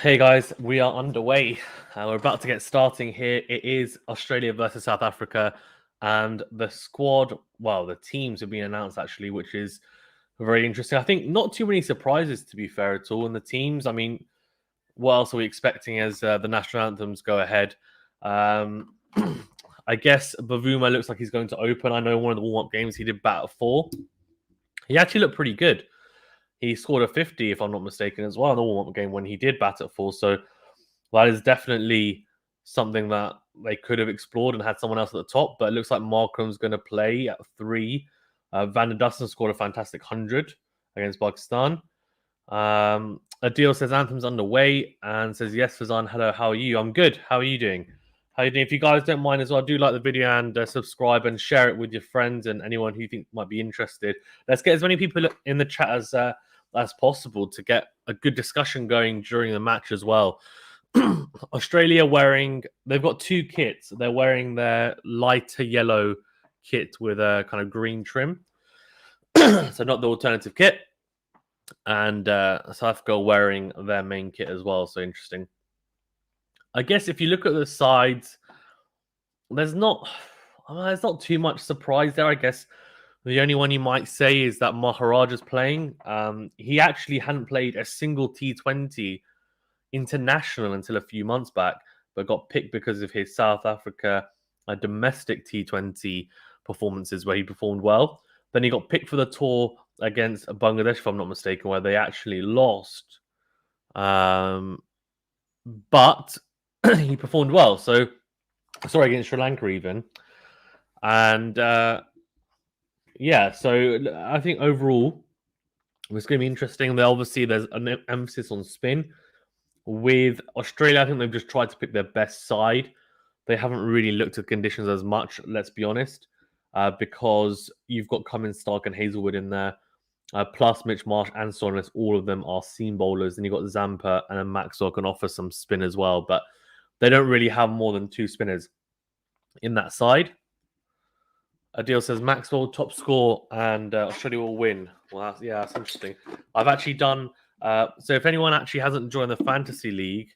Hey guys, we are underway. We're about to get starting here. It is Australia versus South Africa, and the squad, well, the teams have been announced actually, which is very interesting. I think not too many surprises to be fair at all in the teams. I mean, what else are we expecting as the national anthems go ahead? I guess Bavuma looks like he's going to open. I know one of the warm-up games he did bat at 4. He actually looked pretty good. He scored a 50, if I'm not mistaken, as well in the warm-up game when he did bat at 4. So that is definitely something that they could have explored and had someone else at the top. But it looks like Markram's going to play at 3. Van der Dussen scored a fantastic 100 against Pakistan. Adil says anthem's underway and says, yes, Fazan, hello, how are you? I'm good. How are you doing? How are you doing? If you guys don't mind as well, do like the video and subscribe and share it with your friends and anyone who you think might be interested. Let's get as many people in the chat as possible to get a good discussion going during the match as well. Australia they've got 2 kits. They're wearing their lighter yellow kit with a kind of green trim. So not the alternative kit. And South Africa wearing their main kit as well. So interesting. I guess if you look at the sides, there's not too much surprise there. I guess the only one you might say is that Maharaj is playing. He actually hadn't played a single T20 international until a few months back, but got picked because of his South Africa domestic T20 performances where he performed well. Then he got picked for the tour against Bangladesh, if I'm not mistaken, where they actually lost. But he performed well. So, sorry, against Sri Lanka even. And yeah, so I think overall it's going to be interesting. Obviously, there's an emphasis on spin. With Australia, I think they've just tried to pick their best side. They haven't really looked at conditions as much, let's be honest, because you've got Cummins, Starc, and Hazelwood in there, plus Mitch, Marsh, and Stoinis. All of them are seam bowlers. And you've got Zampa and then Maxwell can offer some spin as well, but they don't really have more than 2 spinners in that side. Adil says Maxwell top score and Australia will win. Well, that's interesting. I've actually done. So if anyone actually hasn't joined the fantasy league,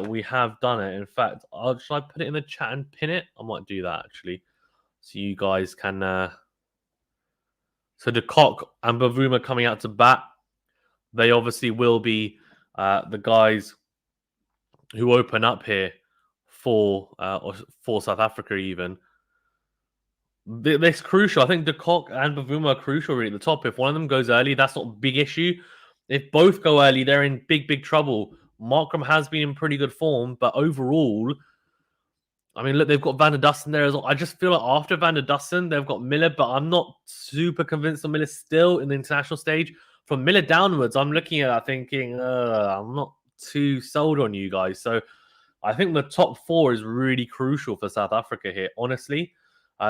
we have done it. In fact, should I put it in the chat and pin it? I might do that actually, so you guys can. So the Kock and Bavuma coming out to bat. They obviously will be the guys who open up here for South Africa even. This crucial. I think De Kock and Bavuma are crucial really at the top. If one of them goes early, that's not a big issue. If both go early, they're in big trouble. Markram has been in pretty good form, but overall, I mean, look, they've got Van der Dussen there as well. I just feel like after Van der Dussen, they've got Miller, but I'm not super convinced on Miller still in the international stage. From Miller downwards, I'm looking at that thinking, I'm not too sold on you guys. So I think the top 4 is really crucial for South Africa here, honestly.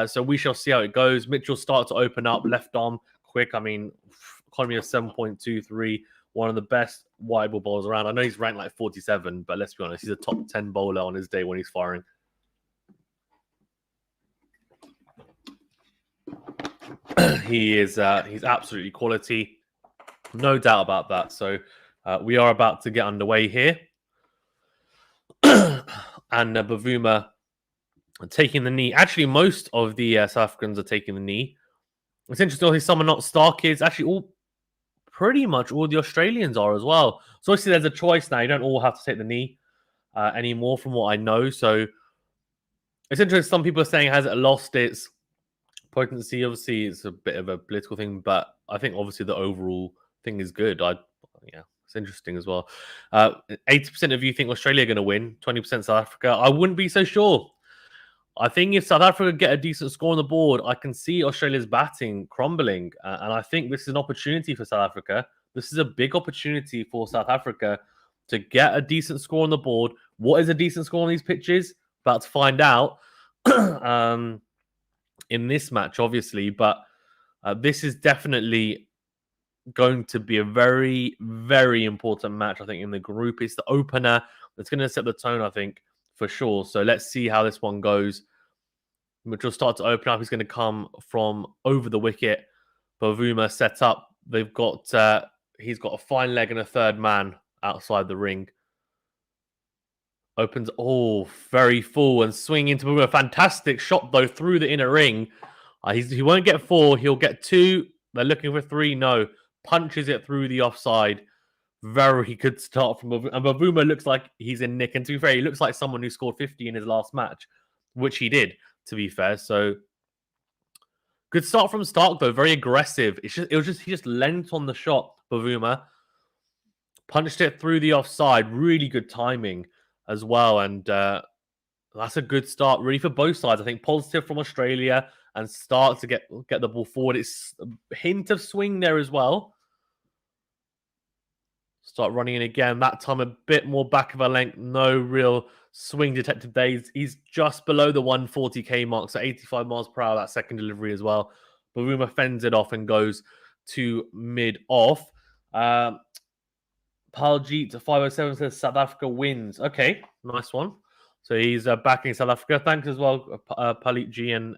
So we shall see how it goes. Mitchell start to open up, left arm quick. I mean, economy of 7.23, one of the best wide ball bowlers around. I know he's ranked like 47, but let's be honest, he's a top 10 bowler on his day when he's firing. He's absolutely quality, no doubt about that. So we are about to get underway here, and Bavuma taking the knee. Actually, most of the South Africans are taking the knee. It's interesting. Some are not. Starc is actually pretty much all the Australians are as well. So obviously there's a choice now. You don't all have to take the knee anymore, from what I know. So it's interesting. Some people are saying has it lost its potency? Obviously, it's a bit of a political thing, but I think obviously the overall thing is good. It's interesting as well. 80% of you think Australia are going to win. 20% South Africa. I wouldn't be so sure. I think if South Africa get a decent score on the board, I can see Australia's batting crumbling. And I think this is an opportunity for South Africa. This is a big opportunity for South Africa to get a decent score on the board. What is a decent score on these pitches? About to find out in this match, obviously. But this is definitely going to be a very, very important match, I think, in the group. It's the opener that's going to set the tone, I think, for sure. So let's see how this one goes. Which will start to open up. He's going to come from over the wicket. Bavuma set up. They've got he's got a fine leg and a third man outside the ring. Opens, very full and swing into a fantastic shot, though, through the inner ring. He won't get 4. He'll get 2. They're looking for 3. No. Punches it through the offside. Very good start from Bavuma. And Bavuma looks like he's in nick. And to be fair, he looks like someone who scored 50 in his last match, which he did, to be fair. So good start from Starc, though. Very aggressive. He just leant on the shot, Bavuma. Punched it through the offside. Really good timing as well. And that's a good start, really, for both sides. I think positive from Australia and Starc to get the ball forward. It's a hint of swing there as well. Start running in again. That time a bit more back of a length. No real swing detected days. He's just below the 140k mark, so 85 miles per hour, that second delivery as well. Bavuma fends it off and goes to mid-off. Paljit 507 says South Africa wins. Okay, nice one. So he's backing South Africa. Thanks as well, Palit G and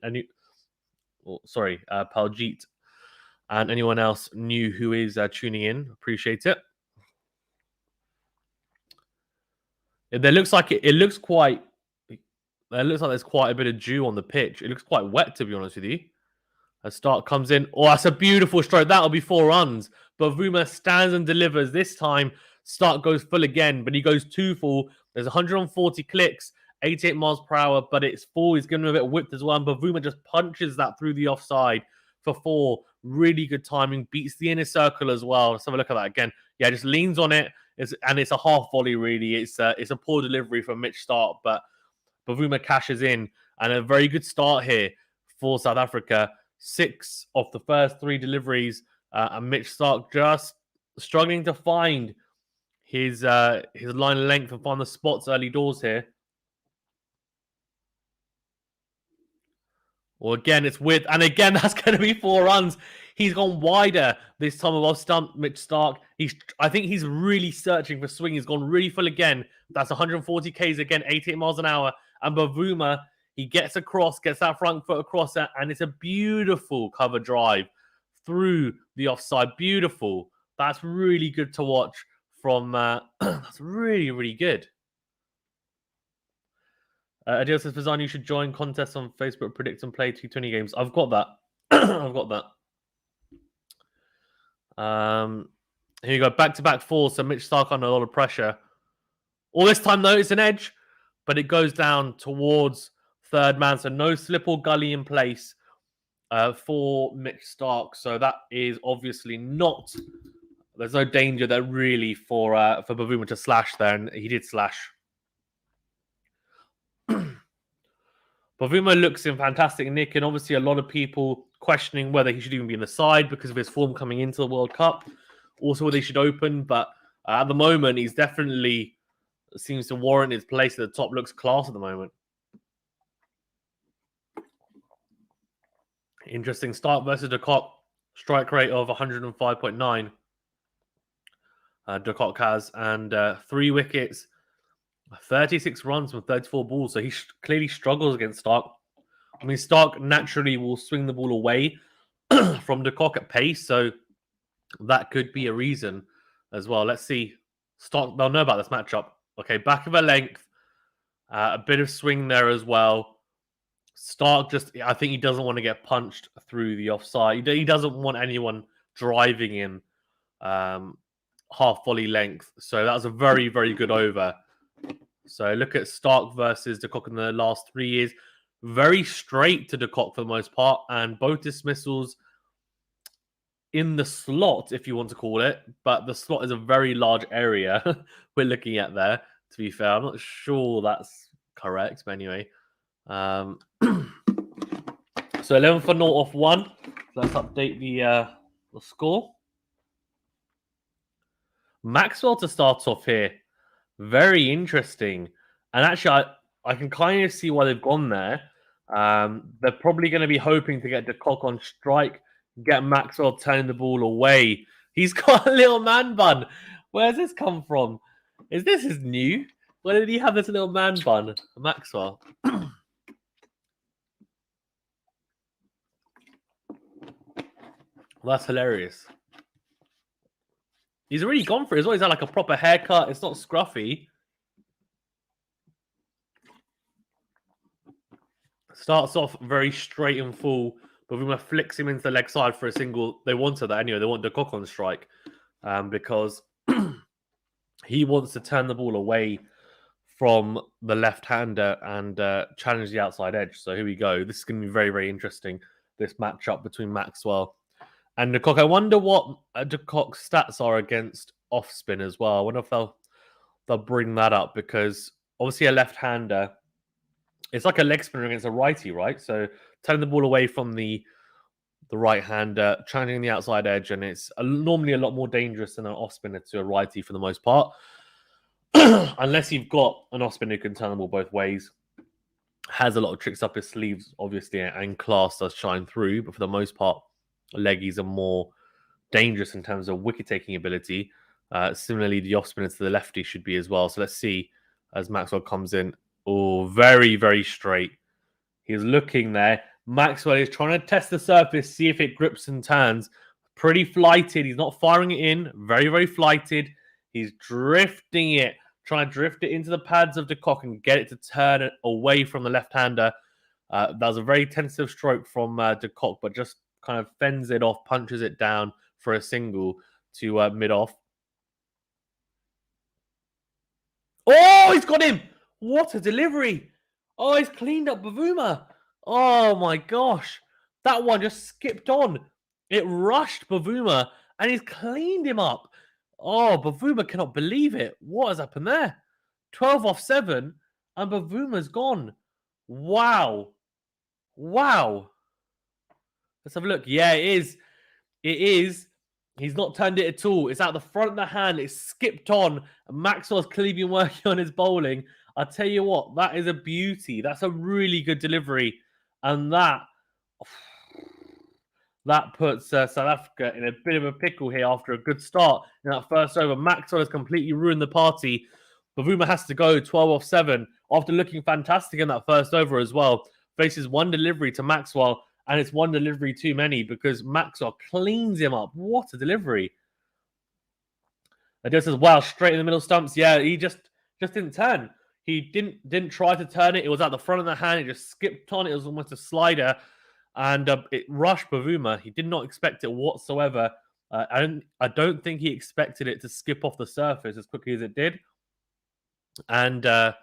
Paljit and anyone else new who is tuning in. Appreciate it. There looks like it looks quite. It looks like there's quite a bit of dew on the pitch. It looks quite wet, to be honest with you. A Starc comes in. Oh, that's a beautiful stroke. That'll be 4 runs. Bavuma stands and delivers. This time, Starc goes full again, but he goes 2 full. There's 140 clicks, 88 miles per hour, but it's full. He's giving him a bit of width as well. And Bavuma just punches that through the offside for 4. Really good timing. Beats the inner circle as well. Let's have a look at that again. Yeah, just leans on it. It's a half volley, really. It's a poor delivery from Mitch Starc, but Bavuma cashes in. And a very good start here for South Africa. 6 of the first 3 deliveries, and Mitch Starc just struggling to find his line of length and find the spots early doors here. Well, again, it's width, and again, that's going to be 4 runs. He's gone wider this time. I've stumped Mitch Starc. I think he's really searching for swing. He's gone really full again. That's 140 Ks again, 88 miles an hour. And Bavuma, he gets across, gets that front foot across it, and it's a beautiful cover drive through the offside. Beautiful. That's really good to watch from... that's really, really good. Adil says, Fazan, you should join contests on Facebook, predict and play T20 games. I've got that. I've got that. Here you go. Back-to-back 4, so Mitch Starc under a lot of pressure. All this time, though, it's an edge, but it goes down towards third man, so no slip or gully in place for Mitch Starc. So that is obviously not... There's no danger there, really, for Bavuma to slash there, and he did slash. Bavuma looks in fantastic nick, and obviously a lot of people questioning whether he should even be in the side because of his form coming into the World Cup. Also, whether he should open, but at the moment, he's definitely seems to warrant his place at the top. Looks class at the moment. Interesting start versus de Kock. Strike rate of 105.9. De Kock has, and 3 wickets. 36 runs from 34 balls, so he clearly struggles against Starc. I mean, Starc naturally will swing the ball away from de Kock at pace, so that could be a reason as well. Let's see. Starc, they'll know about this matchup. Okay, back of a length. A bit of swing there as well. Starc I think he doesn't want to get punched through the offside. He doesn't want anyone driving in half volley length. So that was a very, very good over. So look at Starc versus de Kock in the last 3 years. Very straight to de Kock for the most part, and both dismissals in the slot, if you want to call it. But the slot is a very large area we're looking at there, to be fair. I'm not sure that's correct, but anyway. So 11 for 0 off 1. Let's update the score. Maxwell to start off here. Very interesting. And actually, I can kind of see why they've gone there. They're probably going to be hoping to get de Kock on strike, get Maxwell turning the ball away. He's got a little man bun. Where's this come from? Is this his new? Where did he have this little man bun? Maxwell. That's hilarious. He's already gone for it as well. He's had like a proper haircut. It's not scruffy. Starts off very straight and full. Bavuma flicks him into the leg side for a single. They wanted that anyway. They want the Kock on strike because he wants to turn the ball away from the left-hander and challenge the outside edge. So here we go. This is going to be very, very interesting, this matchup between Maxwell and de Kock. I wonder what de Kock's stats are against off-spin as well. I wonder if they'll bring that up because obviously a left-hander, it's like a leg spinner against a righty, right? So turning the ball away from the right-hander, challenging the outside edge, and it's normally a lot more dangerous than an off-spinner to a righty for the most part. Unless you've got an off-spinner who can turn the ball both ways. Has a lot of tricks up his sleeves, obviously, and class does shine through. But for the most part, leggies are more dangerous in terms of wicket-taking ability. Similarly, the off-spinner to the lefty should be as well. So let's see as Maxwell comes in. Oh, very, very straight. He's looking there. Maxwell is trying to test the surface, see if it grips and turns. Pretty flighted. He's not firing it in. Very, very flighted. He's drifting it. Trying to drift it into the pads of de Kock and get it to turn it away from the left-hander. That was a very tentative stroke from de Kock, but just kind of fends it off, punches it down for a single to mid-off. Oh, he's got him! What a delivery! Oh, he's cleaned up Bavuma. Oh my gosh. That one just skipped on. It rushed Bavuma and he's cleaned him up. Oh, Bavuma cannot believe it. What has happened there? 12 off 7 and Bavuma's gone. Wow. Wow. Let's have a look. Yeah, it is. It is. He's not turned it at all. It's out the front of the hand. It's skipped on. Maxwell's clearly been working on his bowling. I'll tell you what, that is a beauty. That's a really good delivery. And that puts South Africa in a bit of a pickle here after a good start in that first over. Maxwell has completely ruined the party. Bavuma has to go 12 off 7 after looking fantastic in that first over as well. Faces one delivery to Maxwell, and it's one delivery too many because Maxwell cleans him up. What a delivery. Adil says, wow, straight in the middle stumps. Yeah, he just didn't turn. He didn't try to turn it. It was at the front of the hand. It just skipped on. It was almost a slider. And it rushed Bavuma. He did not expect it whatsoever. I don't think he expected it to skip off the surface as quickly as it did. And yeah,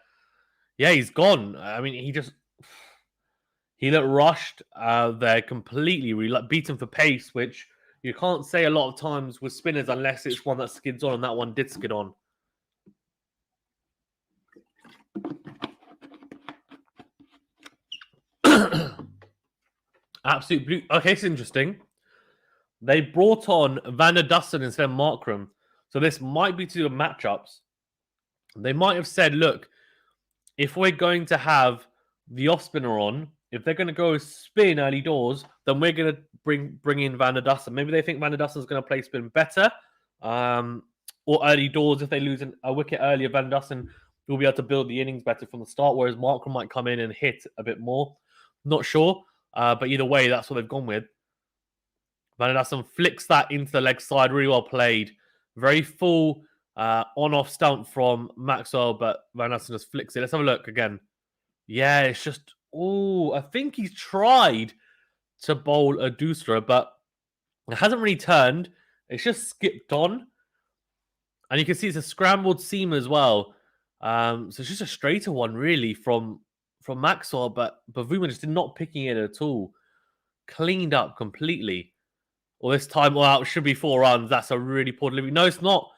he's gone. I mean, he looked rushed there completely. Beaten for pace, which you can't say a lot of times with spinners unless it's one that skids on, and that one did skid on. Absolute blue. Okay, it's interesting. They brought on Van der Dussen instead of Markram. So this might be to do with matchups. They might have said, look, if we're going to have the off-spinner on, if they're going to go spin early doors, then we're going to bring in Van der Dussen. Maybe they think Van der Dussen's going to play spin better. Or early doors, if they lose a wicket earlier, Van der Dussen will be able to build the innings better from the start, whereas Markram might come in and hit a bit more. Not sure. But either way, that's what they've gone with. Van der Dussen flicks that into the leg side. Really well played. Very full on-off stump from Maxwell, but Van der Dussen just flicks it. Let's have a look again. Yeah, it's just... Oh, I think he's tried to bowl a Dussra, but it hasn't really turned. It's just skipped on. And you can see it's a scrambled seam as well. So it's just a straighter one, really, from Maxwell, but Bavuma just did not picking it at all. Cleaned up completely. Well, this time, well, it should be 4 runs. That's a really poor delivery. No, it's not.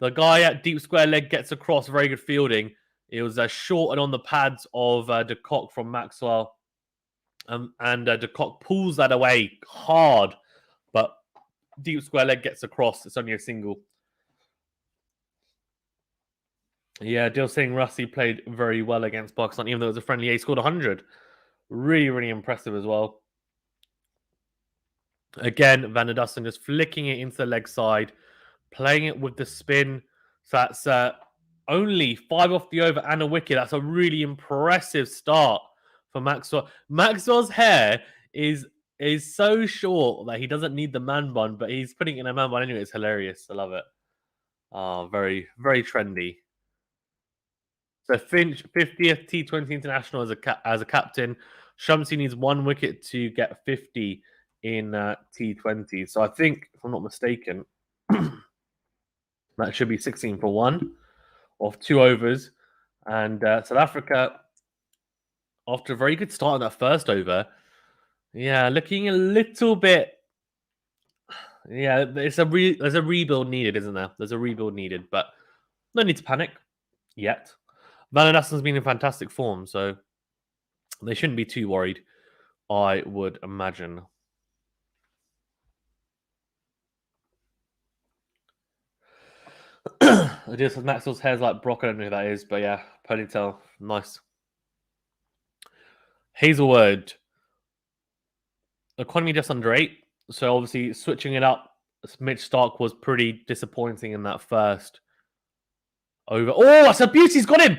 The guy at deep square leg gets across. Very good fielding. It was short and on the pads of de Kock from Maxwell. And de Kock pulls that away hard. But deep square leg gets across. It's only a single. Yeah, Dil Singh Rusty played very well against Pakistan, even though it was a friendly. He scored 100. Really, really impressive as well. Again, Van der Dussen just flicking it into the leg side, playing it with the spin. So that's only 5 off the over and a wicket. That's a really impressive start for Maxwell. Maxwell's hair is so short that he doesn't need the man bun, but he's putting it in a man bun anyway. It's hilarious. I love it. Oh, very, very trendy. So Finch, 50th T20 international as a captain. Shamsi needs 1 wicket to get 50 in T20. So I think, if I'm not mistaken, that should be 16 for 1 of 2 overs. And South Africa, after a very good start in that first over, looking a little bit. Yeah, there's a rebuild needed, isn't there? There's a rebuild needed, but no need to panic yet. Van Dussen's been in fantastic form, so they shouldn't be too worried, I would imagine. It just Maxwell's hair's like Brock. I don't know who that is, but yeah, ponytail, nice. Hazelwood, economy just under 8. So obviously switching it up, Mitch Starc was pretty disappointing in that first over. Oh, that's a beauty! He's got him!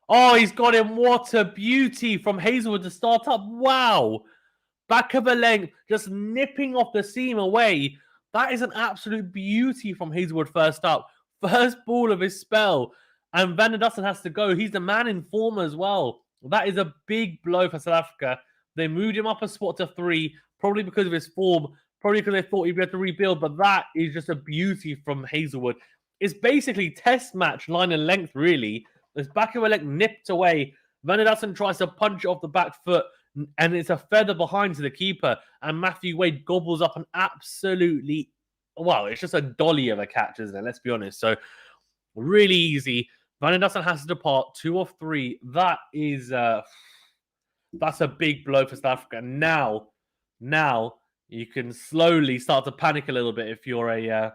Oh, he's got him. What a beauty from Hazelwood to start up. Wow. Back of a length, just nipping off the seam away. That is an absolute beauty from Hazelwood first up. First ball of his spell. And Van der Dussen has to go. He's the man in form as well. That is a big blow for South Africa. They moved him up a spot to 3, probably because of his form, probably because they thought he'd be able to rebuild, but that is just a beauty from Hazelwood. It's basically test match line and length, really. This back of a leg nipped away. Van der Dussen tries to punch it off the back foot, and it's a feather behind to the keeper. And Matthew Wade gobbles up an absolutely, well, it's just a dolly of a catch, isn't it? Let's be honest. So really easy. Van der Dussen has to depart 2 of 3. That is that's a big blow for South Africa. Now you can slowly start to panic a little bit if you're a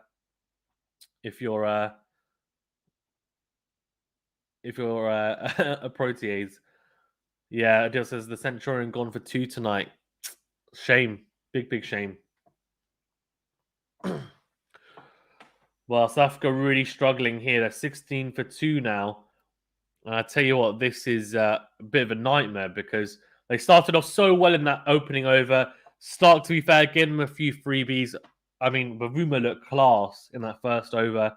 Proteas. Yeah, Adil says the Centurion gone for 2 tonight. Shame. Big shame. Well, South Africa really struggling here. They're 16 for 2 now. And I tell you what, this is a bit of a nightmare because they started off so well in that opening over. Starc, to be fair, gave them a few freebies. I mean, Bavuma looked class in that first over.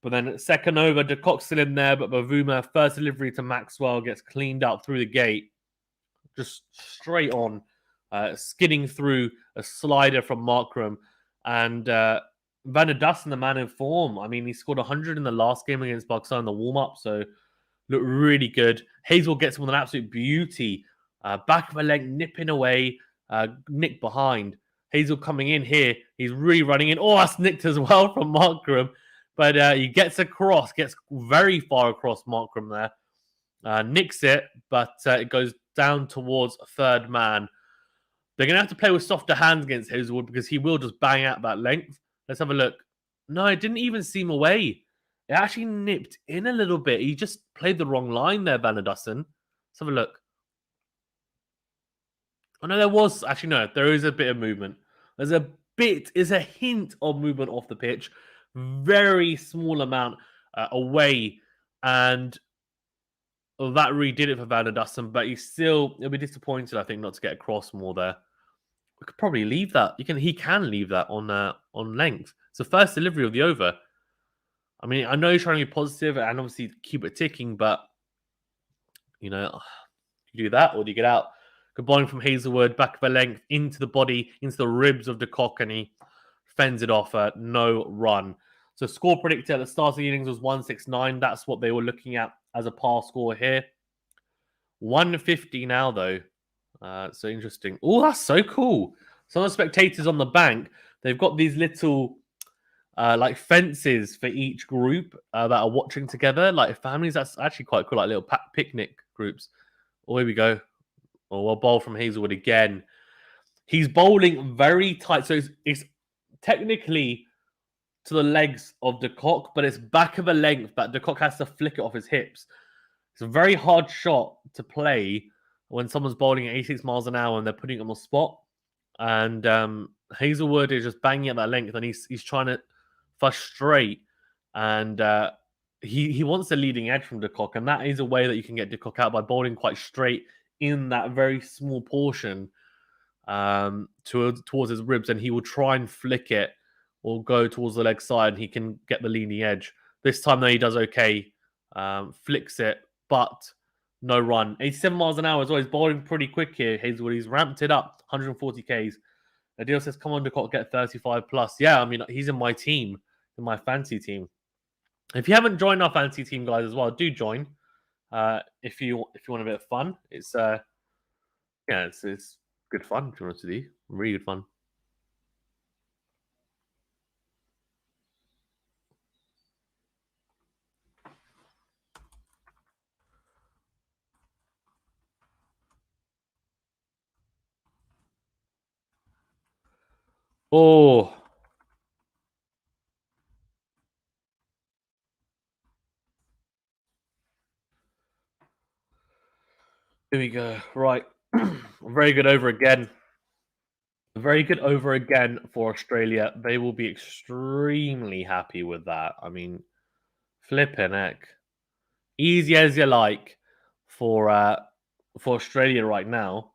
But then second over, de Kock's still in there, but Bavuma, first delivery to Maxwell, gets cleaned up through the gate. Just straight on, skidding through a slider from Markram. And Van der Dussen, the man in form. I mean, he scored 100 in the last game against Pakistan in the warm-up, so looked really good. Hazel gets him with an absolute beauty. Back of a leg, nipping away, nick behind. Hazel coming in here. He's really running in. Oh, that's nicked as well from Markram. But he gets across, gets very far across Markram there. Nicks it, but it goes down towards third man. They're going to have to play with softer hands against Hazelwood because he will just bang out that length. Let's have a look. No, it didn't even seem away. It actually nipped in a little bit. He just played the wrong line there, Van der Dussen. Let's have a look. Oh, no, there was... Actually, no, there is a bit of movement. There's a hint of movement off the pitch. Very small amount away. And that really did it for Van der Dussen. But he'll be disappointed, I think, not to get across more there. We could probably leave that. He can leave that on length. It's the first delivery of the over. I mean, I know you're trying to be positive and obviously keep it ticking, but you do that or do you get out? Good bowling from Hazelwood, back of a length into the body, into the ribs of de Kock, and he fends it off. No run. So score predictor at the start of the innings was 169. That's what they were looking at as a par score here. 150 now though. So interesting. Oh, that's so cool. Some of the spectators on the bank, they've got these little like fences for each group that are watching together, like families. That's actually quite cool, like little picnic groups. Oh, here we go. Oh, well, bowl from Hazelwood again. He's bowling very tight, so it's technically to the legs of de Kock, but it's back of a length that de Kock has to flick it off his hips. It's a very hard shot to play when someone's bowling at 86 miles an hour and they're putting it on the spot. And Hazelwood is just banging at that length, and he's trying to frustrate. And he wants the leading edge from de Kock, and that is a way that you can get de Kock out by bowling quite straight in that very small portion towards his ribs, and he will try and flick it or go towards the leg side, and he can get the leading edge. This time, though, he does okay. Flicks it, but No run. 87 miles an hour as well. He's bowling pretty quick here, Hazelwood. He's ramped it up. 140 Ks. Adil says, come on, De Kock, get 35 plus. Yeah, I mean, he's in my team, in my fancy team. If you haven't joined our fancy team, guys, as well, do join. If you want a bit of fun, it's it's good fun, to be honest with you. Really good fun. Oh, here we go. Right. Very good over again. Very good over again for Australia. They will be extremely happy with that. I mean, flipping heck. Easy as you like for Australia right now.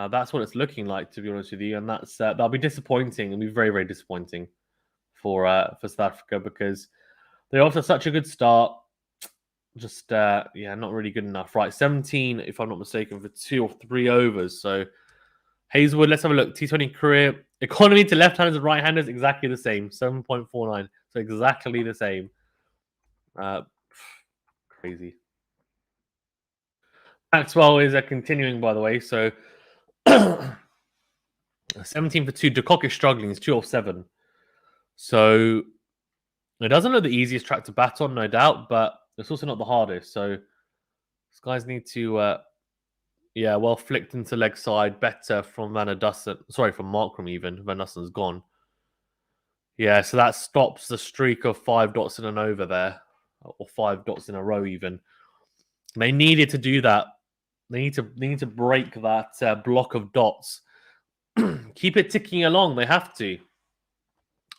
That's what it's looking like, to be honest with you, and that'll be disappointing. It'll be very, very disappointing for South Africa because they're off to such a good start. Just not really good enough. Right, 17, if I'm not mistaken, for 2 or 3 overs. So Hazelwood, let's have a look. T20 career economy to left-handers and right-handers exactly the same, 7.49. So exactly the same. Crazy. Maxwell is continuing, by the way. So 17 for 2. De Kock is struggling. He's 2 off 7. So it doesn't look the easiest track to bat on, no doubt, but it's also not the hardest. So these guys need to, well flicked into leg side, better from Dussen. Sorry, from Markram even. Van Dussen's gone. Yeah, so that stops the streak of 5 dots in an over there, or 5 dots in a row even. They needed to do that. They need to break that block of dots. Keep it ticking along. They have to.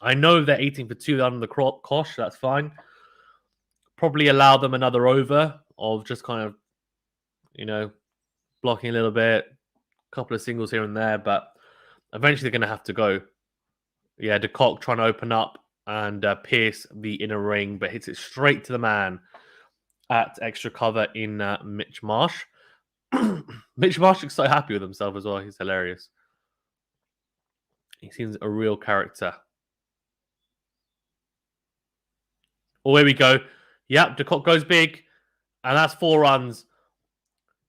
I know they're 18 for 2 under the Kosh. That's fine. Probably allow them another over of just kind of, blocking a little bit, a couple of singles here and there, but eventually they're going to have to go. Yeah, De Kock trying to open up and pierce the inner ring, but hits it straight to the man at extra cover in Mitch Marsh. Mitch Marsh looks so happy with himself as well. He's hilarious. He seems a real character. Oh, here we go. Yep, De Kock goes big, and that's 4 runs.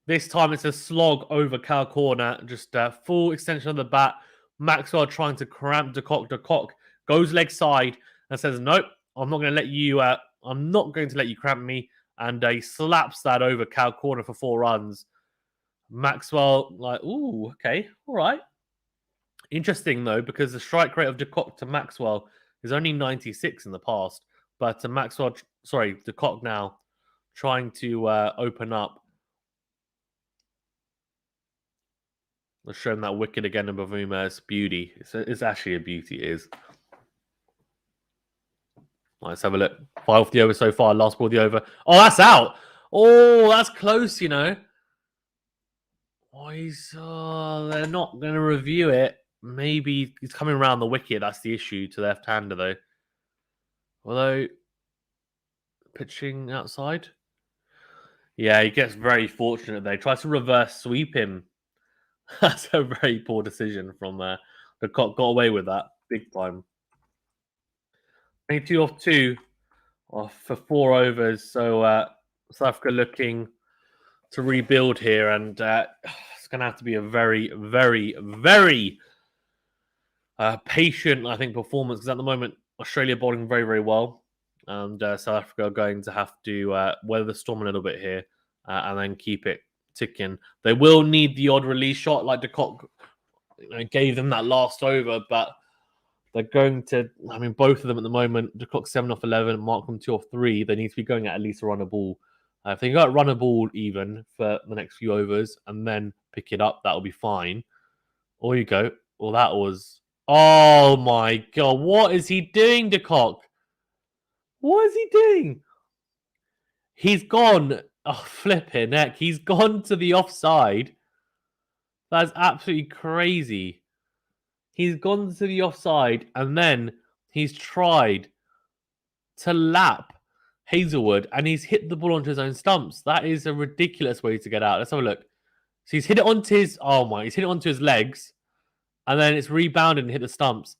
This time it's a slog over cow corner, just full extension of the bat. Maxwell trying to cramp De Kock. De Kock goes leg side and says, "Nope, I'm not going to let you. I'm not going to let you cramp me." And he slaps that over cow corner for 4 runs. Maxwell, like, ooh, okay, all right. Interesting though, because the strike rate of De Kock to Maxwell is only 96 in the past, but De Kock now trying to open up. Let's show him that wicket again in Bavuma. It's beauty. It's actually a beauty, it is. Let's have a look. 5 off the over so far. Last ball of the over. Oh, that's out. Oh, that's close, Oh, they're not going to review it. Maybe he's coming around the wicket. That's the issue to the left-hander, though. Although, pitching outside. Yeah, he gets very fortunate there. He tries to reverse sweep him. That's a very poor decision from there. The Kock got away with that big time. 22 off 2 for 4 overs. So South Africa looking to rebuild here, and it's going to have to be a very, very, very patient, I think, performance, because at the moment Australia bowling very, very well, and South Africa are going to have to weather the storm a little bit here and then keep it ticking. They will need the odd release shot, like De Kock gave them that last over, but they're going to. I mean, both of them at the moment. De Kock 7 off 11, Markram 2 off 3. They need to be going at least a run a ball. If they got run a ball even for the next few overs and then pick it up, that'll be fine. Or you go. Well, that was. Oh my god! What is he doing, De Kock? What is he doing? He's gone. Oh, flipping heck. He's gone to the offside. That's absolutely crazy. He's gone to the offside and then he's tried to lap Hazelwood, and he's hit the ball onto his own stumps. That is a ridiculous way to get out. Let's have a look. So he's hit it onto his he's hit it onto his legs, and then it's rebounded and hit the stumps.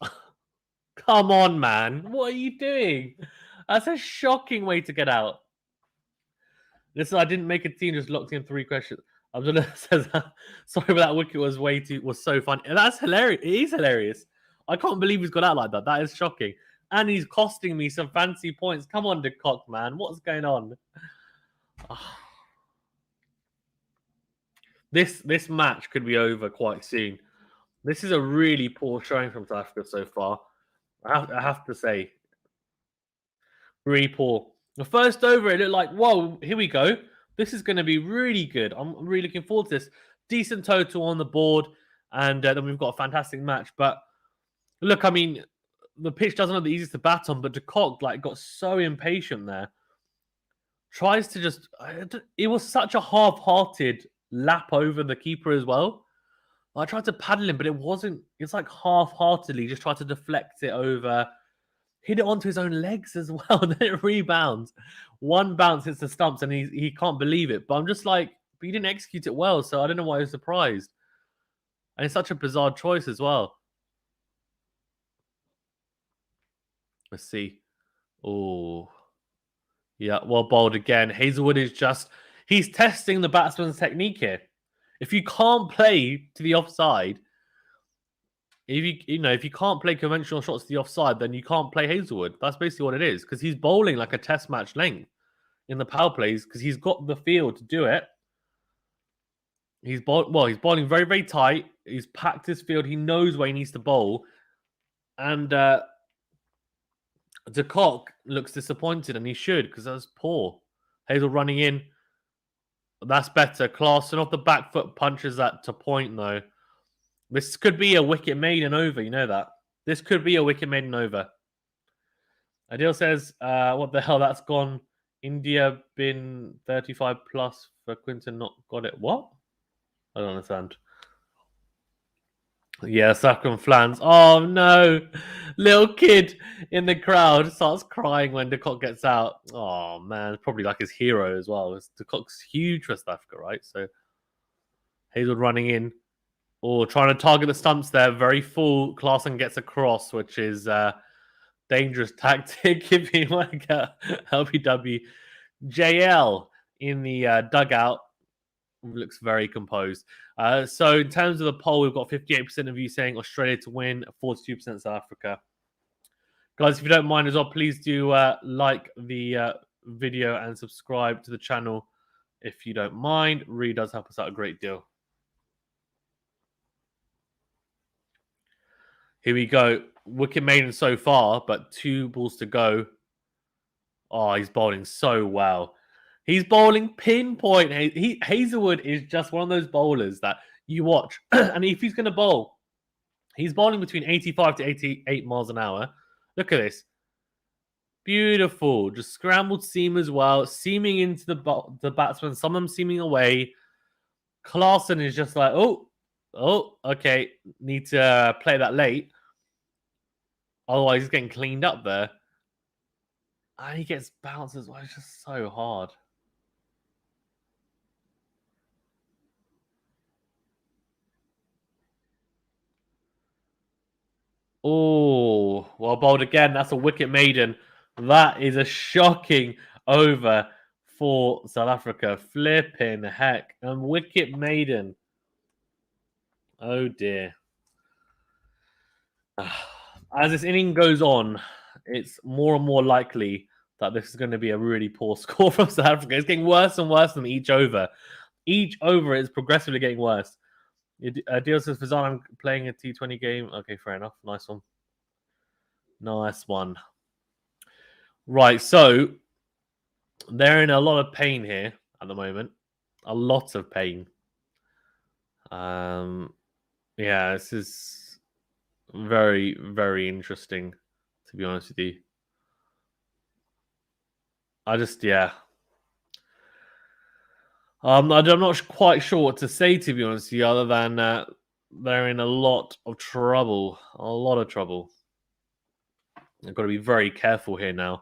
Come on, man. What are you doing? That's a shocking way to get out. Listen, I didn't make a team, just locked in 3 questions. Abdullah says, sorry, but that wicket was so fun. And that's hilarious. It is hilarious. I can't believe he's got out like that. That is shocking. And he's costing me some fancy points. Come on, Kock, man. What's going on? This match could be over quite soon. This is a really poor showing from South Africa so far. I have to say. Really poor. The first over, it looked like, whoa, here we go. This is going to be really good. I'm really looking forward to this. Decent total on the board. And then we've got a fantastic match. But look, I mean, the pitch doesn't have the easiest to bat on, but de Kock got so impatient there. Tries to just... It was such a half-hearted lap over the keeper as well. I tried to paddle him, but it wasn't... It's like half-heartedly just tried to deflect it over... Hit it onto his own legs as well. Then it rebounds. One bounce hits the stumps and he can't believe it. But I'm just like, but he didn't execute it well. So I don't know why I was surprised. And it's such a bizarre choice as well. Let's see. Oh. Yeah, well bowled again. Hazelwood is just... He's testing the batsman's technique here. If you can't play to the offside... If you can't play conventional shots to the offside, then you can't play Hazelwood. That's basically what it is. Because he's bowling like a test match length in the power plays because he's got the field to do it. He's bowling very, very tight. He's packed his field. He knows where he needs to bowl. And de Kock looks disappointed, and he should because that's poor. Hazel running in. That's better. Klaasen off the back foot punches that to point, though. This could be a wicket maiden over. You know that. This could be a wicket maiden over. Adil says, what the hell? That's gone. India been 35 plus for Quinton not got it. What? I don't understand. Yeah, Sakram Flans. Oh, no. Little kid in the crowd starts crying when de Kock gets out. Oh, man. Probably like his hero as well. De Kock's huge for South Africa, right? So Hazelwood running in. Or trying to target the stumps there. Very full. Klaasen gets across, which is dangerous tactic. If you like LBW. JL in the dugout. Looks very composed. So in terms of the poll, we've got 58% of you saying Australia to win, 42% South Africa. Guys, if you don't mind as well, please do like the video and subscribe to the channel if you don't mind. It really does help us out a great deal. Here we go. Wicket maiden so far, but 2 balls to go. Oh, he's bowling so well. He's bowling pinpoint. Hazelwood is just one of those bowlers that you watch. And if he's going to bowl, he's bowling between 85 to 88 miles an hour. Look at this. Beautiful. Just scrambled seam as well. Seaming into the batsman. Some of them seaming away. Klaasen is just like, oh, okay. Need to play that late. Otherwise, he's getting cleaned up there. And he gets bounced as well. It's just so hard. Oh, well bowled again. That's a wicket maiden. That is a shocking over for South Africa. Flipping heck. And wicket maiden. Oh, dear. As this inning goes on, it's more and more likely that this is going to be a really poor score from South Africa. It's getting worse and worse than each over. Each over is progressively getting worse. Deal says, Fazan, I'm playing a T20 game. Okay, fair enough. Nice one. Nice one. Right, so they're in a lot of pain here at the moment. A lot of pain. Yeah, this is very, very interesting, to be honest with you. I'm not quite sure what to say, to be honest with you, other than they're in a lot of trouble. A lot of trouble. I've got to be very careful here now.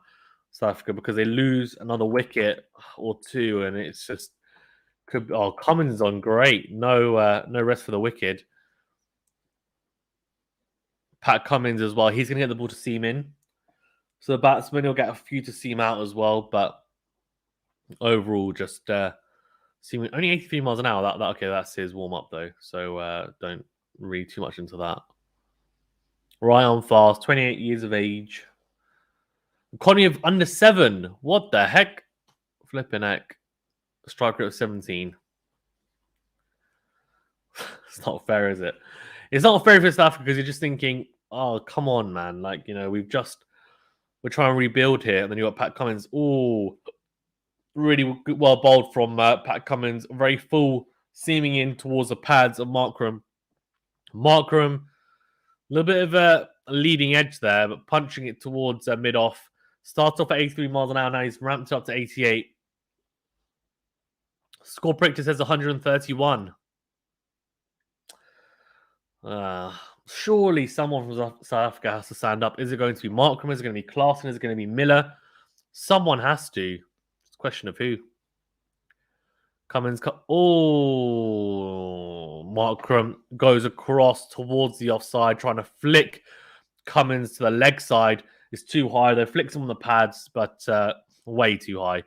South Africa, because they lose another wicket or two, and it's just could. Oh, Cummins on great. No rest for the wicket. Pat Cummins as well. He's going to get the ball to seam in. So the batsman will get a few to seam out as well, but overall, just seeming only 83 miles an hour. Okay, that's his warm up though. So don't read too much into that. Right on fast, 28 years of age. Economy of under 7. What the heck? Flipping heck. Strike rate of 17. It's not fair, is it? It's not fair for South Africa because you're just thinking, oh, come on, man. Like, you know, we're trying to rebuild here. And then you got Pat Cummins. Oh, really well bowled from Pat Cummins. Very full, seaming in towards the pads of Markram. Markram, a little bit of a leading edge there, but punching it towards mid-off. Starts off at 83 miles an hour. Now he's ramped up to 88. Score predictor says 131. Surely someone from South Africa has to stand up. Is it going to be Markram? Is it going to be Klaasen? Is it going to be Miller? Someone has to. It's a question of who. Cummins. Markram goes across towards the offside, trying to flick Cummins to the leg side. It's too high. They flicks him on the pads, but way too high.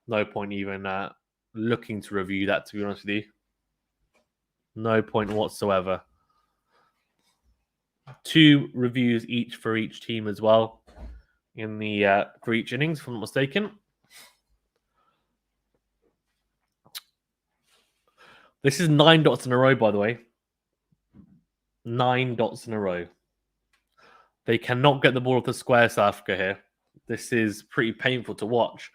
No point even looking to review that, to be honest with you. No point whatsoever. 2 reviews each for each team as well in the for each innings, if I'm not mistaken. This is 9 dots in a row, by the way. 9 dots in a row. They cannot get the ball off the square, South Africa here. This is pretty painful to watch.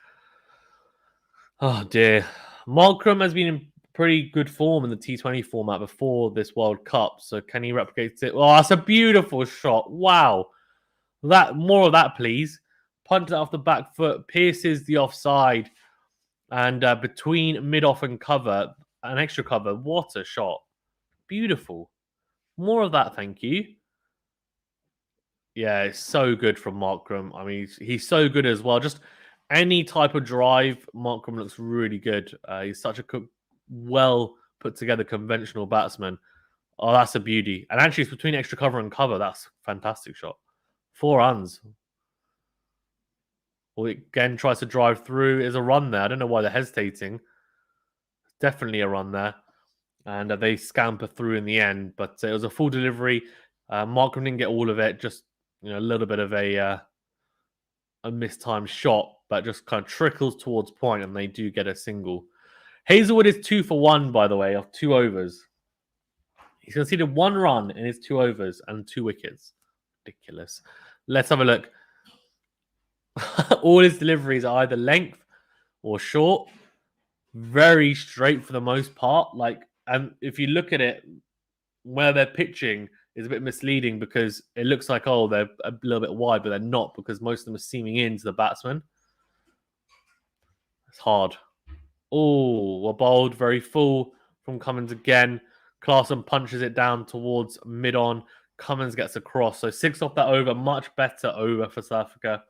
Oh, dear. Markram has been in pretty good form in the T20 format before this World Cup. So can he replicate it? Oh, that's a beautiful shot. Wow. More of that, please. Punch it off the back foot. Pierces the offside. And between mid-off and cover, an extra cover. What a shot. Beautiful. More of that, thank you. Yeah, it's so good from Markram. I mean, he's so good as well. Just any type of drive, Markram looks really good. He's such a well put together conventional batsman. Oh, that's a beauty. And actually, it's between extra cover and cover. That's a fantastic shot. 4 runs. Well, it again tries to drive through. There's a run there. I don't know why they're hesitating. Definitely a run there. And they scamper through in the end. But it was a full delivery. Markram didn't get all of it. Just a little bit of a mistimed shot. But just kind of trickles towards point. And they do get a single. Hazelwood is 2 for 1, by the way, of 2 overs. He's conceded 1 run in his 2 overs and 2 wickets. Ridiculous. Let's have a look. All his deliveries are either length or short. Very straight for the most part. And if you look at it, where they're pitching is a bit misleading because it looks like, oh, they're a little bit wide, but they're not because most of them are seaming into the batsman. It's hard. Oh, well bowled, very full from Cummins again. Klaasen punches it down towards mid-on. Cummins gets across. So 6 off that over. Much better over for South Africa.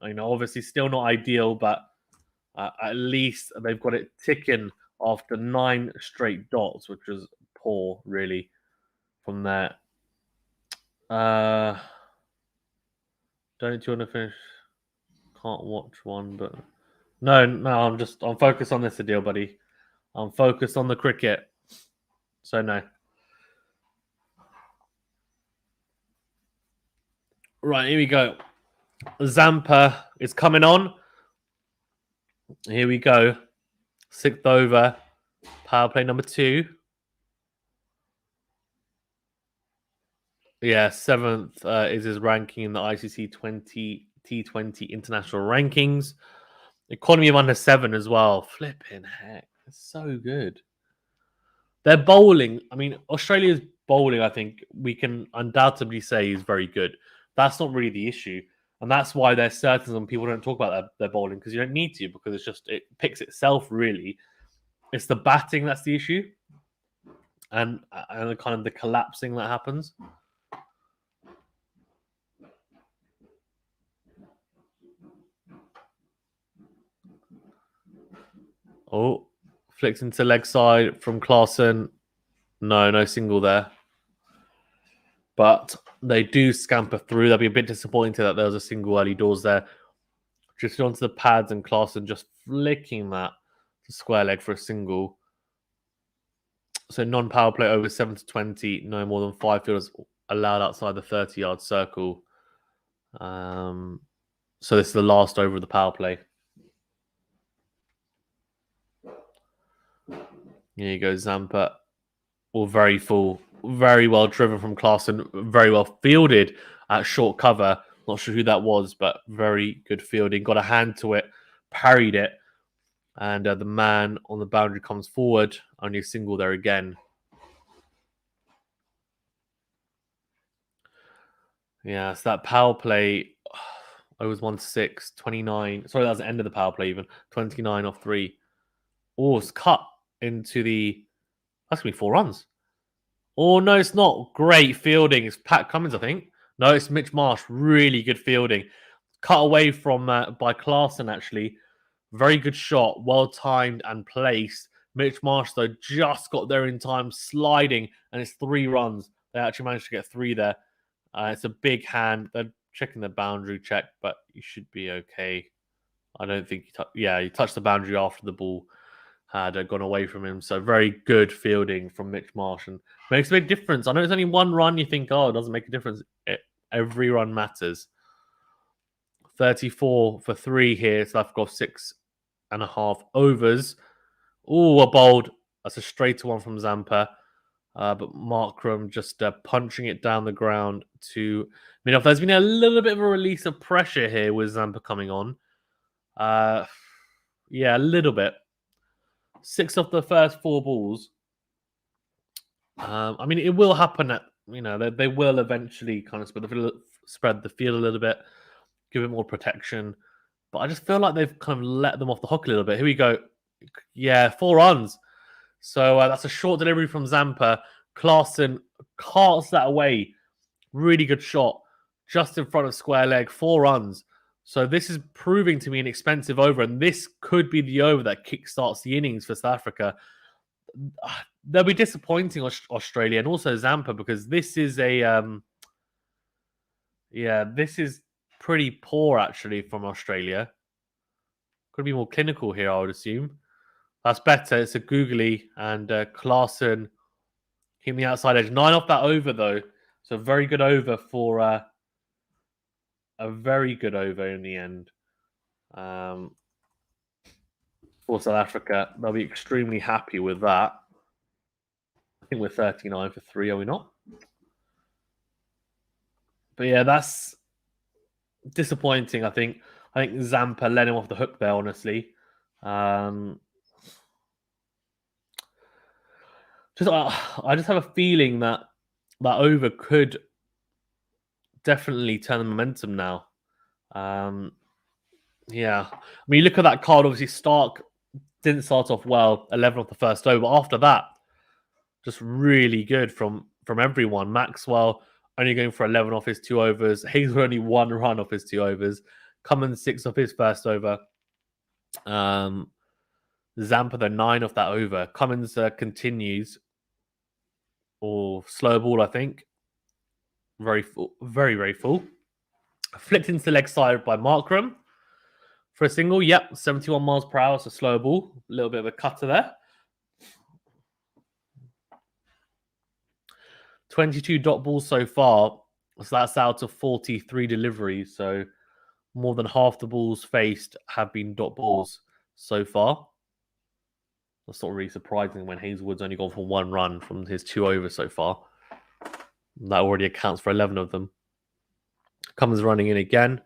Obviously still not ideal, but at least they've got it ticking after 9 straight dots, which was poor, really, from there. Don't you want to finish? Can't watch one, but... No, I'm focused on this deal, buddy. I'm focused on the cricket. So no. Right, here we go. Zampa is coming on. Here we go. 6th over. Power play number 2. Yeah, 7th is his ranking in the ICC T20 international rankings. Economy of under 7 as well. Flipping heck. It's so good. Their bowling, Australia's bowling, I think we can undoubtedly say is very good. That's not really the issue. And that's why there's certain some people don't talk about their bowling because you don't need to because it picks itself really. It's the batting that's the issue. And kind of the collapsing that happens. Oh, flicked into leg side from Klaasen. No single there. But they do scamper through. They'll be a bit disappointed that there was a single early doors there. Just onto the pads and Klaasen just flicking that to square leg for a single. So non-power play over 7 to 20. No more than 5 fielders allowed outside the 30-yard circle. So this is the last over of the power play. Here you go, Zampa. All very full. Very well driven from Klaasen. Very well fielded at short cover. Not sure who that was, but very good fielding. Got a hand to it. Parried it. And the man on the boundary comes forward. Only a single there again. Yeah, so that power play, it was 1-6, 29. Sorry, that was the end of the power play even. 29 off 3. Oh, it's cut into the... That's going to be 4 runs. Oh, no, it's not. Great fielding. It's Pat Cummins, I think. No, it's Mitch Marsh. Really good fielding. Cut away from by Klaasen, actually. Very good shot. Well-timed and placed. Mitch Marsh, though, just got there in time, sliding, and it's 3 runs. They actually managed to get 3 there. It's a big hand. They're checking the boundary check, but you should be okay. I don't think he touched the boundary after the ball had gone away from him. So very good fielding from Mitch Marsh and makes a big difference. I know it's only 1 run. You think, oh, it doesn't make a difference. Every run matters. 34 for 3 here. So I've got 6.5 overs. Oh, a bold. That's a straighter one from Zampa. But Markram just punching it down the ground to mid-off. There's been a little bit of a release of pressure here with Zampa coming on. Yeah, a little bit. 6 of the first 4 balls. I mean, it will happen at, they will eventually kind of spread the field a little bit, give it more protection. But I just feel like they've kind of let them off the hook a little bit. Here we go. Yeah, 4 runs. So that's a short delivery from Zampa. Klaasen carts that away. Really good shot. Just in front of square leg. 4 runs. So this is proving to me an expensive over. And this could be the over that kickstarts the innings for South Africa. They'll be disappointing Australia and also Zampa because this is this is pretty poor actually from Australia. Could be more clinical here, I would assume. That's better. It's a googly and Klaasen hitting the outside edge. 9 off that over though, so very good over for a very good over in the end. For South Africa, they'll be extremely happy with that. I think we're 39 for 3, are we not? But yeah, that's disappointing. I think Zampa let him off the hook there. Honestly, I just have a feeling that over could definitely turn the momentum now. Yeah, I mean, you look at that card. Obviously, Starc didn't start off well, 11 off the first over. But after that, just really good from everyone. Maxwell only going for 11 off his 2 overs. Hazelwood only 1 run off his 2 overs. Cummins 6 off his first over. Zampa the 9 off that over. Cummins continues. Or slow ball, I think. Very full, very full. Flicked into the leg side by Markram for a single. Yep, 71 miles per hour, so slow ball. A little bit of a cutter there. 22 dot balls so far. So that's out of 43 deliveries. So more than half the balls faced have been dot balls so far. That's not really surprising when Hazelwood's only gone for 1 run from his 2 overs so far. That already accounts for 11 of them. Cummins running in again.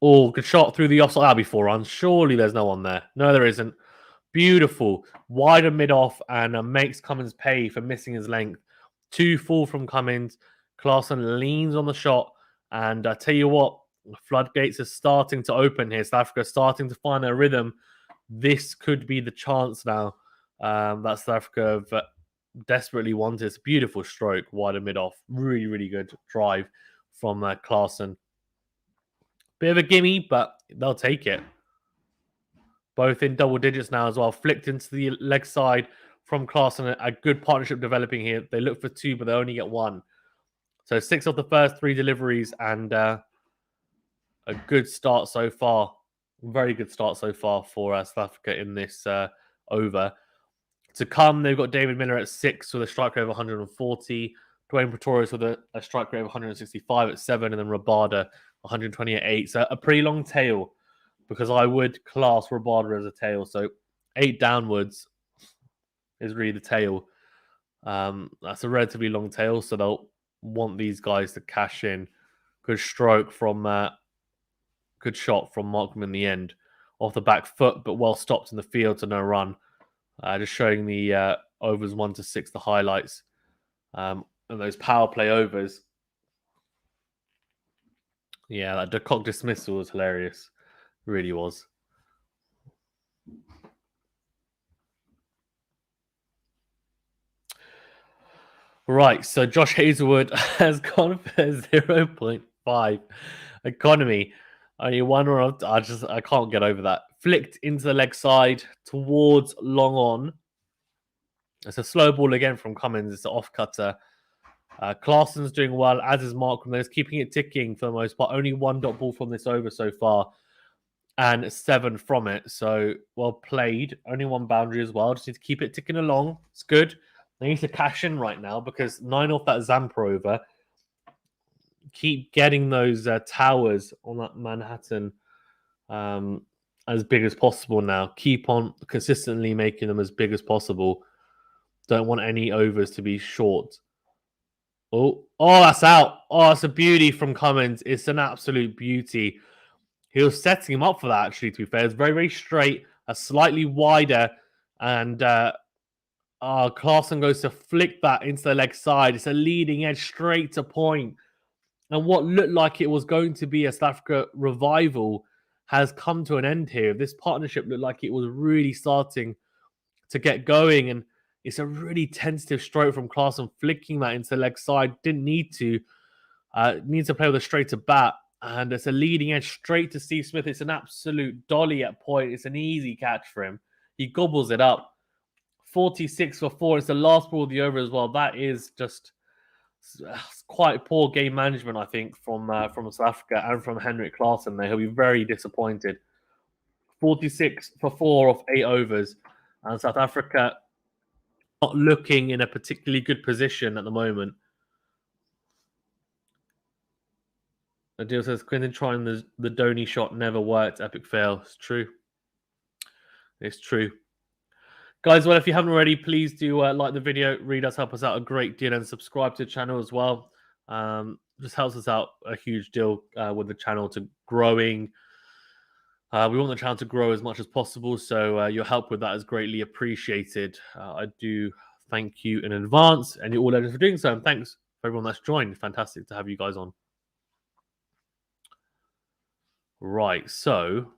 Oh, good shot through the offside. That'll be 4 runs. Surely there's no one there. No, there isn't. Beautiful. Wider mid-off and makes Cummins pay for missing his length. 2 full from Cummins. Klaasen leans on the shot. And I tell you what, the floodgates are starting to open here. South Africa starting to find their rhythm. This could be the chance now that South Africa have desperately wanted. It's a beautiful stroke, wider mid-off. Really, really good drive from Klaasen. Bit of a gimme, but they'll take it. both in double digits now as well. Flicked into the leg side from Klaasen. A good partnership developing here. They look for 2, but they only get 1. So 6 of the first 3 deliveries and a good start so far. Very good start so far for South Africa in this over. To come, they've got David Miller at 6 with a strike rate of 140. Dwayne Pretorius with a strike rate of 165 at 7. And then Rabada 120 at 8. So a pretty long tail, because I would class Rabada as a tail. So 8 downwards is really the tail. That's a relatively long tail, so they'll want these guys to cash in. Good stroke from... good shot from Markram in the end. Off the back foot, but well stopped in the field to no run. Just showing the overs 1 to 6, the highlights. And those power play overs. Yeah, that Kock dismissal was hilarious. It really was. Right, so Josh Hazelwood has gone for 0.5 economy. Only one run. I can't get over that. Flicked into the leg side towards long on. It's a slow ball again from Cummins. It's an off cutter. Klaasen's doing well, as is Markram. They're keeping it ticking for the most part. Only 1 dot ball from this over so far, and 7 from it. So well played. Only 1 boundary as well. Just need to keep it ticking along. It's good. They need to cash in right now, because 9 off that Zampa over. Keep getting those towers on that Manhattan as big as possible now. Keep on consistently making them as big as possible. Don't want any overs to be short. Oh, that's out. Oh, that's a beauty from Cummins. It's an absolute beauty. He was setting him up for that, actually, to be fair. It's very, very straight, a slightly wider, and Klaasen goes to flick that into the leg side. It's a leading edge straight to point. And what looked like it was going to be a South Africa revival has come to an end here. This partnership looked like it was really starting to get going. And it's a really tentative stroke from Klaasen, flicking that into the leg side. Didn't need to. Needs to play with a straighter bat. And it's a leading edge straight to Steve Smith. It's an absolute dolly at point. It's an easy catch for him. He gobbles it up. 46 for 4. It's the last ball of the over as well. That is just... quite poor game management, I think, from South Africa and from Henrik Klaasen there. He'll be very disappointed. 46 for 4 off 8 overs. And South Africa not looking in a particularly good position at the moment. Adil says, Quinton trying the Dhoni shot never worked. Epic fail. It's true. It's true. Guys, well, if you haven't already, please do like the video. Really does help us out a great deal, and subscribe to the channel as well. Just helps us out a huge deal with the channel to growing. We want the channel to grow as much as possible, so your help with that is greatly appreciated. I do thank you in advance, and you're all legends for doing so. And thanks for everyone that's joined. Fantastic to have you guys on. Right, so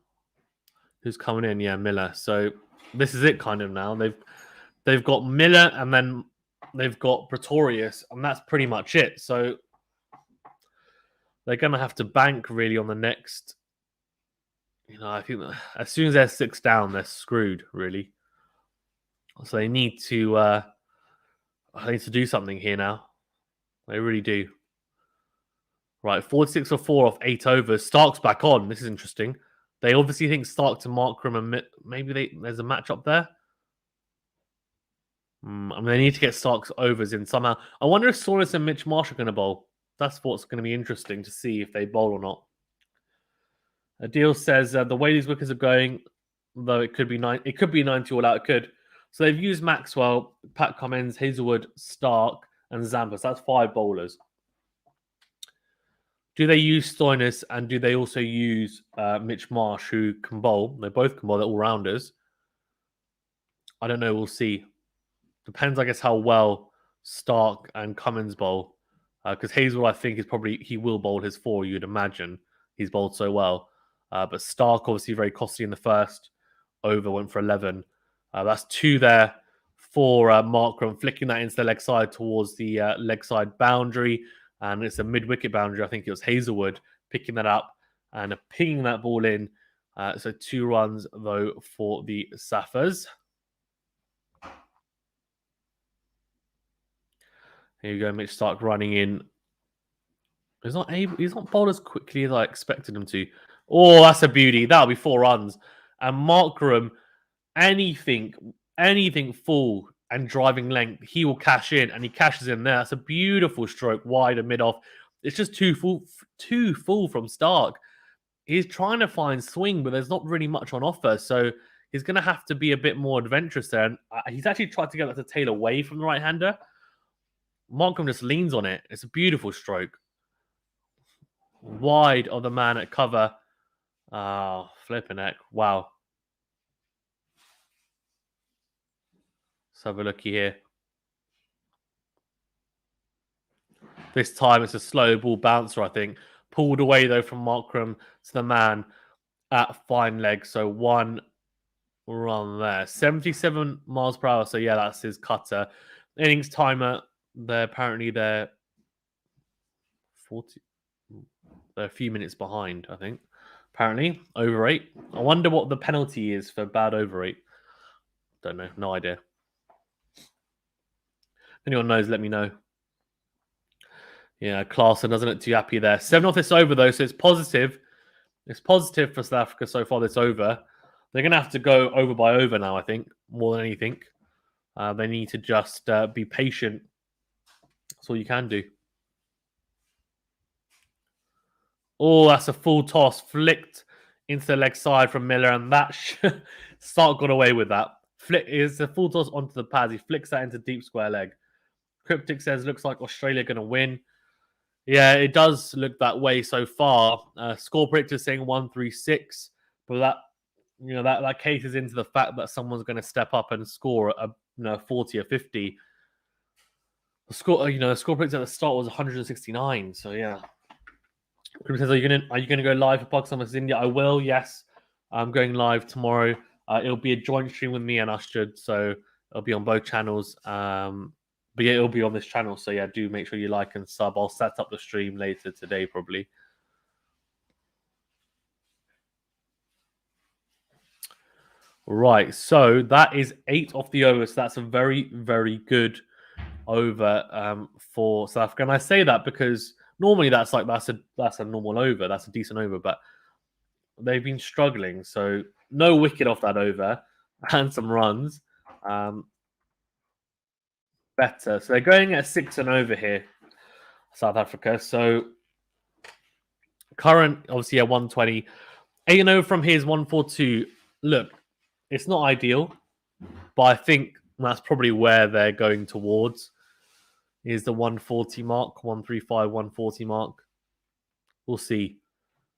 who's coming in? Yeah, Miller. So this is it kind of now. They've got Miller, and then they've got Pretorius, and that's pretty much it. So they're going to have to bank really on the next. I think that as soon as they're 6 down, they're screwed really. So they need to do something here now. They really do. Right, 46 for 4 off 8 overs. Starc's back on. This is interesting. They obviously think Starc to Markram, and maybe there's a match up there. They need to get Starc's overs in somehow. I wonder if Stoinis and Marsh are going to bowl. That's what's going to be interesting to see if they bowl or not. Adil says the way these wickets are going, though it could be 90 all out. It could. So they've used Maxwell, Pat Cummins, Hazelwood, Starc, and Zampa. So that's 5 bowlers. Do they use Stoinis, and do they also use Marsh, who can bowl? They both can bowl. They're all-rounders. I don't know. We'll see. Depends, I guess, how well Starc and Cummins bowl. Because Hazelwood, I think, he will bowl his 4, you'd imagine. He's bowled so well. But Starc, obviously, very costly in the first over, went for 11. That's 2 there for Markram, flicking that into the leg side towards the leg side boundary. And it's a mid-wicket boundary. I think it was Hazelwood picking that up and pinging that ball in. So 2 runs, though, for the Saffers. Here you go, Mitch Starc running in. He's not bowled as quickly as I expected him to. Oh, that's a beauty. That'll be 4 runs. And Markram, anything full and driving length, he will cash in, and he cashes in there. That's a beautiful stroke, wide and mid off. It's just too full from Starc. He's trying to find swing, but there's not really much on offer. So he's going to have to be a bit more adventurous there. And he's actually tried to get that to tail away from the right-hander. Markram just leans on it. It's a beautiful stroke. Wide of the man at cover. Flipping heck. Wow. Let's have a looky here. This time it's a slow ball bouncer, I think. Pulled away, though, from Markram to the man at fine leg. So 1 run there. 77 miles per hour. So, yeah, that's his cutter. Innings timer, they're apparently 40. They're a few minutes behind, I think. Apparently, over 8. I wonder what the penalty is for bad over 8. Don't know. No idea. If anyone knows, let me know. Yeah, Klaasen doesn't look too happy there. 7 off this over, though, so it's positive. It's positive for South Africa so far, this over. They're going to have to go over by over now, I think, more than anything. They need to just be patient. That's all you can do. Oh, that's a full toss. Flicked into the leg side from Miller, and that Starc got away with that. It's a full toss onto the pads. He flicks that into deep square leg. Cryptic says, looks like Australia going to win. Yeah, it does look that way so far. Score predictor saying 136, but that cases into the fact that someone's going to step up and score a 40 or 50. The score predictor at the start was 169. So yeah. Cryptic says, are you gonna go live for Pakistan versus India? I will. Yes, I'm going live tomorrow. It'll be a joint stream with me and Ashjad, so it'll be on both channels. But yeah, it'll be on this channel. So yeah, do make sure you like and sub. I'll set up the stream later today, probably. Right. So that is 8 off the over. So that's a very, very good over for South Africa. And I say that because normally that's a normal over. That's a decent over. But they've been struggling. So no wicket off that over and some runs. Better. So they're going at 6 and over here, South Africa. So current, obviously, 120. 8 and 0 from here is 142. Look, it's not ideal, but I think that's probably where they're going towards, is the 140 mark, 135, 140 mark. We'll see.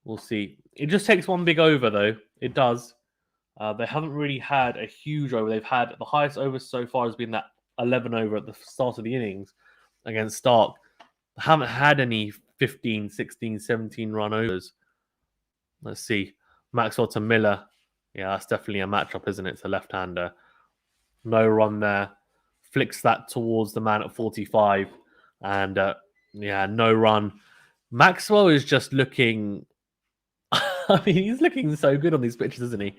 We'll see. It just takes one big over, though. It does. They haven't really had a huge over. They've had the highest over so far has been that 11 over at the start of the innings against Starc. They haven't had any 15, 16, 17 run overs. Let's see. Maxwell to Miller. Yeah, that's definitely a matchup, isn't it? It's a left-hander. No run there. Flicks that towards the man at 45. And no run. Maxwell is just looking... I mean, he's looking so good on these pitches, isn't he?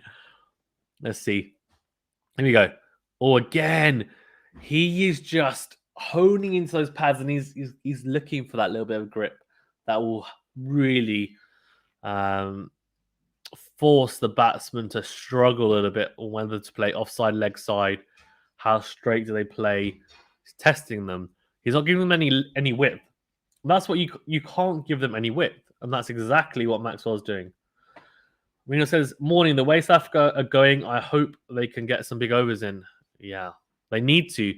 Let's see. Here we go. Oh, again. He is just honing into those pads, and he's looking for that little bit of grip that will really force the batsman to struggle a little bit on whether to play offside, leg side, how straight do they play. He's testing them. He's not giving them any width. That's what you can't give them any width, and that's exactly what Maxwell's doing. Reno says, morning, the way South Africa are going, I hope they can get some big overs in. Yeah, they need to.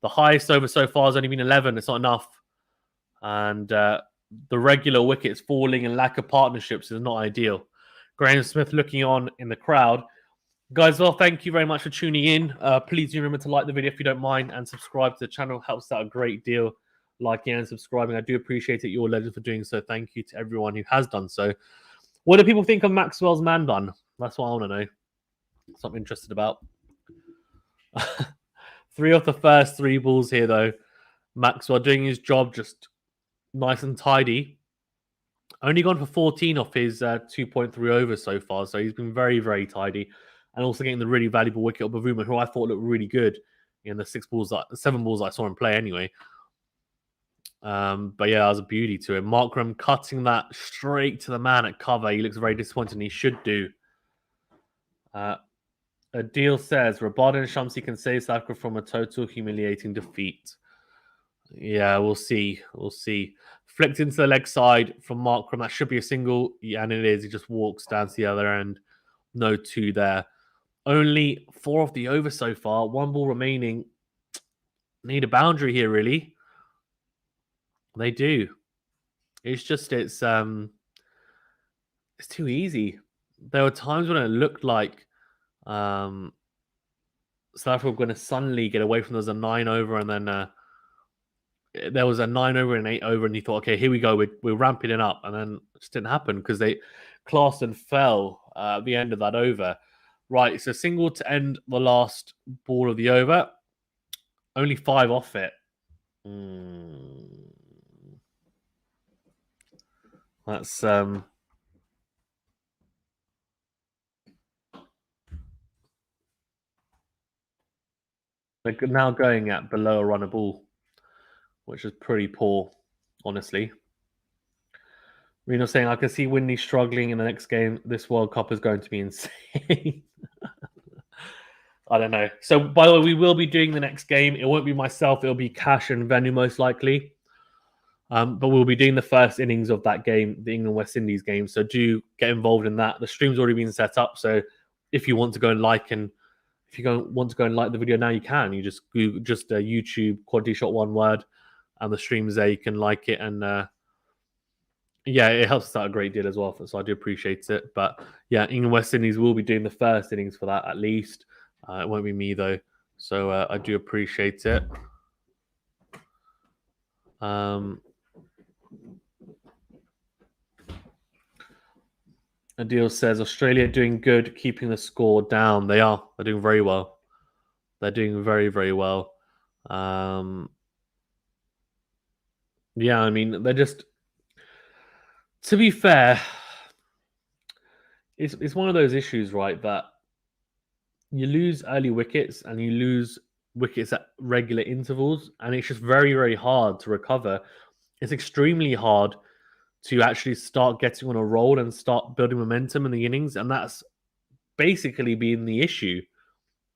The highest over so far has only been 11. It's not enough. And the regular wickets falling and lack of partnerships is not ideal. Graham Smith looking on in the crowd. Guys, well, thank you very much for tuning in. Please do remember to like the video if you don't mind and subscribe to the channel. Helps out a great deal. Liking and subscribing. I do appreciate it. You're a legend for doing so. Thank you to everyone who has done so. What do people think of Maxwell's man bun? That's what I want to know. That's what I'm interested about. 3 of the first 3 balls here, though. Maxwell doing his job just nice and tidy. Only gone for 14 off his 2.3 overs so far, so he's been very, very tidy. And also getting the really valuable wicket of Bavuma, who I thought looked really good in the 7 balls I saw him play anyway. But yeah, that was a beauty to him. Markram cutting that straight to the man at cover. He looks very disappointed, and he should do. A deal says Rabada and Shamsi can save South Africa from a total humiliating defeat. Yeah, we'll see. We'll see. Flicked into the leg side from Markram. That should be a single. Yeah, and it is. He just walks down to the other end. No 2 there. Only 4 of the over so far. 1 ball remaining. Need a boundary here, really. They do. It's just it's too easy. There were times when it looked like South Africa were going to suddenly get away from those a 9 over, and then there was a 9 over and 8 over, and you thought, okay, here we go, we're ramping it up, and then it just didn't happen because Klaasen fell at the end of that over. Right, it's a single to end the last ball of the over. Only 5 off it. That's they're now going at below a run a ball, which is pretty poor, honestly. Reno saying, I can see Windy struggling in the next game. This World Cup is going to be insane. I don't know. So, by the way, we will be doing the next game. It won't be myself. It'll be Cash and Venu, most likely. But we'll be doing the first innings of that game, the England-West Indies game. So do get involved in that. The stream's already been set up. So if you want to go and like the video now, you can. You just Google YouTube quality shot one word, and the stream's there. You can like it, and yeah, it helps us out a great deal as well. So I do appreciate it. But yeah, England West Indies will be doing the first innings for that at least. It won't be me though. So I do appreciate it. Adil says Australia doing good, keeping the score down. They are. They're doing very well. They're doing very, very well. Yeah, I mean, they're just. To be fair, it's one of those issues, right? That you lose early wickets and you lose wickets at regular intervals, and it's just very, very hard to recover. It's extremely hard to actually start getting on a roll and start building momentum in the innings, and that's basically been the issue.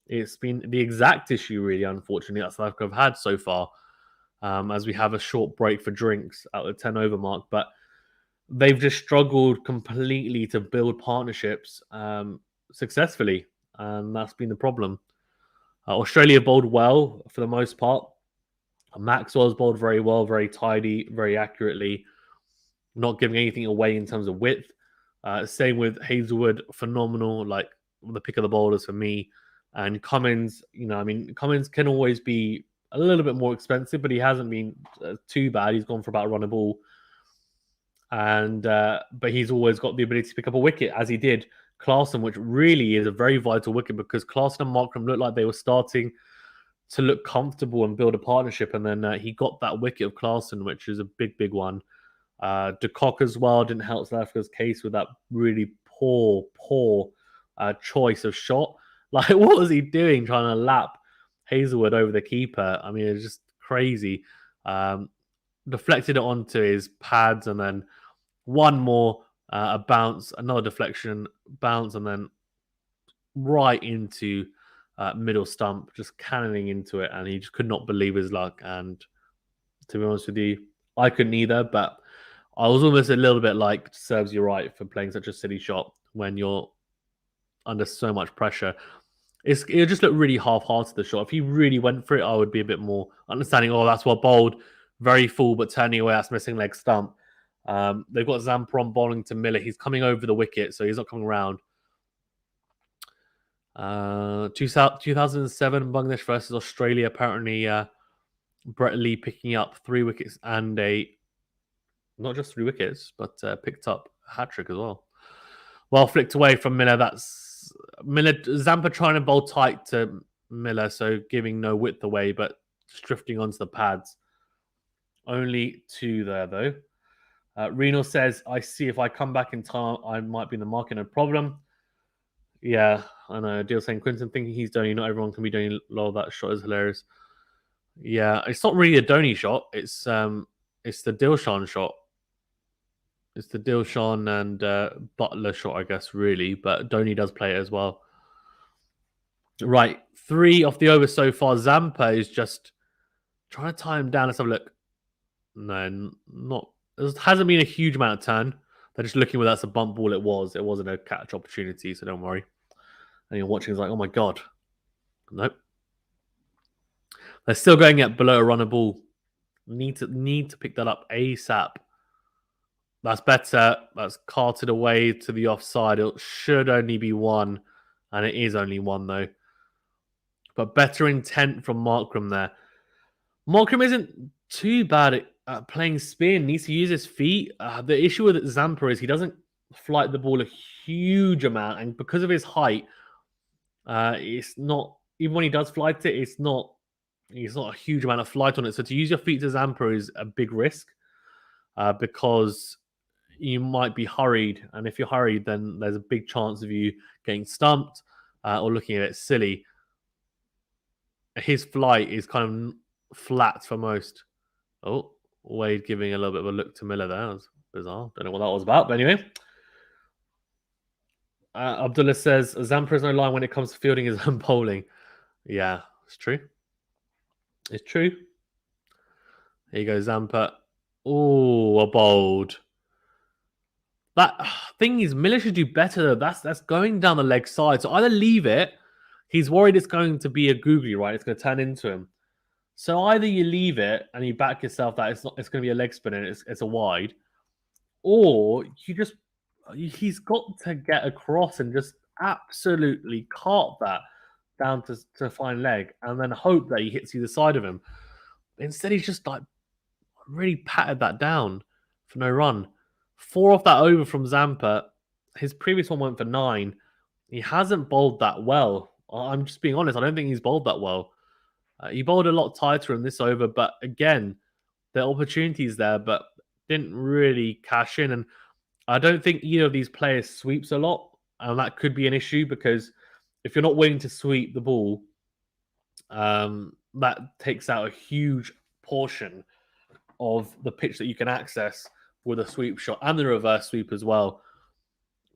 It's been the exact issue, really, unfortunately, that South Africa have had so far, as we have a short break for drinks at the 10 over mark. But they've just struggled completely to build partnerships successfully, and that's been the problem. Australia bowled well for the most part. Maxwell's bowled very well, very tidy, very accurately, not giving anything away in terms of width. Same with Hazelwood, phenomenal, like the pick of the bowlers for me. And Cummins, Cummins can always be a little bit more expensive, but he hasn't been too bad. He's gone for about a run a ball. And but he's always got the ability to pick up a wicket, as he did Klaasen, which really is a very vital wicket, because Klaasen and Markram looked like they were starting to look comfortable and build a partnership. And then he got that wicket of Klaasen, which is a big, big one. Kock as well didn't help South Africa's case with that really poor choice of shot. Like, what was he doing trying to lap Hazelwood over the keeper? I mean, it's just crazy. Deflected it onto his pads, and then one more, a bounce, another deflection, bounce, and then right into middle stump, just cannoning into it, and he just could not believe his luck. And to be honest with you, I couldn't either, but I was almost a little bit like, serves you right for playing such a silly shot when you're under so much pressure. It just looked really half-hearted, the shot. If he really went for it, I would be a bit more understanding. Oh, that's well bowled, very full, but turning away, that's missing leg stump. They've got Zampa on bowling to Miller. He's coming over the wicket, so he's not coming around. 2007 Bangladesh versus Australia. Apparently, Brett Lee picking up 3 wickets and not just 3 wickets, but picked up a hat-trick as well. Well flicked away from Miller. That's Miller. Zampa trying to bowl tight to Miller, so giving no width away, but just drifting onto the pads. Only 2 there, though. Renal says, I see if I come back in time, I might be in the market, no problem. Yeah, I know. Deal saying Quinton thinking he's Dhoni, not everyone can be Dhoni. Lol, that shot is hilarious. Yeah, it's not really a Dhoni shot. It's the Dilshan shot. It's the Dilshan and Butler shot, I guess, really. But Dhoni does play it as well. Right, 3 off the over so far. Zampa is just trying to tie him down. Let's have a look. No, not. There hasn't been a huge amount of turn. They're just looking whether that's a bump ball. It was. It wasn't a catch opportunity, so don't worry. And you're watching, it's like, oh my god. Nope. They're still going at below a runner ball. Need to pick that up ASAP. That's better. That's carted away to the offside. It should only be 1, and it is only 1 though. But better intent from Markram there. Markram isn't too bad at playing spin. Needs to use his feet. The issue with Zampa is he doesn't flight the ball a huge amount, and because of his height, it's not. Even when he does flight it, it's not a huge amount of flight on it. So to use your feet to Zampa is a big risk because you might be hurried, and if you're hurried, then there's a big chance of you getting stumped or looking at it silly. His flight is kind of flat for most. Oh, Wade giving a little bit of a look to Miller there. That was bizarre. Don't know what that was about, but anyway. Abdullah says, Zampa is no line when it comes to fielding his own bowling. Yeah, it's true. It's true. Here you go, Zampa. Oh, a bold. That thing is, Miller should do better. That's going down the leg side. So either leave it. He's worried it's going to be a googly, right? It's going to turn into him. So either you leave it and you back yourself that it's going to be a leg spin and it's a wide, or he's got to get across and just absolutely cart that down to fine leg and then hope that he hits either side of him. Instead, he's just like really patted that down for no run. 4 off that over from Zampa. His previous one went for 9. He hasn't bowled that well. I'm just being honest. I don't think he's bowled that well. He bowled a lot tighter in this over, but again, the opportunities there, but didn't really cash in. And I don't think either of these players sweeps a lot, and that could be an issue because if you're not willing to sweep the ball, that takes out a huge portion of the pitch that you can access with a sweep shot and the reverse sweep as well.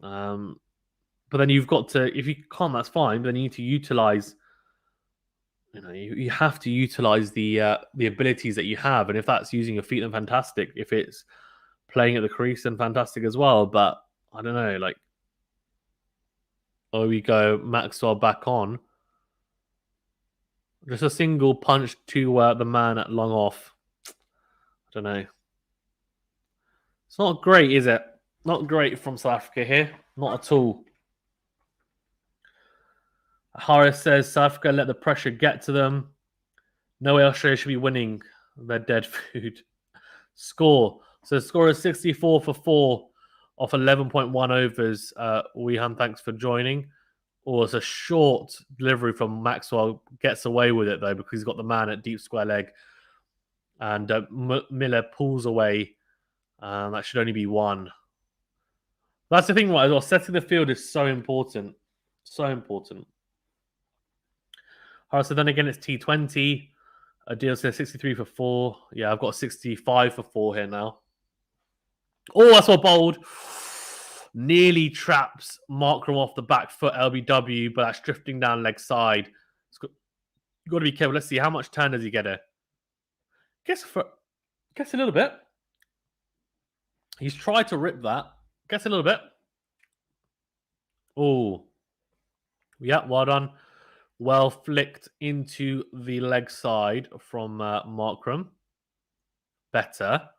But then you've got to, if you can't, that's fine. But then you need to utilize. You have to utilize the abilities that you have, and if that's using your feet, then fantastic. If it's playing at the crease, then fantastic as well. But I don't know, like, oh, we go Maxwell back on. Just a single punch to the man at long off. I don't know. It's not great, is it? Not great from South Africa here. Not at all. Harris says South Africa let the pressure get to them. No way Australia should be winning. They're dead food. Score. So the score is 64 for 4 off 11.1 overs. Wehan, thanks for joining. Oh, it's a short delivery from Maxwell. Gets away with it, though, because he's got the man at deep square leg. And Miller pulls away. That should only be 1. That's the thing, right? As well, setting the field is so important. So important. All right, so then again, it's T20. Deal says 63 for 4. Yeah, I've got 65 for 4 here now. Oh, that's what bowled. Nearly traps Markram off the back foot LBW, but that's drifting down leg side. You've got to be careful. Let's see, how much turn does he get here? Guess a little bit. He's tried to rip that. Guess a little bit. Oh. Yeah, well done. Well flicked into the leg side from Markram. Better.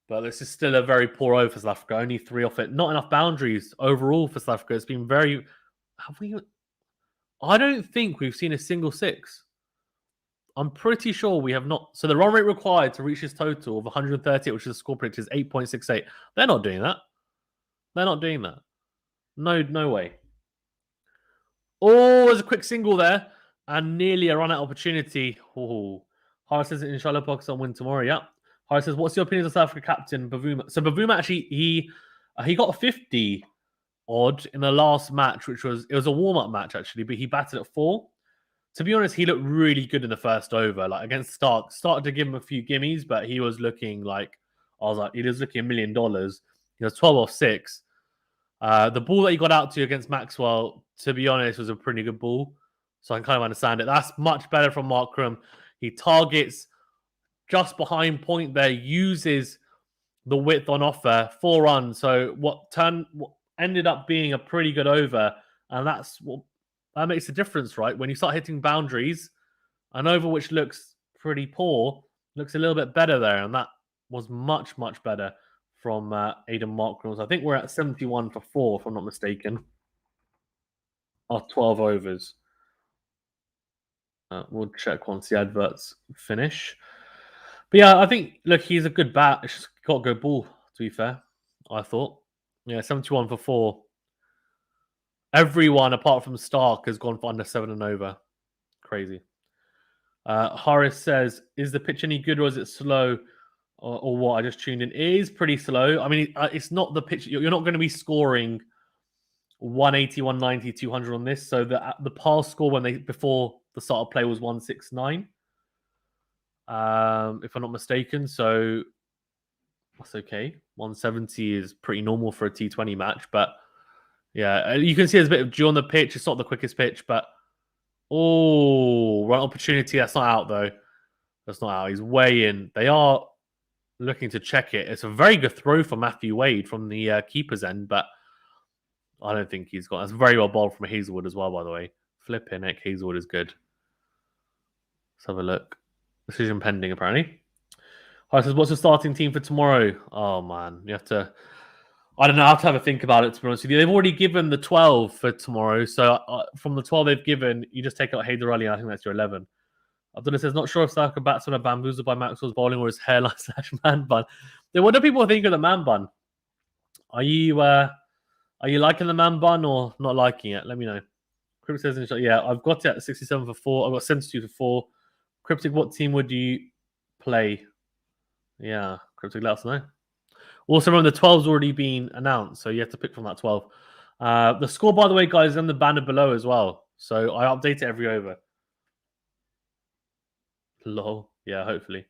But this is still a very poor over for South Africa. Only 3 off it. Not enough boundaries overall for South Africa. It's been very... I don't think we've seen a single 6. I'm pretty sure we have not. So the run rate required to reach this total of 138, which is the score predicted, is 8.68. They're not doing that. They're not doing that. No way. Oh, there's a quick single there. And nearly a run-out opportunity. Oh. Harris says, inshallah, Pakistan win tomorrow. Yeah. Harry says, what's your opinion of South Africa captain Bavuma? So Bavuma actually, he got a 50 odd in the last match, which was a warm-up match actually, but he batted at 4. To be honest, he looked really good in the first over, like against Starc. Started to give him a few gimmies, but he was looking like, I was like, he was looking $1 million. He was 12 off 6. The ball that he got out to against Maxwell, to be honest, was a pretty good ball. So I can kind of understand it. That's much better from Markram. He targets just behind point there, uses the width on offer, 4 runs. So what ended up being a pretty good over, and that makes a difference, right? When you start hitting boundaries, an over which looks pretty poor looks a little bit better there, and that was much, much better from Aidan Markram. I think we're at 71 for 4, if I'm not mistaken, after 12 overs. We'll check once the adverts finish. But yeah, I think, look, he's a good bat. It's just got a good ball, to be fair, I thought. Yeah, 71 for 4. Everyone apart from Starc has gone for under 7 and over. Crazy. Horace says, is the pitch any good or is it slow or what? I just tuned in. It is pretty slow. I mean, it's not the pitch. You're not going to be scoring 180, 190, 200 on this. So the past score before the start of play was 169. If I'm not mistaken. So that's okay. 170 is pretty normal for a T20 match. But yeah, you can see there's a bit of dew on the pitch. It's not the quickest pitch, but run opportunity. That's not out, though. That's not out. He's way in. They are looking to check it. It's a very good throw for Matthew Wade from the keeper's end, but I don't think he's got. That's very well bowled from Hazelwood as well, by the way. Flipping heck, Hazelwood is good. Let's have a look. Decision pending, apparently. Hi, says, what's the starting team for tomorrow? Oh, man. You have to... I don't know. I have to have a think about it, to be honest with you. They've already given the 12 for tomorrow. So from the 12 they've given, you just take out Haider Ali, and I think that's your 11. Abdullah says, not sure if Starc batsmen are bamboozled by Maxwell's bowling or his hairline / man bun. Then what do people think of the man bun? Are you liking the man bun or not liking it? Let me know. Cryptic says, yeah, I've got it at 67 for 4. I've got 72 for 4. Cryptic, what team would you play? Yeah, Cryptic, let us know. Also, remember, the 12's already been announced, so you have to pick from that 12. The score, by the way, guys, is in the banner below as well. So I update it every over. Lol. Yeah, hopefully.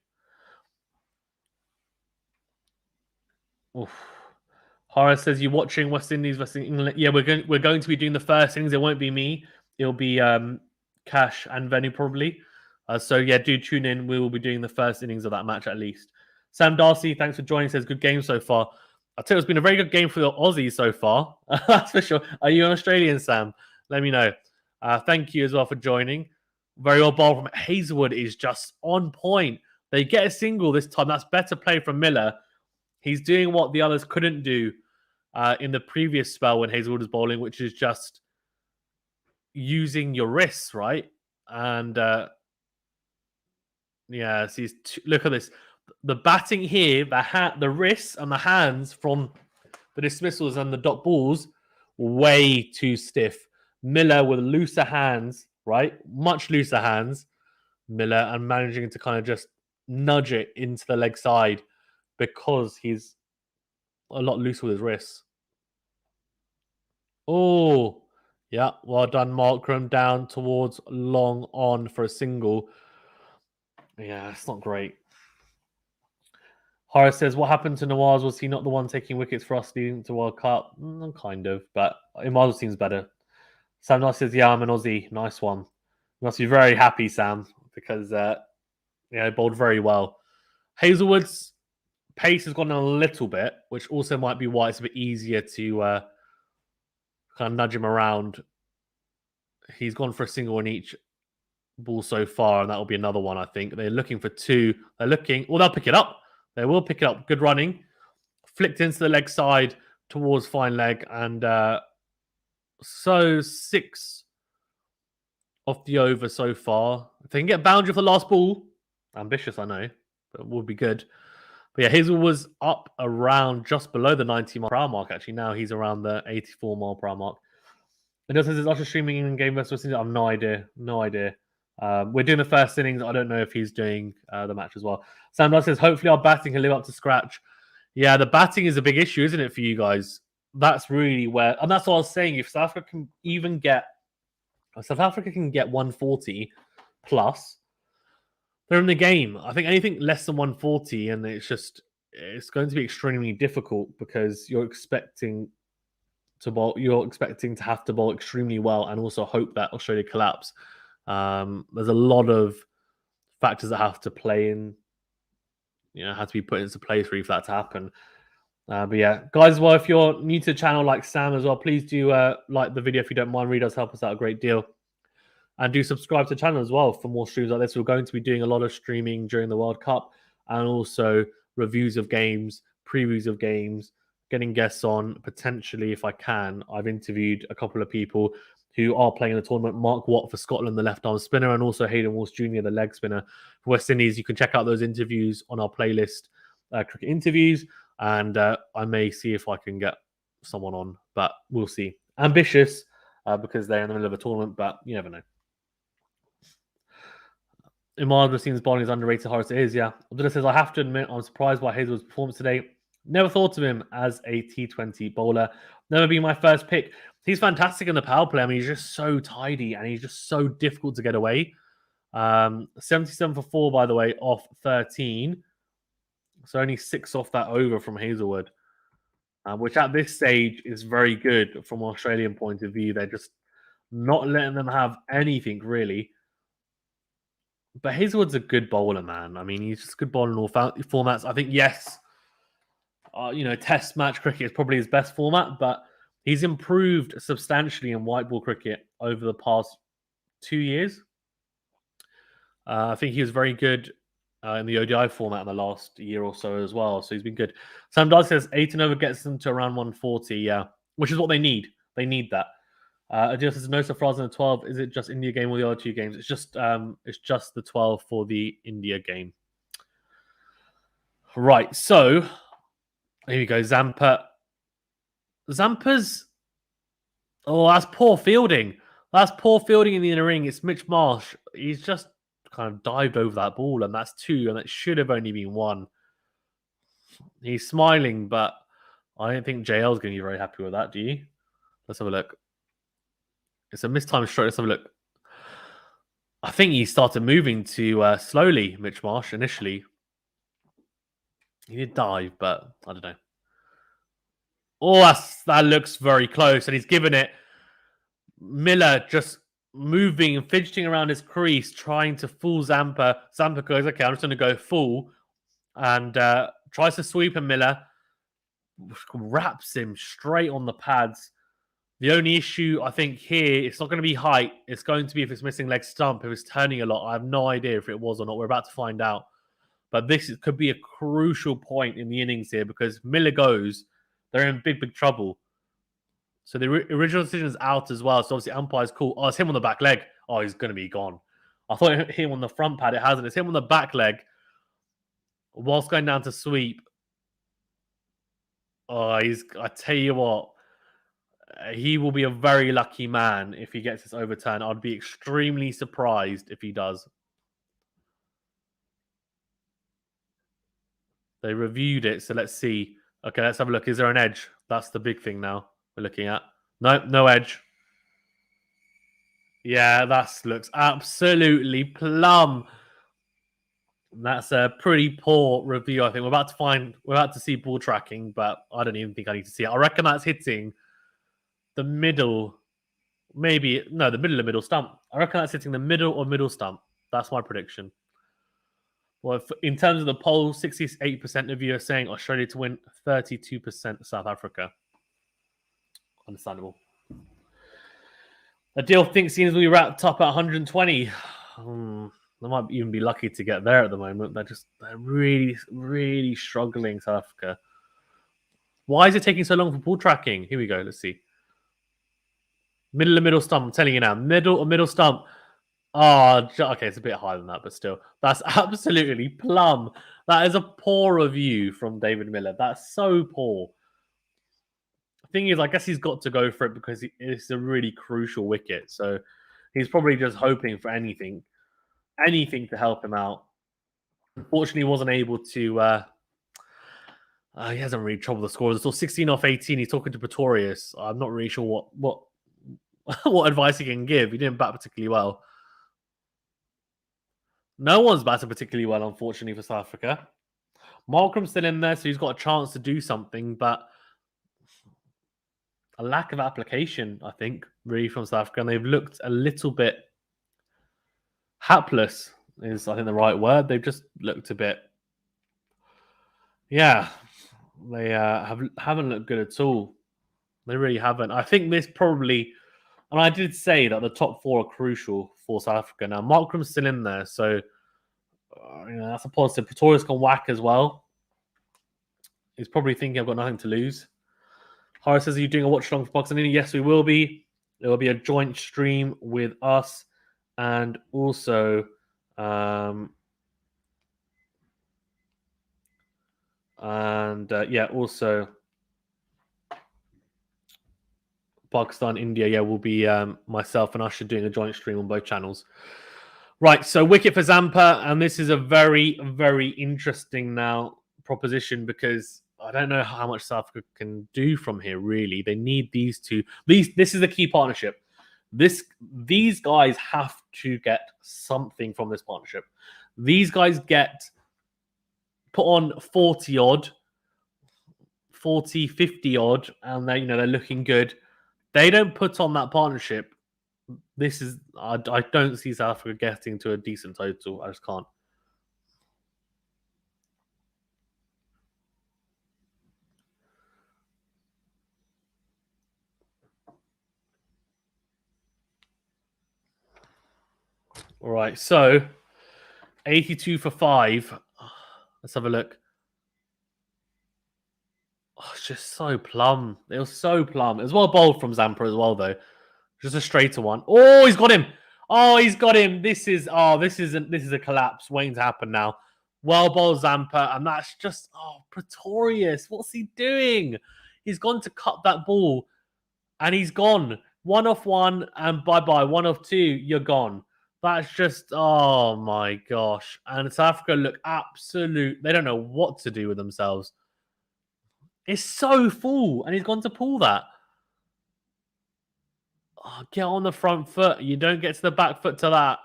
Oof. Horace says, you watching West Indies versus England? Yeah, we're going to be doing the first innings. It won't be me. It'll be Cash and Venu probably. So yeah, do tune in. We will be doing the first innings of that match at least. Sam Darcy, thanks for joining. Says, good game so far. I'll tell you, it's been a very good game for the Aussies so far. That's for sure. Are you an Australian, Sam? Let me know. Thank you as well for joining. Very well bowled from Hazelwood is just on point. They get a single this time. That's better play from Miller. He's doing what the others couldn't do in the previous spell when Hazelwood was bowling, which is just using your wrists, right? And yeah, see, look at this. The batting here, the wrists and the hands from the dismissals and the dot balls, way too stiff. Miller with looser hands, right? Much looser hands, Miller, and managing to kind of just nudge it into the leg side because he's a lot looser with his wrists. Oh, yeah, well done, Markram, down towards long on for a single. Yeah, it's not great. Horace says, what happened to Nawaz? Was he not the one taking wickets for us leading to World Cup? Kind of, but Imaz seems better. Sam Nice says, yeah, I'm an Aussie. Nice one. You must be very happy, Sam, because he bowled very well. Hazelwood's pace has gone down a little bit, which also might be why it's a bit easier to kind of nudge him around. He's gone for a single on each ball so far, and that will be another one, I think. They're looking for 2. They'll pick it up. They will pick it up. Good running. Flicked into the leg side towards fine leg. And so 6 off the over so far. If they can get boundary for the last ball, ambitious, I know, but it would be good. But yeah, Hazel was up around just below the 90 mile per hour mark. Actually, now he's around the 84 mile per hour mark. And it says it's ultra streaming in game versus West Indies. I have no idea. No idea. We're doing the first innings. I don't know if he's doing the match as well. Sam Dodd says, hopefully our batting can live up to scratch. Yeah, the batting is a big issue, isn't it, for you guys? That's really where, and that's what I was saying. If South Africa can even get, South Africa can get 140 plus, they're in the game. I think anything less than 140, and it's going to be extremely difficult because you're expecting to have to bowl extremely well and also hope that Australia collapse. There's a lot of factors that have to play in, have to be put into place for that to happen. But yeah, guys, as well, if you're new to the channel like Sam as well, please do like the video if you don't mind. Really does help us out a great deal. And do subscribe to the channel as well for more streams like this. We're going to be doing a lot of streaming during the World Cup and also reviews of games, previews of games, getting guests on, potentially if I can. I've interviewed a couple of people who are playing in the tournament. Mark Watt for Scotland, the left-arm spinner, and also Hayden Walsh Jr., the leg spinner for West Indies. You can check out those interviews on our playlist, Cricket Interviews, and I may see if I can get someone on, but we'll see. Ambitious, because they're in the middle of a tournament, but you never know. Imad Rasim's bowling is underrated, Horace. It is, yeah. Abdullah says, I have to admit, I'm surprised by Hazelwood's performance today. Never thought of him as a T20 bowler. Never been my first pick. He's fantastic in the power play. I mean, he's just so tidy and he's just so difficult to get away. 77 for 4, by the way, off 13. So only 6 off that over from Hazelwood, which at this stage is very good from an Australian point of view. They're just not letting them have anything, really. But Hazelwood's a good bowler, man. I mean, he's just a good bowler in all formats. I think, yes, Test match cricket is probably his best format, but he's improved substantially in white ball cricket over the past 2 years. I think he was very good in the ODI format in the last year or so as well. So he's been good. Sam Dodd says 8 and over gets them to around 140, yeah, which is what they need. They need that. Adil says no surprise in the 12. Is it just India game or the other 2 games? It's just the 12 for the India game. Right, so here we go. Zampa. Zampa's... Oh, that's poor fielding. That's poor fielding in the inner ring. It's Mitch Marsh. He's just kind of dived over that ball, and that's 2, and that should have only been 1. He's smiling, but I don't think JL's going to be very happy with that, do you? Let's have a look. It's a mistimed stroke. Let's have a look. I think he started moving too slowly, Mitch Marsh, initially. He did dive, but I don't know. Oh, that looks very close. And he's given it. Miller just moving and fidgeting around his crease, trying to fool Zampa. Zampa goes, okay, I'm just going to go full. And tries to sweep him. Miller wraps him straight on the pads. The only issue, I think, here, it's not going to be height. It's going to be if it's missing leg stump, if it's turning a lot. I have no idea if it was or not. We're about to find out. But this could be a crucial point in the innings here because Miller goes, they're in big, big trouble. So the original decision is out as well. So obviously umpire's cool. Oh, it's him on the back leg. Oh, he's going to be gone. I thought it hit him on the front pad. It hasn't. It's him on the back leg whilst going down to sweep. Oh, I tell you what. He will be a very lucky man if he gets this overturned. I'd be extremely surprised if he does. They reviewed it, so let's see. Okay, let's have a look. Is there an edge? That's the big thing now we're looking at. Nope, no edge. Yeah, that looks absolutely plumb. That's a pretty poor review, I think. We're about to see ball tracking, but I don't even think I need to see it. I reckon that's hitting the middle, the middle stump. I reckon that's hitting the middle or middle stump. That's my prediction. Well, in terms of the poll, 68% of you are saying Australia to win, 32% South Africa. Understandable. Adil thinks seems will be wrapped up at 120. They might even be lucky to get there at the moment. They're really, really struggling, South Africa. Why is it taking so long for ball tracking? Here we go. Let's see. Middle stump. I'm telling you now. Middle stump. Oh, okay. It's a bit higher than that, but still. That's absolutely plumb. That is a poor review from David Miller. That's so poor. The thing is, I guess he's got to go for it because it's a really crucial wicket. So he's probably just hoping for anything. anything to help him out. Unfortunately, he wasn't able to. He hasn't really troubled the scores. It's all 16 off 18. He's talking to Pretorius. I'm not really sure what what advice he can give. He didn't bat particularly well. No one's batted particularly well, unfortunately, for South Africa. Markram's still in there, so he's got a chance to do something, but a lack of application, I think, really from South Africa, and they've looked a little bit hapless. Is I think the right word. They've just looked a bit, yeah. They haven't looked good at all. They really haven't. I think this probably, and I did say that the top four are crucial for South Africa. Now Markram's still in there, so that's a positive. Pretorius can whack as well. He's probably thinking I've got nothing to lose. Horace says, are you doing a watch along for Boxing In? Yes, we will be. There will be a joint stream with us and also also Pakistan, India. Yeah, will be myself and Usher doing a joint stream on both channels. Right, so wicket for Zampa, and this is a very, very interesting now proposition because I don't know how much South Africa can do from here, really. They need these two. This is a key partnership. These guys have to get something from this partnership. These guys get put on 40 odd, 40, 50 odd, and they're looking good. They don't put on that partnership. This is I don't see South Africa getting to a decent total. I just can't. All right, so 82 for 5. Let's have a look. Oh, it's just so plumb. It was so plumb. It was well bowled from Zampa as well, though. Just a straighter one. Oh, he's got him. Oh, he's got him. This is a collapse waiting to happen now. Well bowled Zampa, and that's just Pretorius. What's he doing? He's gone to cut that ball, and he's gone. 1 off 1, and bye-bye. 1 off 2, you're gone. That's just, oh my gosh. And South Africa look absolute. They don't know what to do with themselves. It's so full, and he's gone to pull that. Oh, get on the front foot. You don't get to the back foot to that.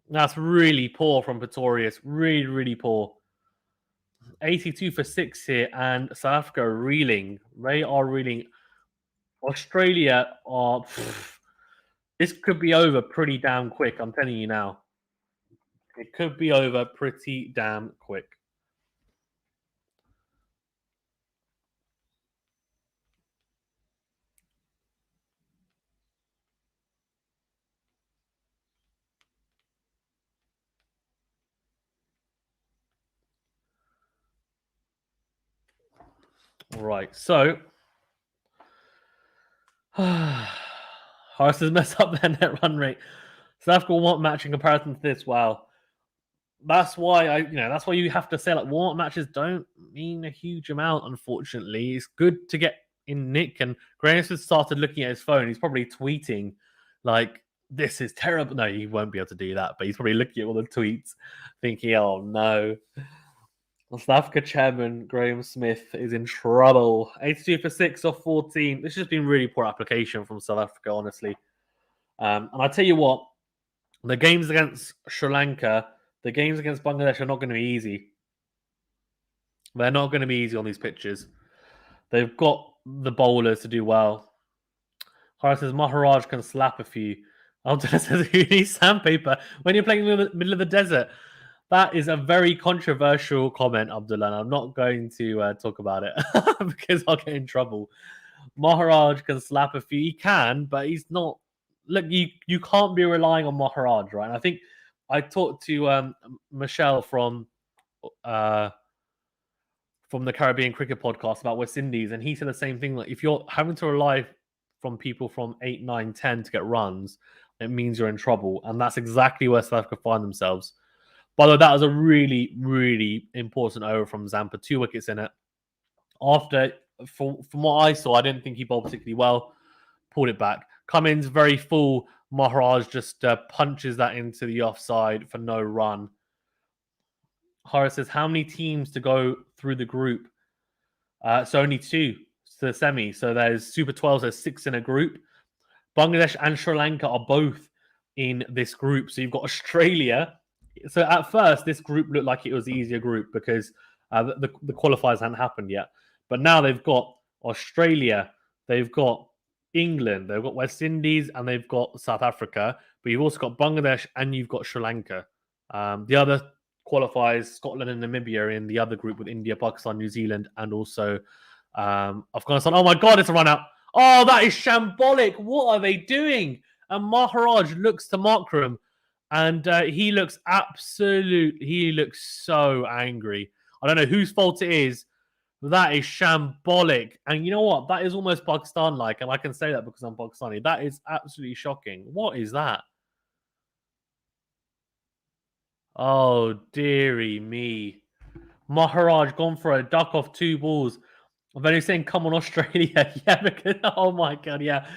That's really poor from Pretorius. Really, really poor. 82 for 6 here, and South Africa are reeling. They are reeling. Australia are... This could be over pretty damn quick, I'm telling you now. It could be over pretty damn quick. Right, so... Horace has messed up their net run rate. South Africa will want match in comparison to this. Wow. That's why that's why you have to say warm-up matches don't mean a huge amount, unfortunately. It's good to get in nick, and Graham has started looking at his phone. He's probably tweeting this is terrible. No, he won't be able to do that, but he's probably looking at all the tweets thinking, oh no. South Africa chairman Graham Smith is in trouble. 82 for 6 off 14. This has been really poor application from South Africa, honestly. And I tell you what, the games against Sri Lanka, the games against Bangladesh are not going to be easy. They're not going to be easy on these pitches. They've got the bowlers to do well. Horace says Maharaj can slap a few. Abdullah says you need sandpaper when you're playing in the middle of the desert. That is a very controversial comment, Abdullah, and I'm not going to talk about it because I'll get in trouble. Maharaj can slap a few. He can, but he's not. Look, you can't be relying on Maharaj, right? And I think I talked to Michelle from the Caribbean Cricket Podcast about West Indies, and he said the same thing. Like, if you're having to rely from people from 8, 9, 10 to get runs, it means you're in trouble. And that's exactly where South Africa find themselves. By the way, that was a really, really important over from Zampa. 2 wickets in it. From what I saw, I didn't think he bowled particularly well. Pulled it back. Cummins, very full. Maharaj just punches that into the offside for no run. Horace says, how many teams to go through the group? So only 2 to the semi. So there's Super 12, there's 6 in a group. Bangladesh and Sri Lanka are both in this group. So you've got Australia. So at first, this group looked like it was the easier group because the qualifiers hadn't happened yet. But now they've got Australia, they've got England, they've got West Indies, and they've got South Africa. But you've also got Bangladesh and you've got Sri Lanka. The other qualifiers, Scotland and Namibia, are in the other group with India, Pakistan, New Zealand, and also Afghanistan. Oh my God, it's a run out. Oh, that is shambolic. What are they doing? And Maharaj looks to Markram, and he looks so angry. I don't know whose fault it is. That is shambolic. And you know what? That is almost Pakistan-like, and I can say that because I'm Pakistani. That is absolutely shocking. What is that? Oh, dearie me. Maharaj gone for a duck off 2 balls. Then he's saying, come on, Australia. Yeah, because, oh my God, yeah.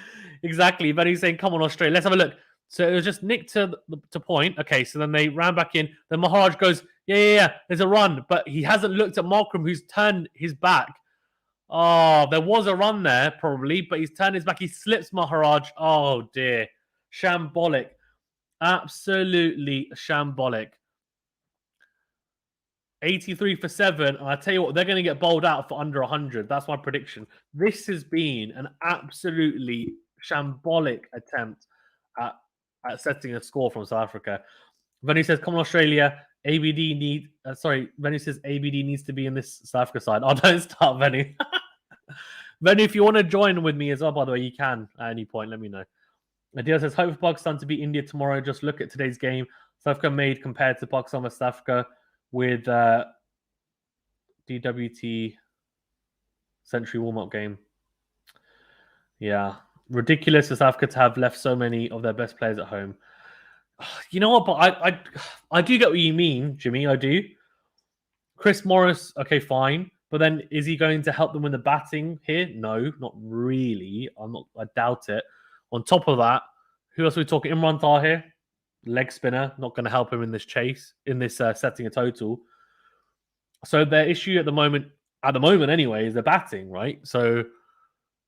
Exactly. Then he's saying, come on, Australia. Let's have a look. So it was just nicked to point. Okay, so then they ran back in. Then Maharaj goes, yeah. There's a run. But he hasn't looked at Markram, who's turned his back. Oh, there was a run there, probably. But he's turned his back. He slips Maharaj. Oh, dear. Shambolic. Absolutely shambolic. 83 for 7, and I tell you what, they're going to get bowled out for under 100. That's my prediction. This has been an absolutely shambolic attempt at setting a score from South Africa. Venny says, come on, Australia. Venny says ABD needs to be in this South Africa side. Oh, don't start, Venny. Venny, if you want to join with me as well, by the way, you can at any point. Let me know. Adil says, hope for Pakistan to beat India tomorrow. Just look at today's game. South Africa made compared to Pakistan versus South Africa with DWT Century warm-up game. Yeah. Ridiculous for South Africa to have left so many of their best players at home. You know what? But I do get what you mean, Jimmy. I do. Chris Morris, okay, fine. But then is he going to help them win the batting here? No, not really. I doubt it. On top of that, who else are we talking? Imran Tahir, leg spinner, not going to help him in this chase, in this setting a total. So their issue at the moment anyway, is the batting, right? So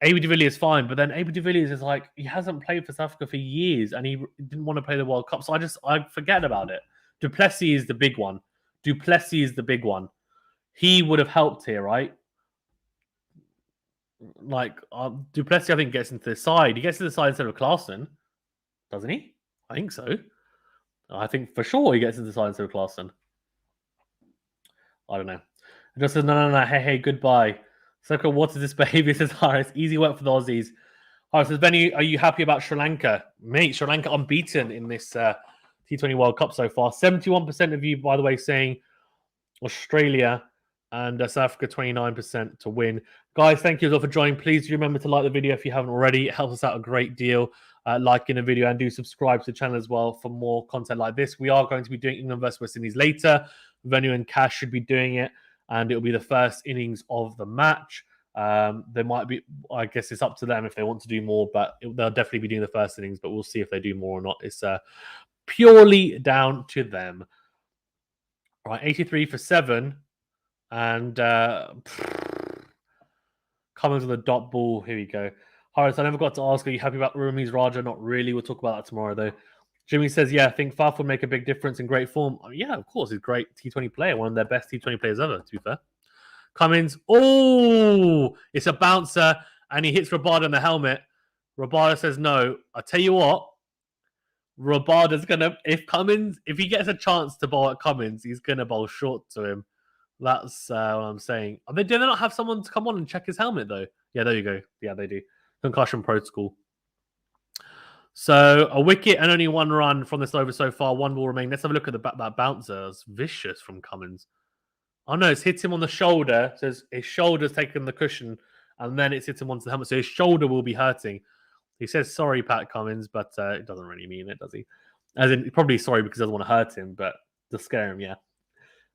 AB de Villiers is fine, but then AB de Villiers is like, he hasn't played for South Africa for years and he didn't want to play the World Cup. So I forget about it. Du Plessis is the big one. He would have helped here, right? Like, Du Plessis, I think, gets into the side. He gets to the side instead of Klaasen, doesn't he? I think so. I think for sure he gets into the side instead of Klaasen. I don't know. It just says, no. Hey, goodbye. So, what is this behavior? Says Harris. Easy work for the Aussies. Harris says, Benny, are you happy about Sri Lanka? Mate, Sri Lanka unbeaten in this T20 World Cup so far. 71% of you, by the way, saying Australia, and South Africa 29% to win. Guys, thank you all for joining. Please do remember to like the video if you haven't already. It helps us out a great deal. Liking the video, and do subscribe to the channel as well for more content like this. We are going to be doing England versus West Indies later. Venue and Cash should be doing it, and it'll be the first innings of the match. There might be, I guess it's up to them if they want to do more, but they'll definitely be doing the first innings, but we'll see if they do more or not. It's purely down to them. All right, 83 for 7. And Cummins with a dot ball. Here we go. Horace, I never got to ask, are you happy about Rumi's Raja? Not really. We'll talk about that tomorrow, though. Jimmy says, yeah, I think Faf would make a big difference in great form. Oh, yeah, of course. He's a great T20 player. One of their best T20 players ever, to be fair. Cummins. Oh, it's a bouncer. And he hits Rabada in the helmet. Rabada says no. I tell you what. Rabada's going to... If he gets a chance to bowl at Cummins, he's going to bowl short to him. That's what I'm saying. Do they not have someone to come on and check his helmet, though? Yeah, there you go. Yeah, they do. Concussion protocol. So, a wicket and only 1 run from this over so far. 1 ball remaining. Let's have a look at that bouncer. It's vicious from Cummins. Oh, no, it's hit him on the shoulder. It says his shoulder's taken the cushion, and then it's hit him onto the helmet. So his shoulder will be hurting. He says, sorry, Pat Cummins, but it doesn't really mean it, does he? As in, probably sorry because he doesn't want to hurt him, but to scare him, yeah.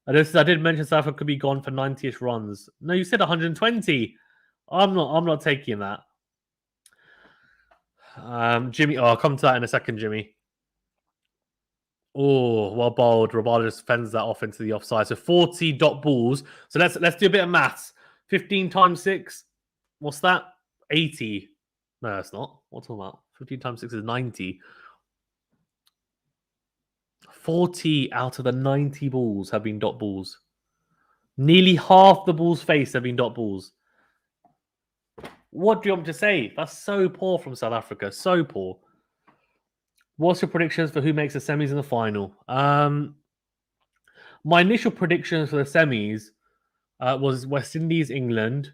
I did mention South Africa could be gone for 90-ish runs. No, you said 120. I'm not taking that. Jimmy, I'll come to that in a second, Jimmy. Oh, well bowled. Rabada just fends that off into the offside. So 40 dot balls. So let's do a bit of maths. 15 times 6. What's that? 80. No, that's not. What's all about? 15 times 6 is 90. 40 out of the 90 balls have been dot balls. Nearly half the balls faced have been dot balls. What do you want me to say? That's so poor from South Africa. So poor. What's your predictions for who makes the semis and the final? My initial predictions for the semis was West Indies, England,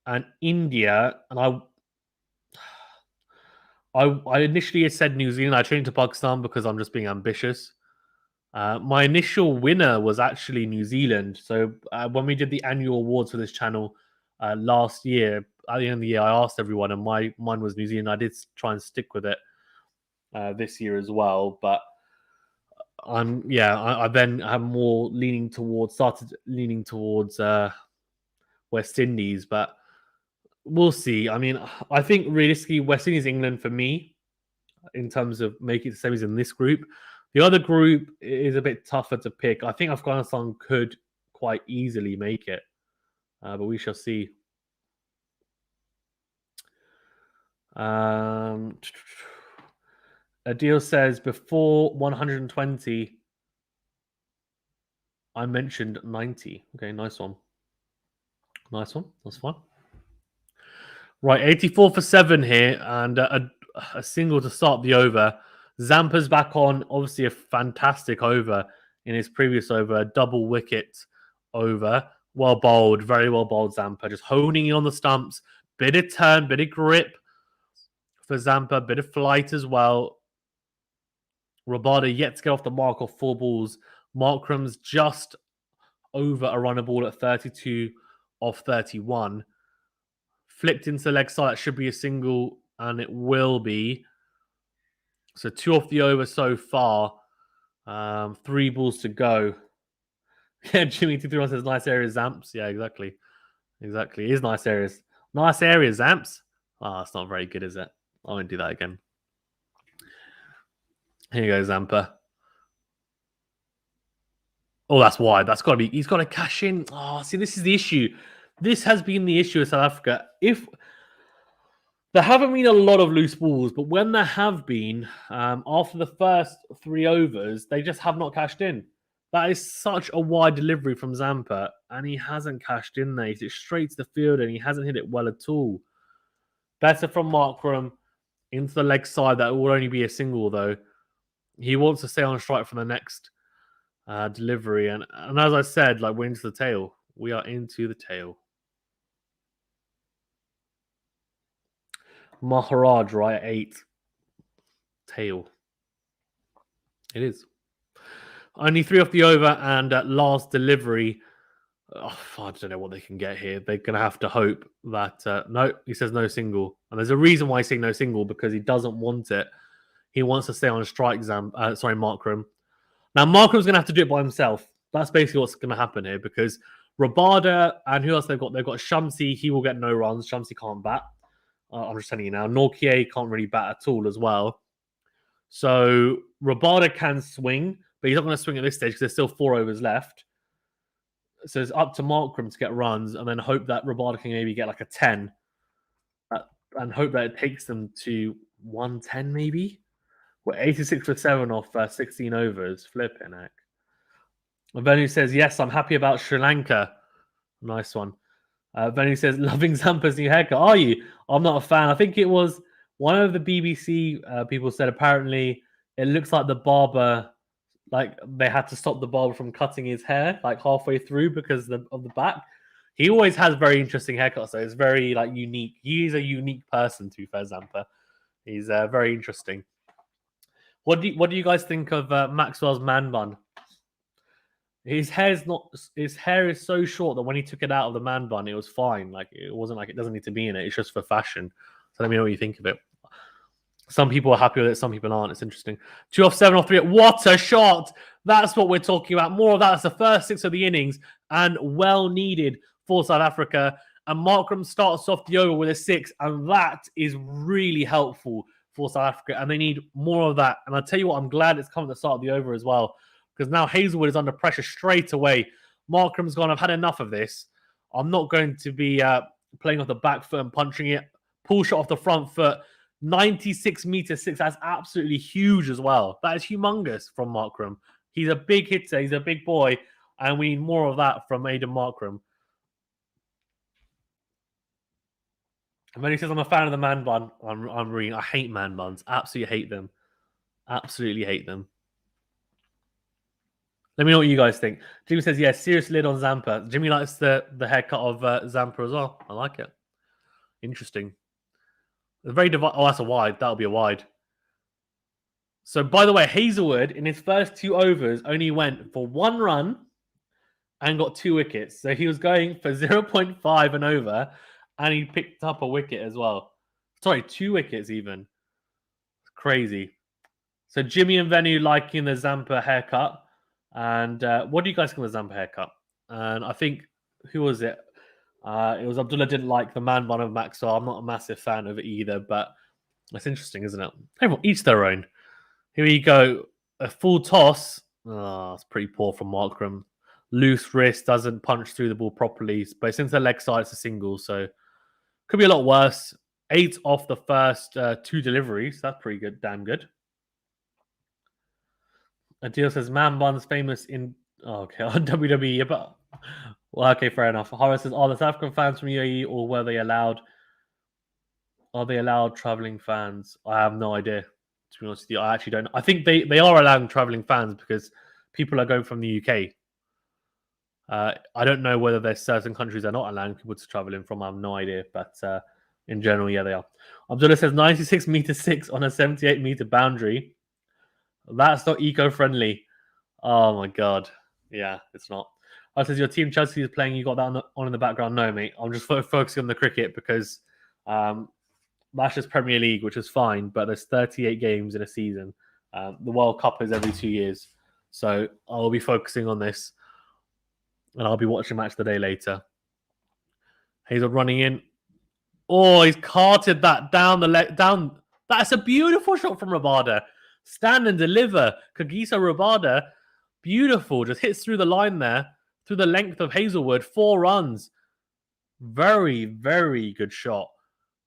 and India. And I initially said New Zealand. I changed to Pakistan because I'm just being ambitious. My initial winner was actually New Zealand. So when we did the annual awards for this channel last year, at the end of the year, I asked everyone, and mine was New Zealand. I did try and stick with it this year as well, but I then am more started leaning towards West Indies, but we'll see. I mean, I think realistically, West Indies, England for me, in terms of making the semis in this group. The other group is a bit tougher to pick. I think Afghanistan could quite easily make it, but we shall see. Adil says, before 120, I mentioned 90. Okay, nice one. Nice one. That's fine. Right, 84 for 7 here, and a single to start the over. Zampa's back on, obviously a fantastic over in his previous over, a double wicket over. Well bowled, very well bowled Zampa, just honing in on the stumps. Bit of turn, bit of grip for Zampa, bit of flight as well. Rabada yet to get off the mark of 4 balls. Markram's just over a runner ball at 32 off 31. Flicked into the leg side, that should be a single, and it will be. So 2 off the over so far. 3 balls to go. Yeah, Jimmy 231 says nice areas, Zamps. Yeah, exactly. Exactly. It is nice areas. Nice areas, Zamps. Oh, that's not very good, is it? I won't do that again. Here you go, Zampa. Oh, that's wide. That's got to be. He's got to cash in. Oh, see, this is the issue. This has been the issue with South Africa. If there haven't been a lot of loose balls, but when there have been, after the first 3 overs, they just have not cashed in. That is such a wide delivery from Zampa, and he hasn't cashed in there. He's straight to the field, and he hasn't hit it well at all. Better from Markram into the leg side. That will only be a single, though. He wants to stay on strike for the next delivery. And as I said, like, we're into the tail. We are into the tail. Maharaj right at 8. Tail. It is. Only 3 off the over, and at last delivery. I don't know what they can get here. They're going to have to hope that... no, he says no single. And there's a reason why he's saying no single, because he doesn't want it. He wants to stay on strike, Markram. Now, Markram's going to have to do it by himself. That's basically what's going to happen here, because Rabada, and who else they've got? They've got Shamsi. He will get no runs. Shamsi can't bat. I'm just telling you now. Nortje can't really bat at all as well. So Rabada can swing, but he's not going to swing at this stage because there's still 4 overs left. So it's up to Markram to get runs, and then hope that Rabada can maybe get like a 10, and hope that it takes them to 110 maybe. We're 86 for 7 off 16 overs. Flipping heck. Venu says, yes, I'm happy about Sri Lanka. Nice one. Venu says, loving Zampa's new haircut. Are you? I'm not a fan. I think it was one of the BBC people said apparently it looks like the barber, like they had to stop the barber from cutting his hair like halfway through because of the back. He always has very interesting haircuts, so it's very like unique. He is a unique person, to be fair, Zampa. He's very interesting. What do you guys think of Maxwell's man bun? His hair is so short that when he took it out of the man bun, it was fine. Like, it wasn't like it doesn't need to be in it. It's just for fashion. So let me know what you think of it. Some people are happy with it. Some people aren't. It's interesting. 2 off 7 off 3. What a shot! That's what we're talking about. More of that. That's the first 6 of the innings, and well needed for South Africa. And Markram starts off the over with a 6, and that is really helpful for South Africa, and they need more of that. And I'll tell you what, I'm glad it's come at the start of the over as well, because now Hazelwood is under pressure straight away. Markram's gone, I've had enough of this. I'm not going to be playing off the back foot and punching it. Pull shot off the front foot. 96 meter 6. That's absolutely huge as well. That is humongous from Markram. He's a big hitter. He's a big boy. And we need more of that from Aiden Markram. And then he says, I'm a fan of the man bun. I'm reading. I hate man buns. Absolutely hate them. Absolutely hate them. Let me know what you guys think. Jimmy says, yeah, serious lid on Zampa. Jimmy likes the haircut of Zampa as well. I like it. Interesting. Very oh, that's a wide. That'll be a wide. So, by the way, Hazelwood, in his first 2 overs, only went for 1 run and got 2 wickets. So, he was going for 0.5 and over, and he picked up a wicket as well. Sorry, 2 wickets even. Crazy. So, Jimmy and Venu liking the Zampa haircut. And what do you guys think of the Zampa haircut? And I think, who was it? It was Abdullah didn't like the man bun of Maxwell. I'm not a massive fan of it either, but it's interesting, isn't it? Everyone each their own. Here we go. A full toss. Oh, it's pretty poor from Markram. Loose wrist, doesn't punch through the ball properly. But since the leg side, it's a single, so could be a lot worse. 8 off the first 2 deliveries. That's pretty good. Damn good. Adil says, man buns famous in... Oh, okay, on WWE, but... Well, okay, fair enough. Horace says, are the South African fans from UAE, or were they allowed... Are they allowed travelling fans? I have no idea. To be honest with you, I actually don't know. I think they are allowing travelling fans because people are going from the UK. I don't know whether there's certain countries they're not allowing people to travel in from. I have no idea. But in general, yeah, they are. Abdullah says 96 meter 6 on a 78 meter boundary. That's not eco-friendly. Oh my god. Yeah, it's not. I says your team Chelsea is playing. You got that on in the background. No, mate. I'm just focusing on the cricket because that's just Premier League, which is fine. But there's 38 games in a season. The World Cup is every 2 years, so I'll be focusing on this, and I'll be watching Match of the Day later. Hazelwood running in. Oh, he's carted that down the leg. Down. That's a beautiful shot from Rabada. Stand and deliver. Kagiso Rabada. Beautiful. Just hits through the line there. Through the length of Hazelwood. 4 runs. Very, very good shot.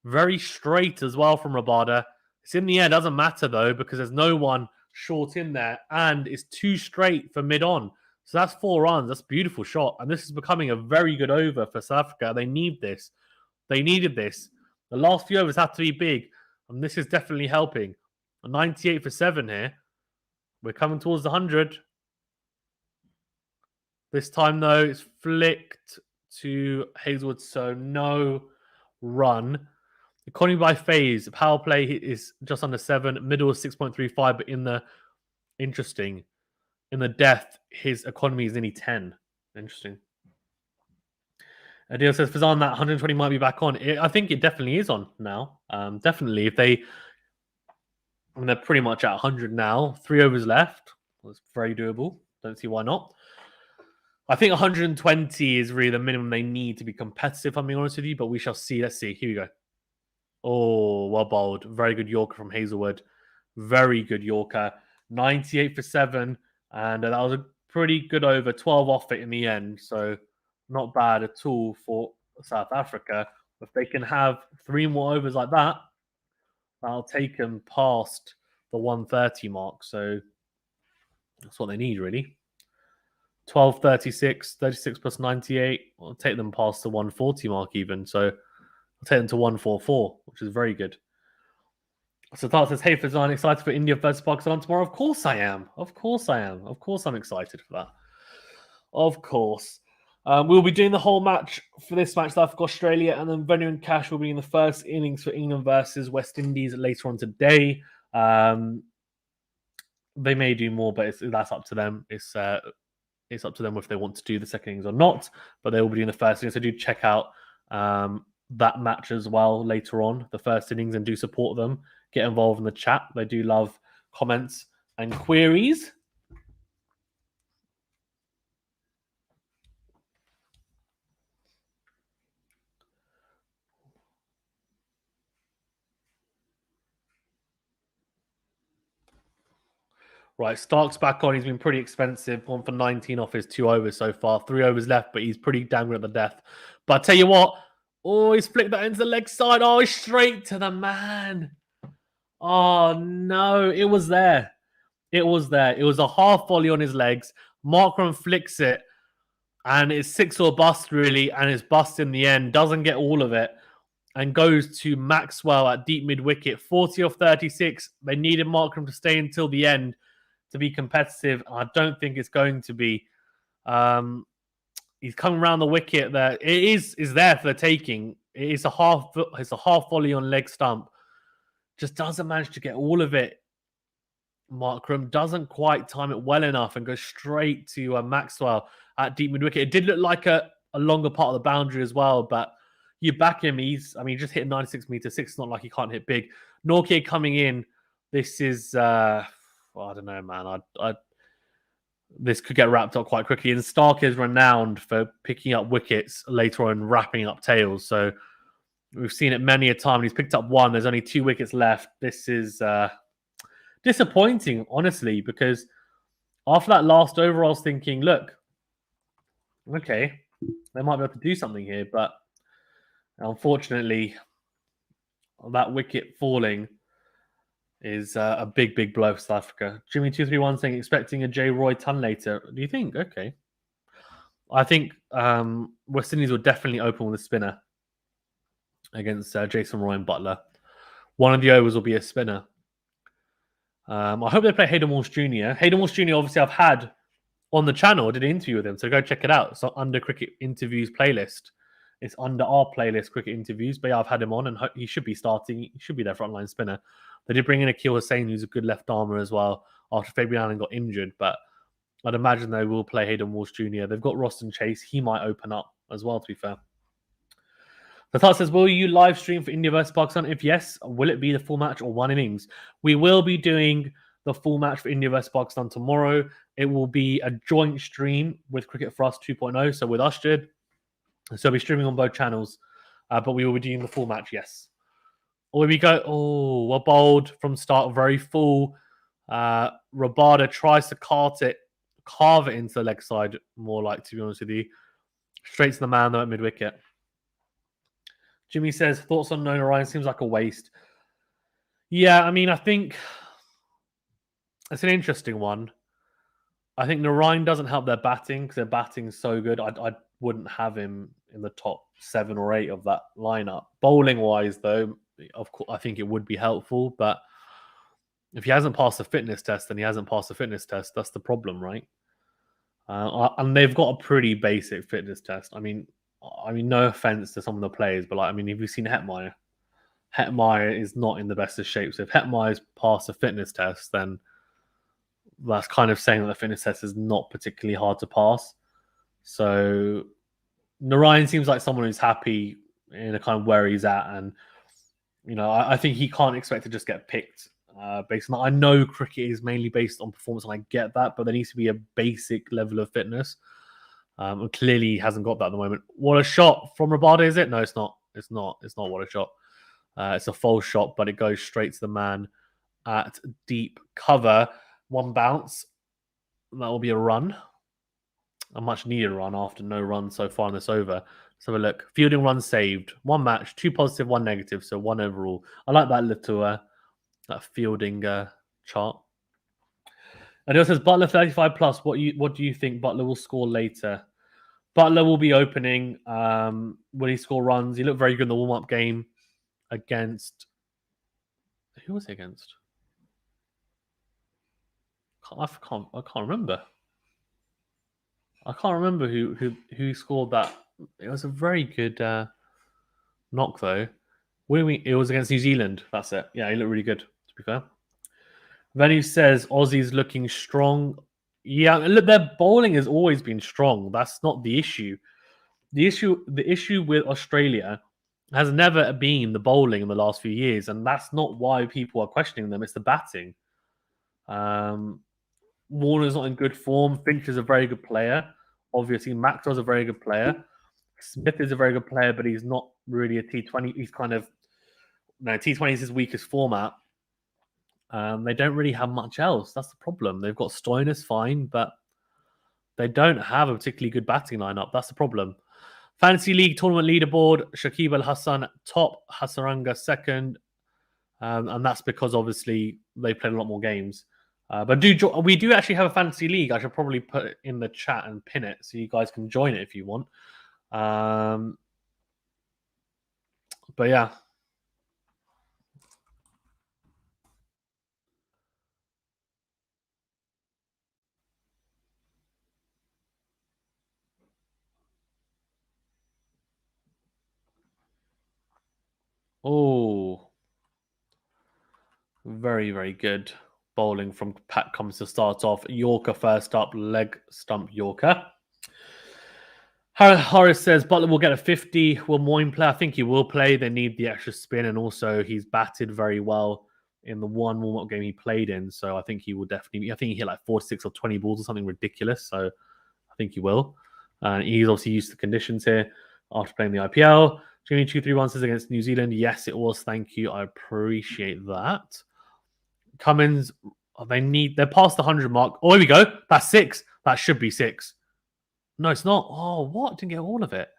Very straight as well from Rabada. It's in the air. Doesn't matter though because there's no one short in there. And it's too straight for mid-on. So that's 4 runs. That's a beautiful shot. And this is becoming a very good over for South Africa. They need this. They needed this. The last few overs have to be big. And this is definitely helping. A 98 for 7 here. We're coming towards the 100. This time, though, it's flicked to Hazelwood. So no run. Economy by phase. Power play is just under 7. Middle is 6.35. But in the interesting, in the death, his economy is nearly 10. Interesting. Adil says, Fazan, that 120 might be back on. I think it definitely is on now. Definitely. If they... I mean, they're pretty much at 100 now. 3 overs left. That's very doable. Don't see why not. I think 120 is really the minimum they need to be competitive, if I'm being honest with you. But we shall see. Let's see. Here we go. Oh, well bowled. Very good Yorker from Hazelwood. Very good Yorker. 98 for 7. And that was a pretty good over. 12 off it in the end. So not bad at all for South Africa. If they can have 3 more overs like that, I'll take them past the 130 mark. So that's what they need, really. 12, 36, 36 plus 98. I'll take them past the 140 mark even. So I'll take them to 144, which is very good. So Tart says, hey, Fazan, excited for India versus Pakistan tomorrow? Of course I am. Of course I am. Of course I'm excited for that. Of course. We'll be doing the whole match for this match, South Africa, Australia, and then Venu and Cash will be in the first innings for England versus West Indies later on today. They may do more, but that's up to them. It's up to them if they want to do the second innings or not, but they will be doing the first innings. So do check out that match as well later on, the first innings, and do support them. Get involved in the chat. They do love comments and queries. Right, Starc's back on. He's been pretty expensive. Gone for 19 off his 2 overs so far. 3 overs left, but he's pretty damn good at the death. But I tell you what, oh, he's flicked that into the leg side. Oh, he's straight to the man. Oh, no. It was there. It was there. It was a half volley on his legs. Markram flicks it, and it's 6 or bust, really, and it's bust in the end. Doesn't get all of it, and goes to Maxwell at deep mid-wicket. 40 off 36. They needed Markram to stay until the end to be competitive. I don't think it's going to be. He's coming around the wicket there. It is there for the taking. It's a half volley on leg stump. Just doesn't manage to get all of it. Markram doesn't quite time it well enough and goes straight to Maxwell at deep mid wicket. It did look like a longer part of the boundary as well, but you back him. He just hit 96 meters. 6. It's not like he can't hit big. Nortje coming in. This is I don't know, man. This could get wrapped up quite quickly. And Starc is renowned for picking up wickets later on and wrapping up tails. So we've seen it many a time. He's picked up 1. There's only 2 wickets left. This is disappointing, honestly, because after that last over, I was thinking, look, okay, they might be able to do something here. But unfortunately, that wicket falling is a big, big blow for South Africa. Jimmy231 saying, expecting a J. Roy ton later. Do you think? Okay. I think West Indies will definitely open with a spinner against Jason Roy and Butler. One of the overs will be a spinner. I hope they play Hayden Walsh Jr. Hayden Walsh Jr. obviously I've had on the channel. I did an interview with him, so go check it out. So under Cricket Interviews playlist. It's under our playlist, Cricket Interviews. But yeah, I've had him on, and he should be starting. He should be their frontline spinner. They did bring in Akil Hussain, who's a good left armer as well, after Fabian Allen got injured. But I'd imagine they will play Hayden Walsh Jr. They've got Roston Chase. He might open up as well, to be fair. The thought says, will you live stream for India versus Pakistan? If yes, will it be the full match or 1 innings? We will be doing the full match for India versus Pakistan tomorrow. It will be a joint stream with Cricket for Us 2.0, so with Usjid. So we'll be streaming on both channels, but we will be doing the full match, yes. Or we go, oh, we're bold from start, very full. Rabada tries to carve it into the leg side, more like, to be honest with you. Straight to the man, though, at mid-wicket. Jimmy says, thoughts on Noah Ryan? Seems like a waste. Yeah, I think it's an interesting one. I think Narayan doesn't help their batting because their batting's so good. I wouldn't have him in the top 7 or 8 of that lineup. Bowling-wise, though, of course, I think it would be helpful. But if he hasn't passed the fitness test, then he hasn't passed the fitness test. That's the problem, right? And they've got a pretty basic fitness test. I mean, no offense to some of the players, but if you've seen Hetmeyer, Hetmeyer is not in the best of shape. So if Hetmeyer's passed a fitness test, then that's kind of saying that the fitness test is not particularly hard to pass. So Narayan seems like someone who's happy in a kind of where he's at, and I think he can't expect to just get picked based on that. I know cricket is mainly based on performance, and I get that, but there needs to be a basic level of fitness. And clearly he hasn't got that at the moment. What a shot from Rabada, is it? No, it's not. It's not what a shot. It's a false shot, but it goes straight to the man at deep cover. 1 bounce. That will be a run. A much needed run after no run so far in this over. Let's have a look. Fielding runs saved. 1 match, 2 positive, 1 negative. So 1 overall. I like that little that fielding chart. And it says Butler 35 plus. What do you think Butler will score later? Butler will be opening. Will he score runs? He looked very good in the warm-up game against... Who was he against? I can't remember. I can't remember who scored that. It was a very good knock, though. What do we? It was against New Zealand. That's it. Yeah, he looked really good, to be fair. Venue says Aussies looking strong. Yeah, look, their bowling has always been strong. That's not the issue. The issue with Australia has never been the bowling in the last few years, and that's not why people are questioning them. It's the batting. Warner's not in good form. Finch is a very good player. Obviously, Maxwell's a very good player. Smith is a very good player, but he's not really a T20. He's kind of... No, T20 is his weakest format. They don't really have much else. That's the problem. They've got Stoinis, fine, but they don't have a particularly good batting lineup. That's the problem. Fantasy League tournament leaderboard: Shakib Al Hassan top, Hasaranga second, and that's because obviously they played a lot more games. But we do actually have a fantasy league. I should probably put it in the chat and pin it so you guys can join it if you want. But yeah. Oh, very, very good bowling from Pat Cummins to start off. Yorker first up, leg stump Yorker. Horace says Butler will get a 50. Will Moyne play? I think he will play. They need the extra spin, and also he's batted very well in the one warm-up game he played in. So I think he will definitely. I think he hit like 46 or 20 balls or something ridiculous. So I think he will. He's obviously used to conditions here after playing the IPL. Jimmy 2-3-1 says against New Zealand. Yes, it was. Thank you. I appreciate that. Cummins, they're past the 100 mark. Oh, here we go. That's 6. That should be 6. No, it's not. Oh, what? Didn't get all of it.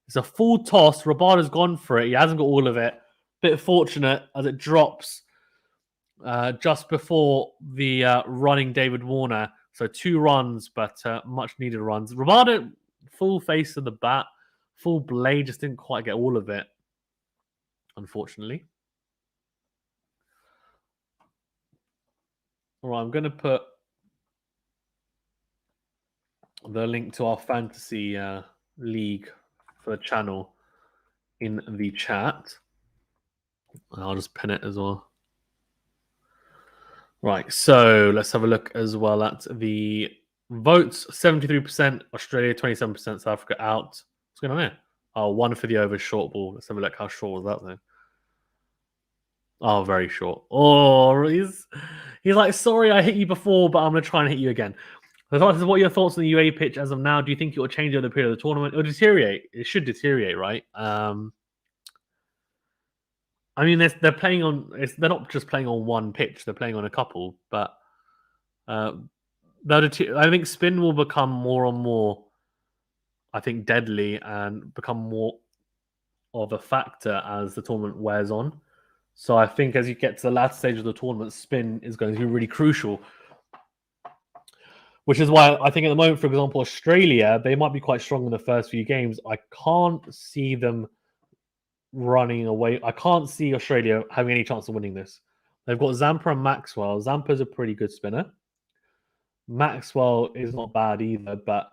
It's a full toss. Rabada's gone for it. He hasn't got all of it. Bit fortunate as it drops just before the running David Warner. So 2 runs, but much needed runs. Rabada, full face of the bat, full blade, just didn't quite get all of it, unfortunately. All right, I'm going to put the link to our fantasy league for the channel in the chat. I'll just pin it as well. Right, so let's have a look as well at the votes. 73% Australia, 27% South Africa out. What's going on here? Oh, 1 for the over short ball. Let's have a look. How short was that though? Oh, very short. Oh, he's like, sorry, I hit you before, but I'm going to try and hit you again. What are your thoughts on the UAE pitch as of now? Do you think it will change over the period of the tournament? It will deteriorate. It should deteriorate, right? I mean, they're playing on. They're not just playing on one pitch; they're playing on a couple. But I think spin will become more and more, I think, deadly and become more of a factor as the tournament wears on. So I think as you get to the latter stage of the tournament, spin is going to be really crucial. Which is why I think at the moment, for example, Australia, they might be quite strong in the first few games. I can't see them running away. I can't see Australia having any chance of winning this. They've got Zampa and Maxwell. Zampa's a pretty good spinner. Maxwell is not bad either, but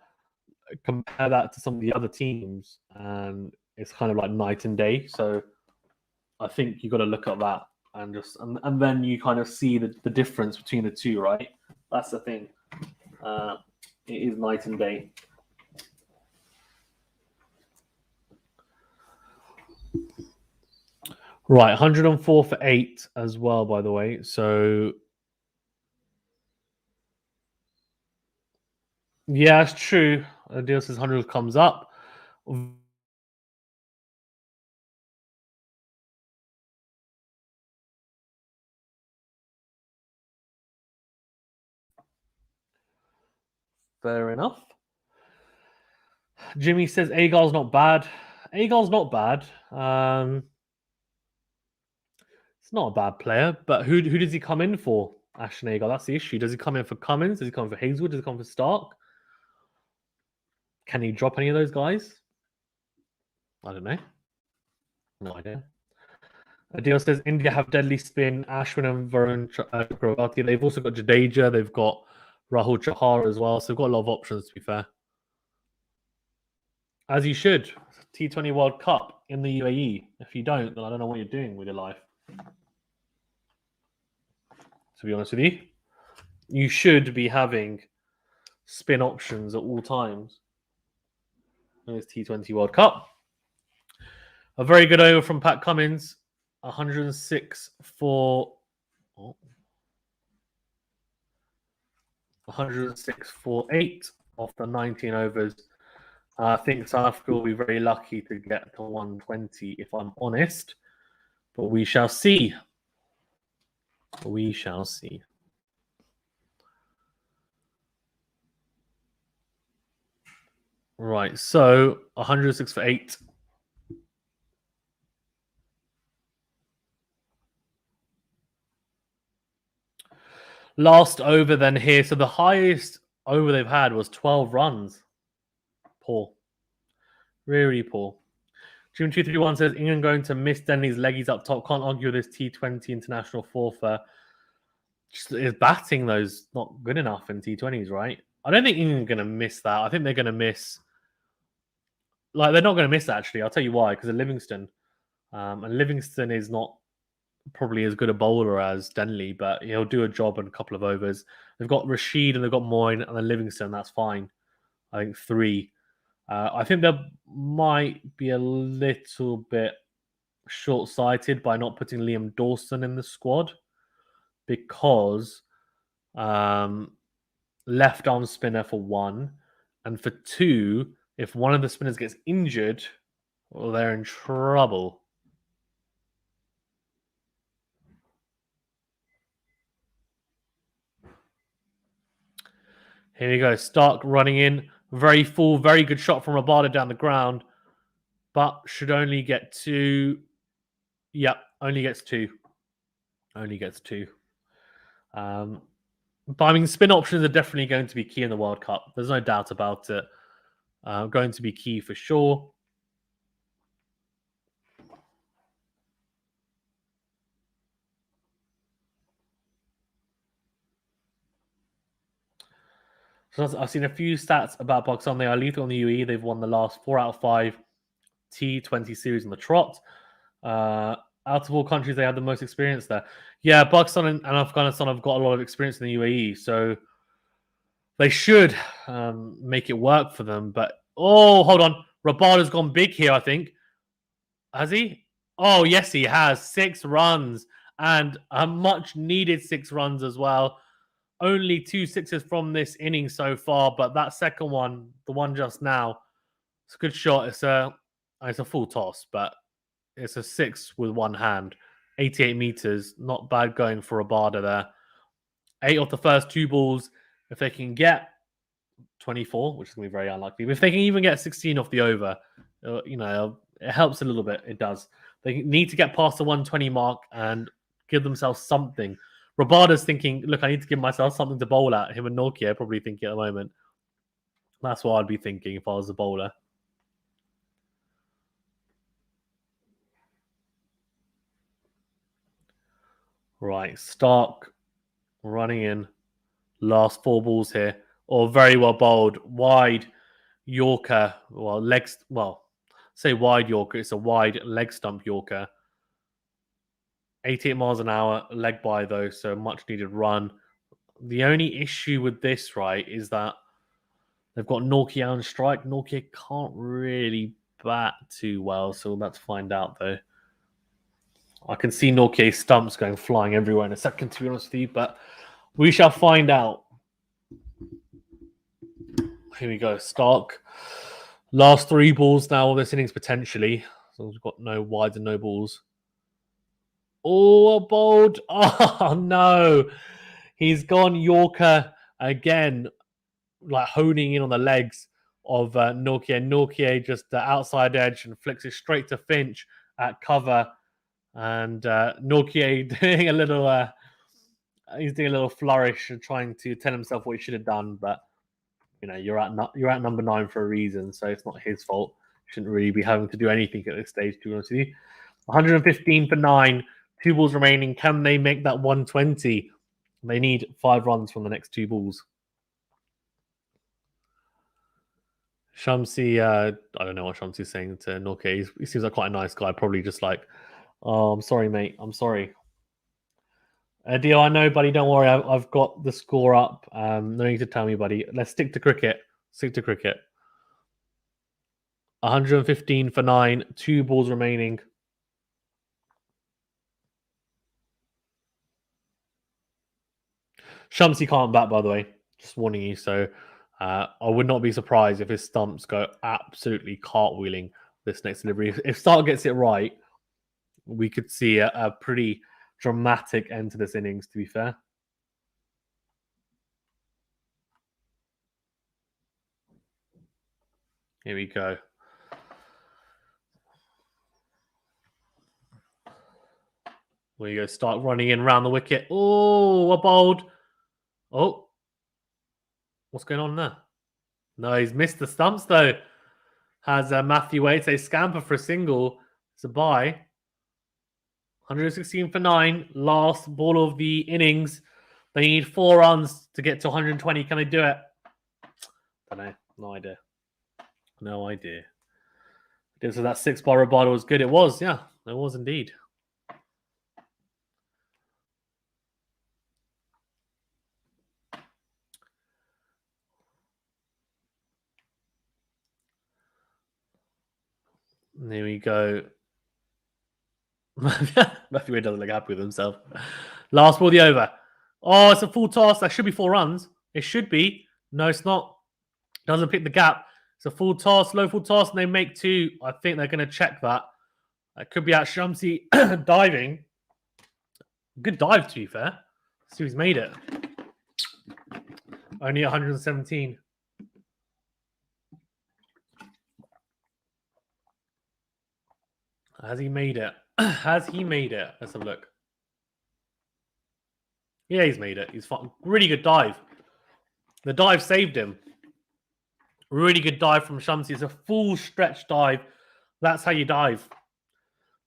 compare that to some of the other teams, and it's kind of like night and day. So I think you've got to look at that and just and then you kind of see the difference between the two, right? That's the thing. It is night and day. Right, 104 for 8 as well, by the way. So, yeah, it's true. Deal says 100 comes up. Fair enough. Jimmy says Agar's not bad. Agar's not bad. It's not a bad player, but who does he come in for? Ashton Agar, that's the issue. Does he come in for Cummins? Does he come in for Hazelwood? Does he come in for Starc? Can he drop any of those guys? I don't know. No idea. Adil says India have deadly spin. Ashwin and Varun Chakravarti. They've also got Jadeja. They've got Rahul Chahar as well. So they've got a lot of options, to be fair. As you should. T20 World Cup in the UAE. If you don't, then I don't know what you're doing with your life. To be honest with you, you should be having spin options at all times. There's T20 World Cup. A very good over from Pat Cummins. 106 for 8 off the 19 overs. I think South Africa will be very lucky to get to 120, if I'm honest. But we shall see. We shall see. Right, so 106 for 8. Last over then here. So the highest over they've had was 12 runs. Poor. Really poor. Jim231 says England going to miss Denley's leggies up top. Can't argue with this T20 international forfeit. His batting, those not good enough in T20s, right? I don't think England are going to miss that. I think they're going to miss. Like, they're not going to miss that, actually. I'll tell you why. Because of Livingston. And Livingston is not probably as good a bowler as Denley, but he'll do a job in a couple of overs. They've got Rashid and they've got Moyne and then Livingston. That's fine. I think 3. I think they might be a little bit short-sighted by not putting Liam Dawson in the squad because left arm spinner for 1, and for 2, if one of the spinners gets injured, well, they're in trouble. Here we go. Starc running in. Very full, very good shot from Rabada down the ground. But should only get 2. Yep, only gets 2. Only gets 2. But I mean, spin options are definitely going to be key in the World Cup. There's no doubt about it. Going to be key for sure. So I've seen a few stats about Pakistan. They are lethal on the UAE. They've won the last 4 out of 5 T20 series on the trot. Out of all countries, they have the most experience there. Yeah, Pakistan and Afghanistan have got a lot of experience in the UAE, so they should make it work for them. But, oh, hold on. Rabada's gone big here, I think. Has he? Oh, yes, he has. 6 runs, and a much-needed 6 runs as well. Only 2 sixes from this inning so far, but that second one, the one just now, it's a good shot. It's a full toss, but it's a 6 with one hand. 88 meters, not bad going for Rabada there. 8 off the first 2 balls. If they can get 24, which is going to be very unlikely, but if they can even get 16 off the over, it helps a little bit. It does. They need to get past the 120 mark and give themselves something. Rabada's thinking, look, I need to give myself something to bowl at. Him and Nortje are probably thinking at the moment. That's what I'd be thinking if I was a bowler. Right, Starc running in. Last 4 balls here. Oh, very well bowled. Wide Yorker. Say wide Yorker. It's a wide leg stump Yorker. 88 miles an hour, leg by though, so much needed run. The only issue with this, right, is that they've got Nortje on strike. Nortje can't really bat too well, so let's find out though. I can see Nortje's stumps going flying everywhere in a second, to be honest with you, but we shall find out. Here we go, Starc. Last 3 balls now of this innings potentially. So we've got no wides and no balls. Oh, bowled. Oh, no. He's gone Yorker again, like honing in on the legs of Nortje. Nortje just the outside edge and flicks it straight to Finch at cover. And Nortje doing a little, he's doing a little flourish and trying to tell himself what he should have done. But, you're at number 9 for a reason, so it's not his fault. Shouldn't really be having to do anything at this stage, to be honest with you. 115 for 9. 2 balls remaining. Can they make that 120? They need 5 runs from the next 2 balls. Shamsi, I don't know what Shamsi's saying to Nortje. He seems like quite a nice guy. Probably just like, oh, I'm sorry, mate. I'm sorry. Dio, I know, buddy. Don't worry. I've got the score up. No need to tell me, buddy. Let's stick to cricket. Stick to cricket. 115 for 9. 2 balls remaining. Shamsi can't bat, by the way. Just warning you. So I would not be surprised if his stumps go absolutely cartwheeling this next delivery. If Starc gets it right, we could see a pretty dramatic end to this innings, to be fair. Here we go. Where you go, start running in around the wicket. Oh, a bowled. Oh, what's going on there? No, he's missed the stumps though. Has Matthew Waite a scamper for a single. It's a bye. 116 for 9. Last ball of the innings. They need 4 runs to get to 120. Can they do it? Don't know. No idea. No idea. So that 6-bar Rabada was good. It was, yeah. It was indeed. There we go. Matthew Wade doesn't look happy with himself. Last ball of the over. Oh, it's a full toss. That should be 4 runs. It should be. No, it's not. Doesn't pick the gap. It's a full toss, low full toss, and they make 2. I think they're going to check that. It could be out Shamsi diving. Good dive, to be fair. See who's made it. Only 117. Has he made it? Has he made it? Let's have a look. Yeah, he's made it. He's fine. Really good dive. The dive saved him. Really good dive from Shamsi. It's a full stretch dive. That's how you dive,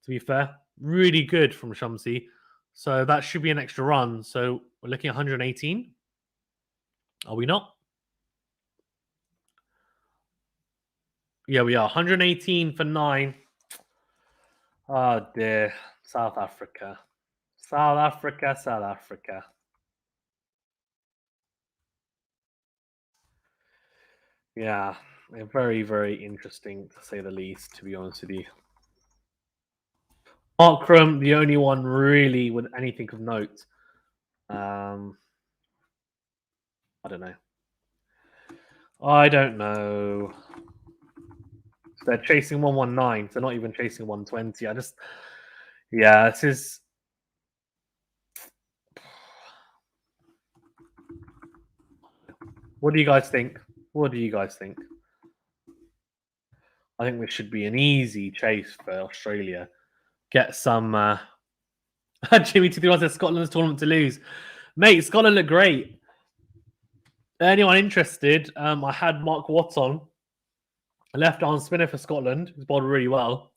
to be fair. Really good from Shamsi. So that should be an extra run. So we're looking at 118. Are we not? Yeah, we are. 118 for 9. Oh, dear. South Africa. South Africa, South Africa. Yeah, very, very interesting, to say the least, to be honest with you. Markram, the only one really with anything of note. I don't know. I don't know. They're chasing 119. They're not even chasing 120. Yeah, this is. What do you guys think? What do you guys think? I think this should be an easy chase for Australia. Get some. Jimmy T21 says Scotland's tournament to lose. Mate, Scotland look great. Anyone interested? I had Mark Watts on. A left-arm spinner for Scotland. He's bowled really well.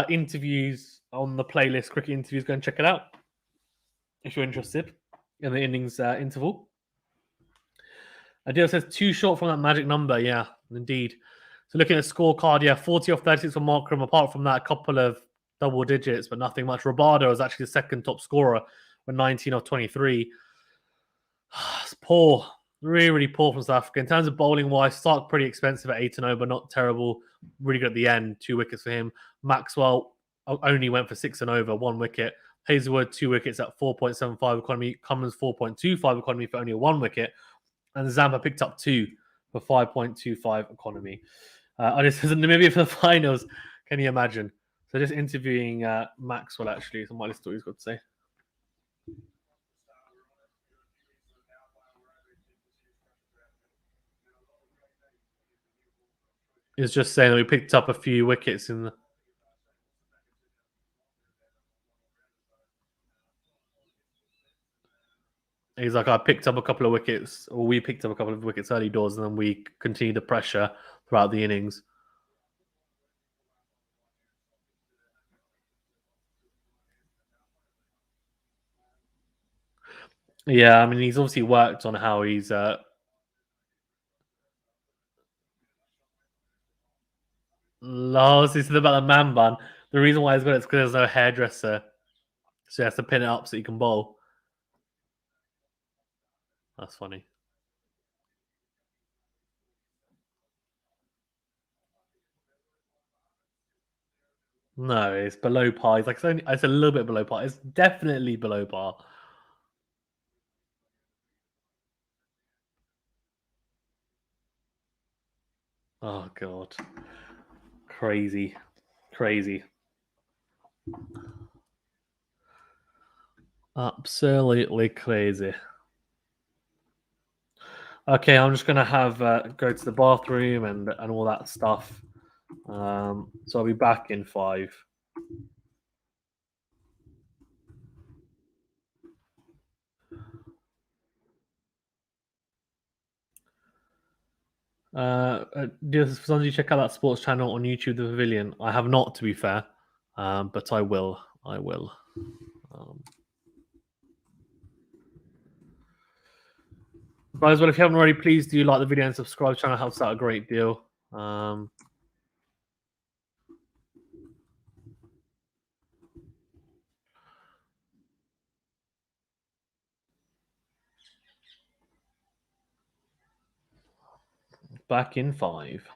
Interviews on the playlist, cricket interviews. Go and check it out if you're interested in the innings interval. Adil says too short from that magic number. Yeah, indeed. So looking at the scorecard, yeah, 40 off 36 for Markram. Apart from that, a couple of double digits, but nothing much. Rabada was actually the second top scorer with 19 off 23. It's poor. Really, really poor from South Africa. In terms of bowling wise, Starc pretty expensive at 8-0, but not terrible. Really good at the end. 2 wickets for him. Maxwell only went for 6 and over, 1 wicket. Hazelwood, 2 wickets at 4.75 economy. Cummins, 4.25 economy for only 1 wicket. And Zampa picked up 2 for 5.25 economy. This is Namibia for the finals. Can you imagine? So just interviewing Maxwell, actually. So I might listen to what he's got to say. He's just saying that we picked up a few wickets in the... He's like, I picked up a couple of wickets, or we picked up a couple of wickets early doors, and then we continued the pressure throughout the innings. Yeah, I mean, he's obviously worked on how he's... Last, this is about the man bun. The reason why he's got it is because there's no hairdresser. So he has to pin it up so he can bowl. That's funny. No, it's below par. It's like it's a little bit below par. It's definitely below par. Oh god, crazy, crazy. Absolutely crazy. Okay, I'm just gonna have go to the bathroom and all that stuff. So I'll be back in 5. Does you check out that sports channel on YouTube, The Pavilion? I have not, to be fair, but I will. I will. Um, Guys, well, if you haven't already, please do like the video and subscribe. Channel helps out a great deal. Back in 5.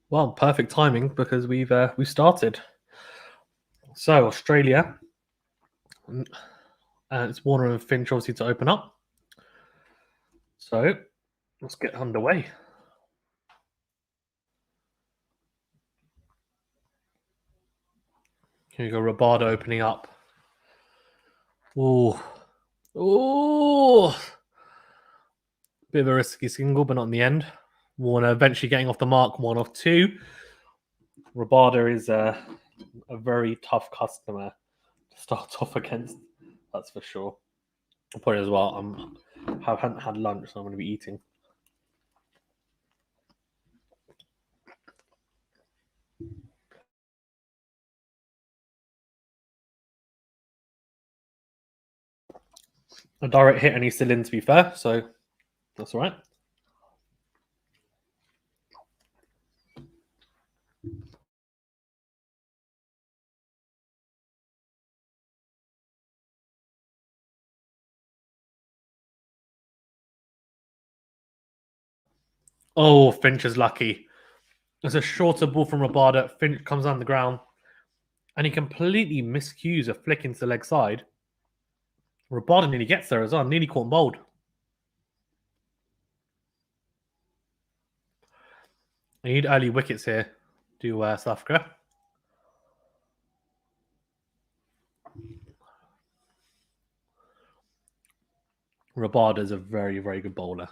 Well, perfect timing because we've started. So Australia, and it's Warner and Finch obviously to open up. So let's get underway. Here you go, Rabada opening up. Ooh, ooh, bit of a risky single, but not in the end. Warner eventually getting off the mark, 1 off 2. Rabada is a very tough customer to start off against. That's for sure. I'll put it as well. I haven't had lunch, so I'm going to be eating. A direct hit and he's still in, to be fair, so that's all right. Oh, Finch is lucky. There's a shorter ball from Rabada. Finch comes on the ground and he completely miscues a flick into the leg side. Rabada nearly gets there as well, nearly caught and bowled. I need early wickets here to South Africa. Rabada is a very, very good bowler.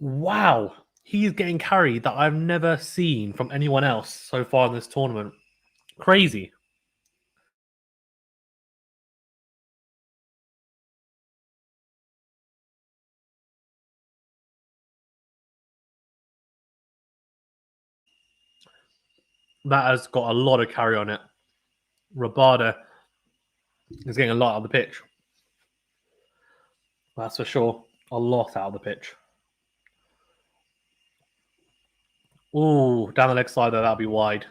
Wow. He's getting carry that I've never seen from anyone else so far in this tournament. Crazy. That has got a lot of carry on it. Rabada is getting a lot out of the pitch. That's for sure. A lot out of the pitch. Ooh, down the leg side there, that'll be wide.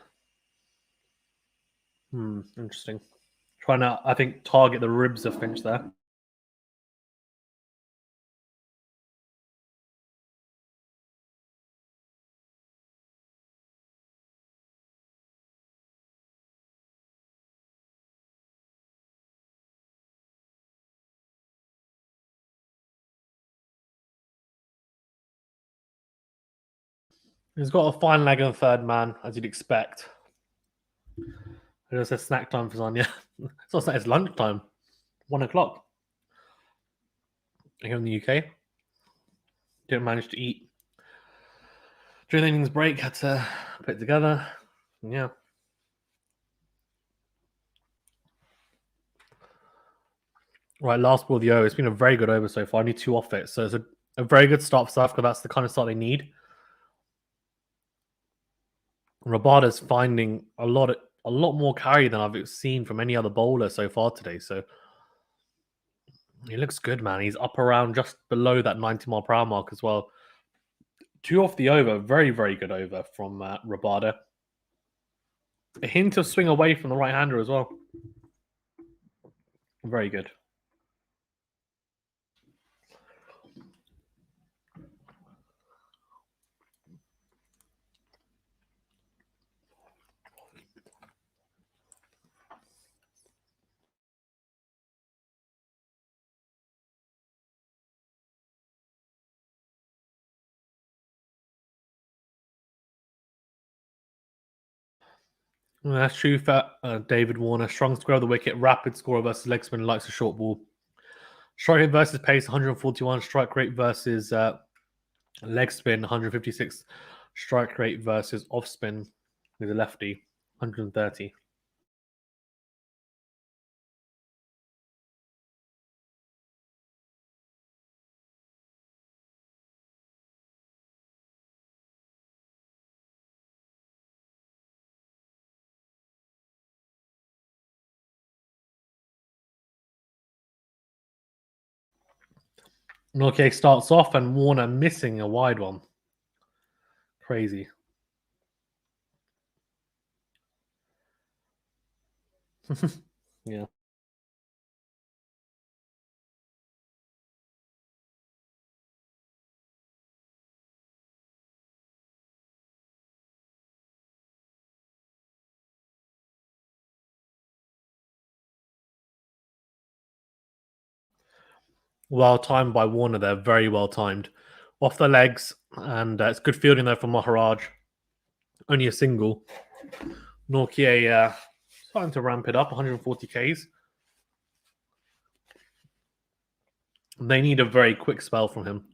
Interesting. Trying to, I think, target the ribs of Finch there. He's got a fine leg and third man, as you'd expect. It's a snack time for Zanya. It's not snack, it's lunchtime. 1 o'clock. Here in the UK. Didn't manage to eat during the innings break, had to put it together. Yeah. Right, last ball of the over. It's been a very good over so far. I need 2 off it. So it's a very good start for South Africa. That's the kind of start they need. Rabada's finding a lot more carry than I've seen from any other bowler so far today. So he looks good, man. He's up around just below that 90-mile-per-hour mark as well. 2 off the over. Very, very good over from Rabada. A hint of swing away from the right-hander as well. Very good. That's true for David Warner. Strong square of the wicket. Rapid scorer versus leg spin. Likes a short ball. Strike rate versus pace 141. Strike rate versus leg spin 156. Strike rate versus off spin with a lefty 130. Nortje starts off and Warner missing a wide one. Crazy. Yeah. Well timed by Warner there, very well timed. Off the legs, and it's good fielding there for Maharaj. Only a single. Nortje starting to ramp it up, 140 Ks. They need a very quick spell from him.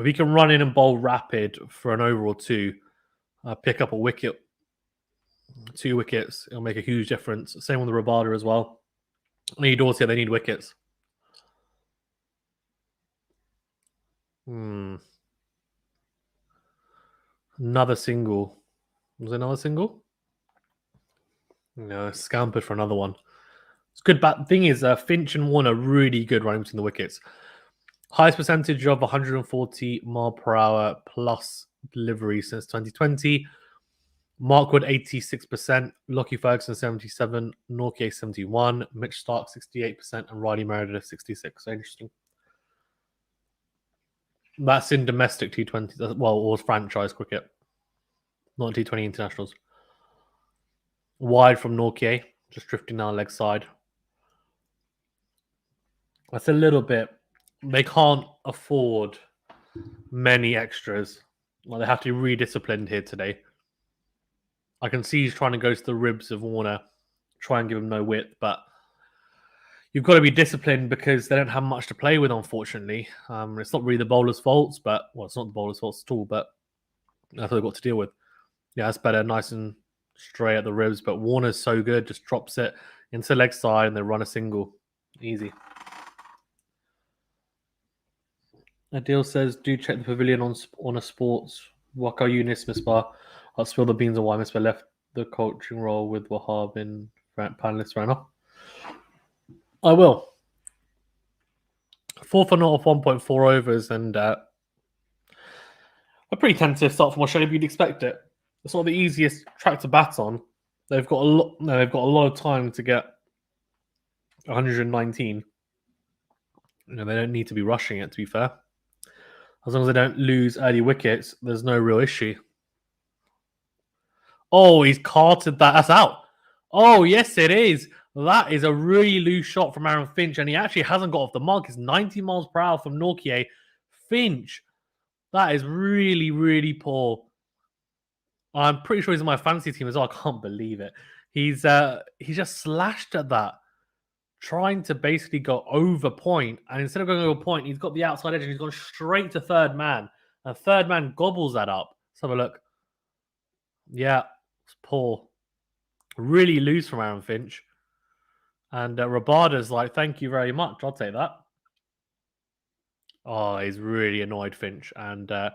If he can run in and bowl rapid for an over or two, pick up a wicket, 2 wickets, it'll make a huge difference. Same with the Rabada as well. Need Aussies, they need wickets. Another single. Was it another single? No, scampered for another one. It's good. But thing is, Finch and Warner really good running between the wickets. Highest percentage of 140 mile per hour plus delivery since 2020. Markwood 86%, Lockie Ferguson 77%, Nortje 71%, Mitch Starc 68%, and Riley Meredith 66%. So interesting. That's in domestic T20, well, or franchise cricket, not T20 internationals. Wide from Nortje, just drifting down leg side. That's a little bit. They can't afford many extras. Well, they have to be redisciplined here today. I can see he's trying to go to the ribs of Warner, try and give him no width, but you've got to be disciplined because they don't have much to play with, unfortunately. It's not really the bowler's faults, but, well, it's not the bowler's faults at all, but that's what they've got to deal with. Yeah, that's better, nice and straight at the ribs, but Warner's so good, just drops it into leg side and they run a single. Easy. Adil says, do check the pavilion on a sports. Waka Yunis Misbah. I'll spill the beans on why Misbah left the coaching role with Wahab in panelist right now. I will. 4 for not off 1.4 overs and a pretty tentative start from Australia, but you'd expect it. It's not the easiest track to bat on. They've got a lot. No, they've got a lot of time to get 119. They don't need to be rushing it. To be fair, as long as they don't lose early wickets, there's no real issue. Oh, he's carted that. That's out. Oh, yes, it is. That is a really loose shot from Aaron Finch, and he actually hasn't got off the mark. It's 90 miles per hour from Nortje. Finch, that is really, really poor. I'm pretty sure he's in my fantasy team as well. I can't believe it. He's just slashed at that, trying to basically go over point. And instead of going over point, he's got the outside edge and he's gone straight to third man. And third man gobbles that up. Let's have a look. Yeah, it's poor. Really loose from Aaron Finch. And Rabada's like, thank you very much. I'll take that. Oh, he's really annoyed Finch. And not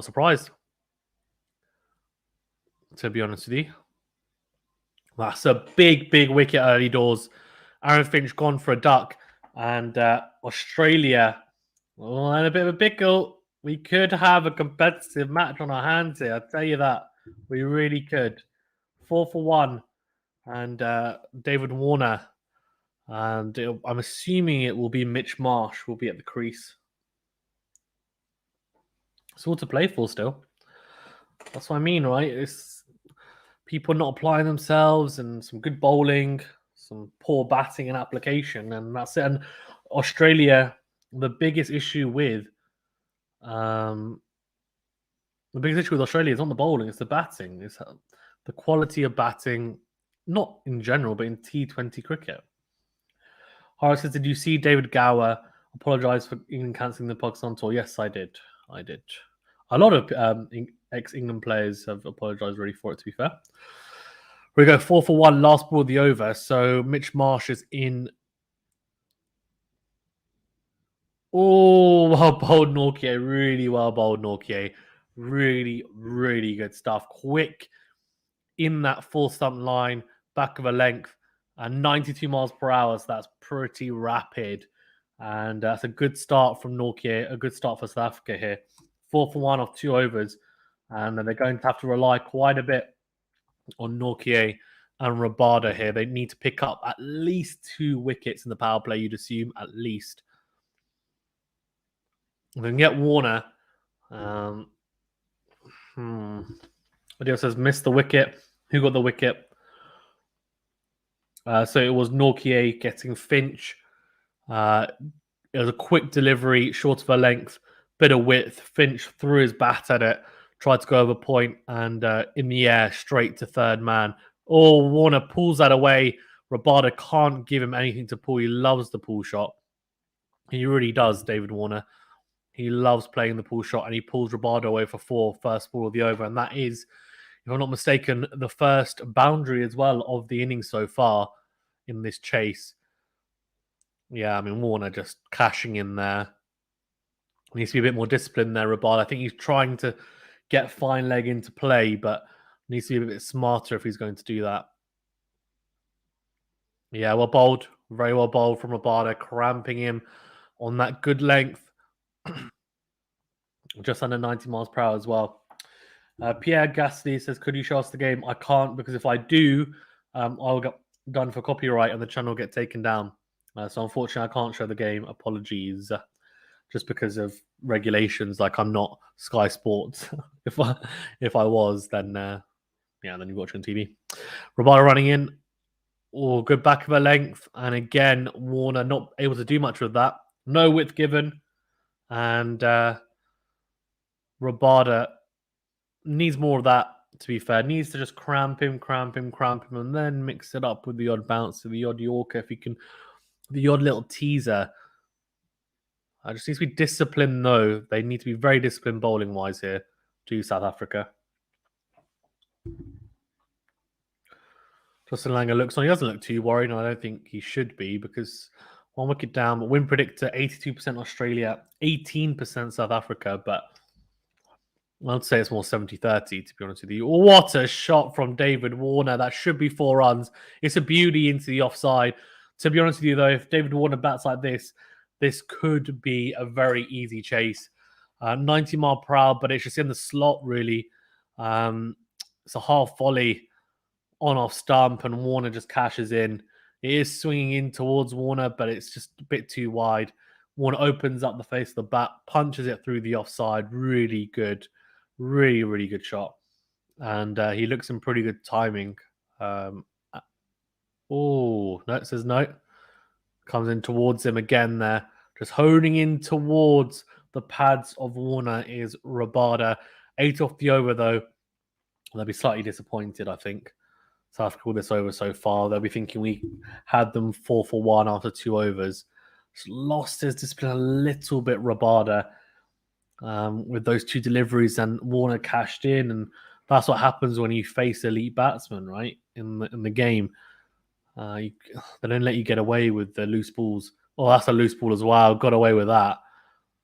surprised, to be honest with you. That's a big, big wicket early doors. Aaron Finch gone for a duck. And Australia, well, and a bit of a pickle. We could have a competitive match on our hands here. I'll tell you that. We really could. 4 for 1. And David Warner. And I'm assuming it will be Mitch Marsh will be at the crease. It's all to play for still. That's what I mean, right? It's people not applying themselves and some good bowling, some poor batting and application, and that's it. And Australia, the biggest issue with Australia is not the bowling, it's the batting. It's the quality of batting, not in general, but in T20 cricket. Horace says, did you see David Gower apologise for England cancelling the Pakistan tour? Yes, I did. A lot of ex-England players have apologised really for it, to be fair. We go 4 for 1, last ball of the over. So Mitch Marsh is in. Oh, well bowled Nortje. Really well bowled Nortje. Really, really good stuff. Quick in that full stump line, back of a length, and 92 miles per hour. So that's pretty rapid. And that's a good start from Nortje. A good start for South Africa here. 4 for 1 off 2 overs. And they're going to have to rely quite a bit on Nortje and Rabada here. They need to pick up at least 2 wickets in the power play, you'd assume, at least. If they can get Warner. Adil says, missed the wicket. Who got the wicket? So it was Nortje getting Finch. It was a quick delivery, short of a length, bit of width. Finch threw his bat at it, tried to go over point, and in the air, straight to third man. Oh, Warner pulls that away. Rabada can't give him anything to pull. He loves the pull shot. He really does, David Warner. He loves playing the pull shot, and he pulls Rabada away for 4, first ball of the over. And that is, if I'm not mistaken, the first boundary as well of the innings so far in this chase. Yeah, I mean, Warner just cashing in there. Needs to be a bit more disciplined there, Rabada. I think he's trying to get fine leg into play, but needs to be a bit smarter if he's going to do that. Yeah, well bowled. Very well bowled from Rabada, cramping him on that good length. Just under 90 miles per hour as well. Pierre Gasly says, could you show us the game? I can't, because if I do, I'll get done for copyright and the channel will get taken down. So unfortunately, I can't show the game. Apologies. Just because of regulations, like I'm not Sky Sports. if I was, then then you're watching TV. Rabada running in. Oh, good back of a length. And again, Warner not able to do much with that. No width given. And Rabada needs more of that, to be fair. Needs to just cramp him, and then mix it up with the odd bouncer, the odd Yorker, if he can, the odd little teaser. I just need to be disciplined, though. They need to be very disciplined bowling-wise here to South Africa. Justin Langer looks on. He doesn't look too worried, and I don't think he should be, because 1 wicket down. But win predictor, 82% Australia, 18% South Africa. But I'd say it's more 70-30, to be honest with you. What a shot from David Warner. That should be 4 runs. It's a beauty into the offside. To be honest with you, though, if David Warner bats like this could be a very easy chase. 90 mile per hour, but it's just in the slot, really. It's a half volley on off stump, and Warner just cashes in. It is swinging in towards Warner, but it's just a bit too wide. Warner opens up the face of the bat, punches it through the offside. Really good. Really, really good shot. And he looks in pretty good timing. No, it says no. Comes in towards him again there. Just honing in towards the pads of Warner is Rabada. 8 off the over, though. They'll be slightly disappointed, I think. South Africa with this over so far. They'll be thinking we had them 4 for 1 after 2 overs. Just lost his discipline a little bit, Rabada, with those 2 deliveries, and Warner cashed in. And that's what happens when you face elite batsmen, right? In the game. They don't let you get away with the loose balls. Oh, that's a loose ball as well. Got away with that.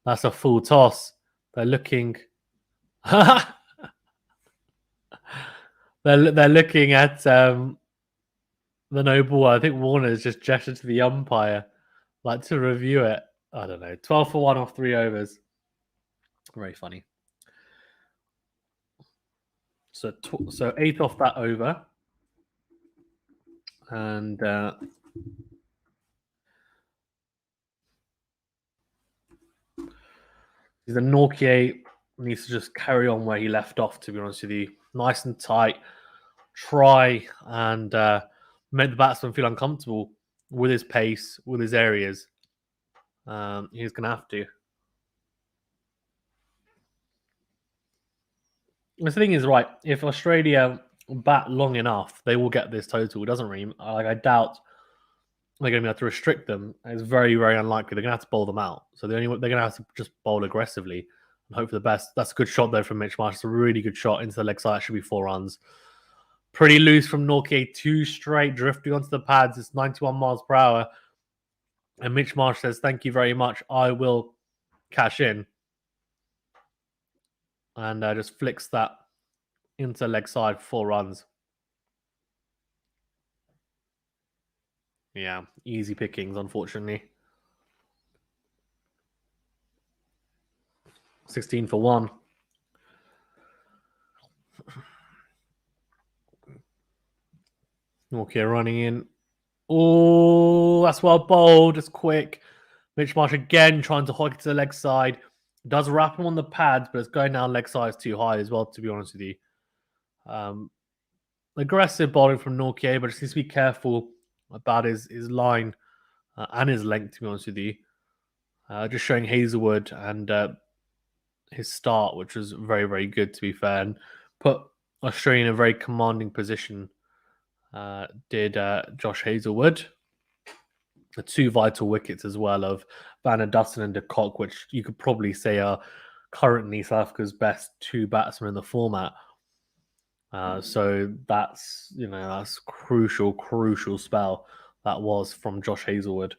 That's a full toss. They're looking. they're looking at the no ball. I think Warner's just gestured to the umpire, like to review it. I don't know. 12 for 1 off 3 overs. Very funny. So 8th off that over. And the Nortje needs to just carry on where he left off, to be honest with you. Nice and tight. Try and make the batsman feel uncomfortable with his pace, with his areas. He's going to have to. The thing is, right, if Australia bat long enough, they will get this total. It doesn't really, I doubt they're going to be able to restrict them. It's very, very unlikely. They're going to have to bowl them out. So they're going to have to just bowl aggressively and hope for the best. That's a good shot there from Mitch Marsh. It's a really good shot into the leg side. It should be 4 runs. Pretty loose from Nortje. 2 straight, drifting onto the pads. It's 91 miles per hour. And Mitch Marsh says, thank you very much. I will cash in. And just flicks that into leg side for 4 runs. Yeah, easy pickings, unfortunately. 16 for 1. Nortje running in. Oh, that's well bowled. It's quick. Mitch Marsh again trying to hook it to the leg side. Does wrap him on the pads, but it's going down leg side too high as well, to be honest with you. Aggressive bowling from Nortje, but just needs to be careful about his line. and his length, to be honest with you. Just showing Hazelwood and his start, which was very, very good, to be fair, and put Australia in a very commanding position. Did Josh Hazelwood. The 2 vital wickets as well of Dussen and Kock, which you could probably say are currently South Africa's best 2 batsmen in the format. So that's crucial spell that was from Josh Hazelwood.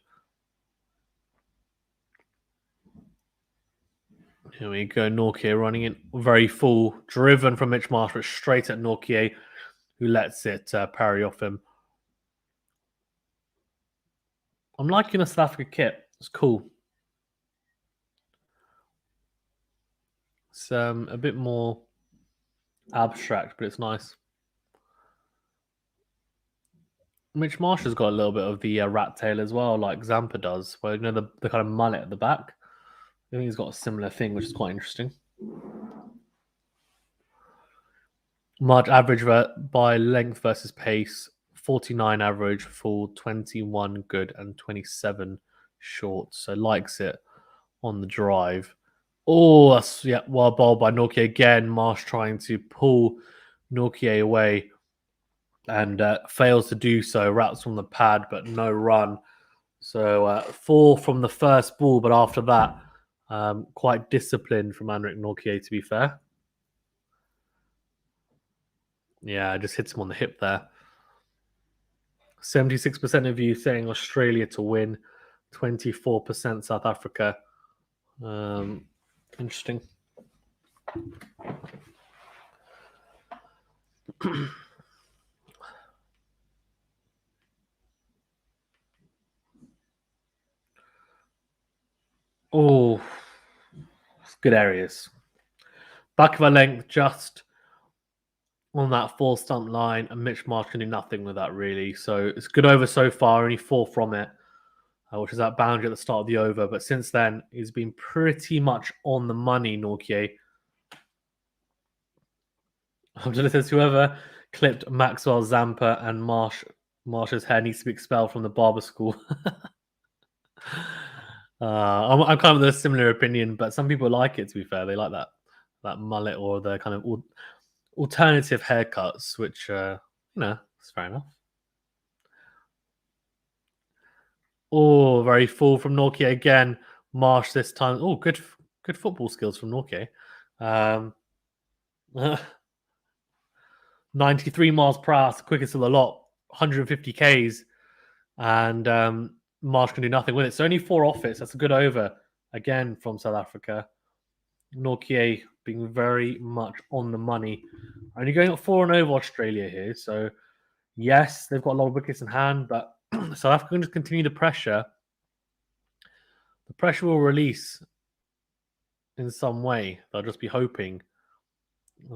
Here we go, Nortje running in very full, driven from Mitch Marsh, but straight at Nortje, who lets it parry off him. I'm liking the South Africa kit. It's cool. It's a bit more abstract, but it's nice. Mitch Marsh has got a little bit of the rat tail as well, like Zampa does, where the kind of mullet at the back. I think he's got a similar thing, which is quite interesting. March average by length versus pace, 49 average for 21 good and 27 short. So likes it on the drive. Oh, that's wild ball by Nortje again. Marsh trying to pull Nortje away and fails to do so. Routes from the pad, but no run. So 4 from the first ball, but after that, quite disciplined from Anrich Nortje, to be fair. Yeah, just hits him on the hip there. 76% of you saying Australia to win, 24% South Africa. Interesting. Oh, good areas. Back of a length, just on that 4 stump line, and Mitch Marsh can do nothing with that, really. So it's good over so far, only 4 from it, which is that boundary at the start of the over. But since then, he's been pretty much on the money, Nortje. I'm just listening to whoever clipped Maxwell, Zampa, and Marsh's hair needs to be expelled from the barber school. I'm kind of a similar opinion, but some people like it, to be fair. They like that mullet or the kind of alternative haircuts, which, it's fair enough. Oh, very full from Nortje again. Marsh this time. Oh, good football skills from Nortje. 93 miles per hour, quickest of the lot, 150 Ks, and Marsh can do nothing with it. So only 4 off it. So that's a good over again from South Africa. Nortje being very much on the money. Only going at 4 over Australia here. So yes, they've got a lot of wickets in hand, but South Africa can just continue the pressure. The pressure will release in some way. They'll just be hoping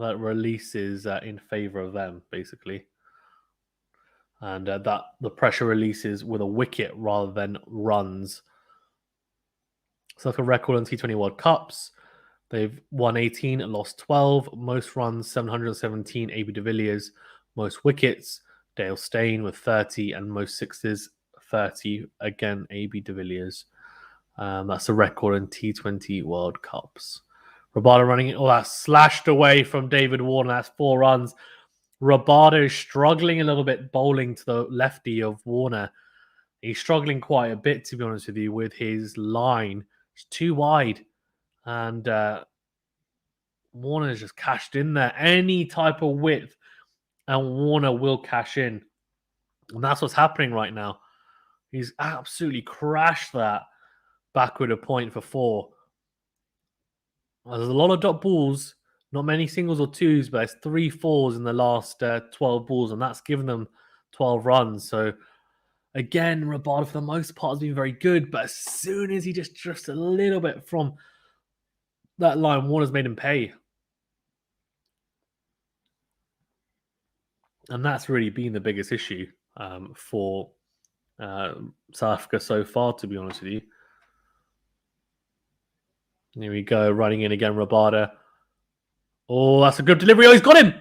that releases in favour of them, basically. And that the pressure releases with a wicket rather than runs. So that's a record on T20 World Cups. They've won 18 and lost 12. Most runs, 717, AB de Villiers. Most wickets, Dale Steyn with 30. And most sixes, 30. Again, AB de Villiers. That's a record in T20 World Cups. Rabada running it. Oh, that's slashed away from David Warner. That's 4 runs. Rabada is struggling a little bit bowling to the lefty of Warner. He's struggling quite a bit, to be honest with you, with his line. It's too wide. And Warner's just cashed in there. Any type of width, and Warner will cash in. And that's what's happening right now. He's absolutely crashed that backward a point for 4. There's a lot of dot balls. Not many singles or twos, but it's 3 4s in the last 12 balls, and that's given them 12 runs. So, again, Rabada, for the most part, has been very good, but as soon as he just drifts a little bit from that line, Warner's made him pay. And that's really been the biggest issue for South Africa so far, to be honest with you. Here we go, running in again, Rabada. Oh, that's a good delivery. Oh, he's got him.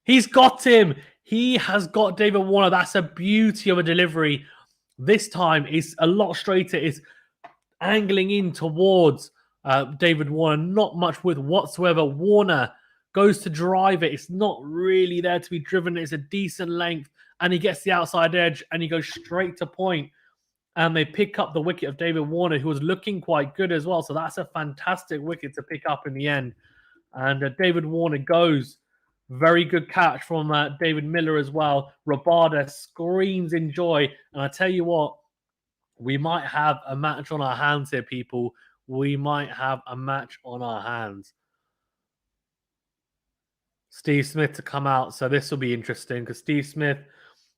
He's got him. He has got David Warner. That's a beauty of a delivery. This time it's a lot straighter. It's angling in towards David Warner. Not much width whatsoever. Warner goes to drive it. It's not really there to be driven. It's a decent length. And he gets the outside edge and he goes straight to point. And they pick up the wicket of David Warner, who was looking quite good as well. So that's a fantastic wicket to pick up in the end. And David Warner goes. Very good catch from David Miller as well. Rabada screams in joy. And I tell you what, we might have a match on our hands here, people. We might have a match on our hands. Steve Smith to come out. So this will be interesting because Steve Smith,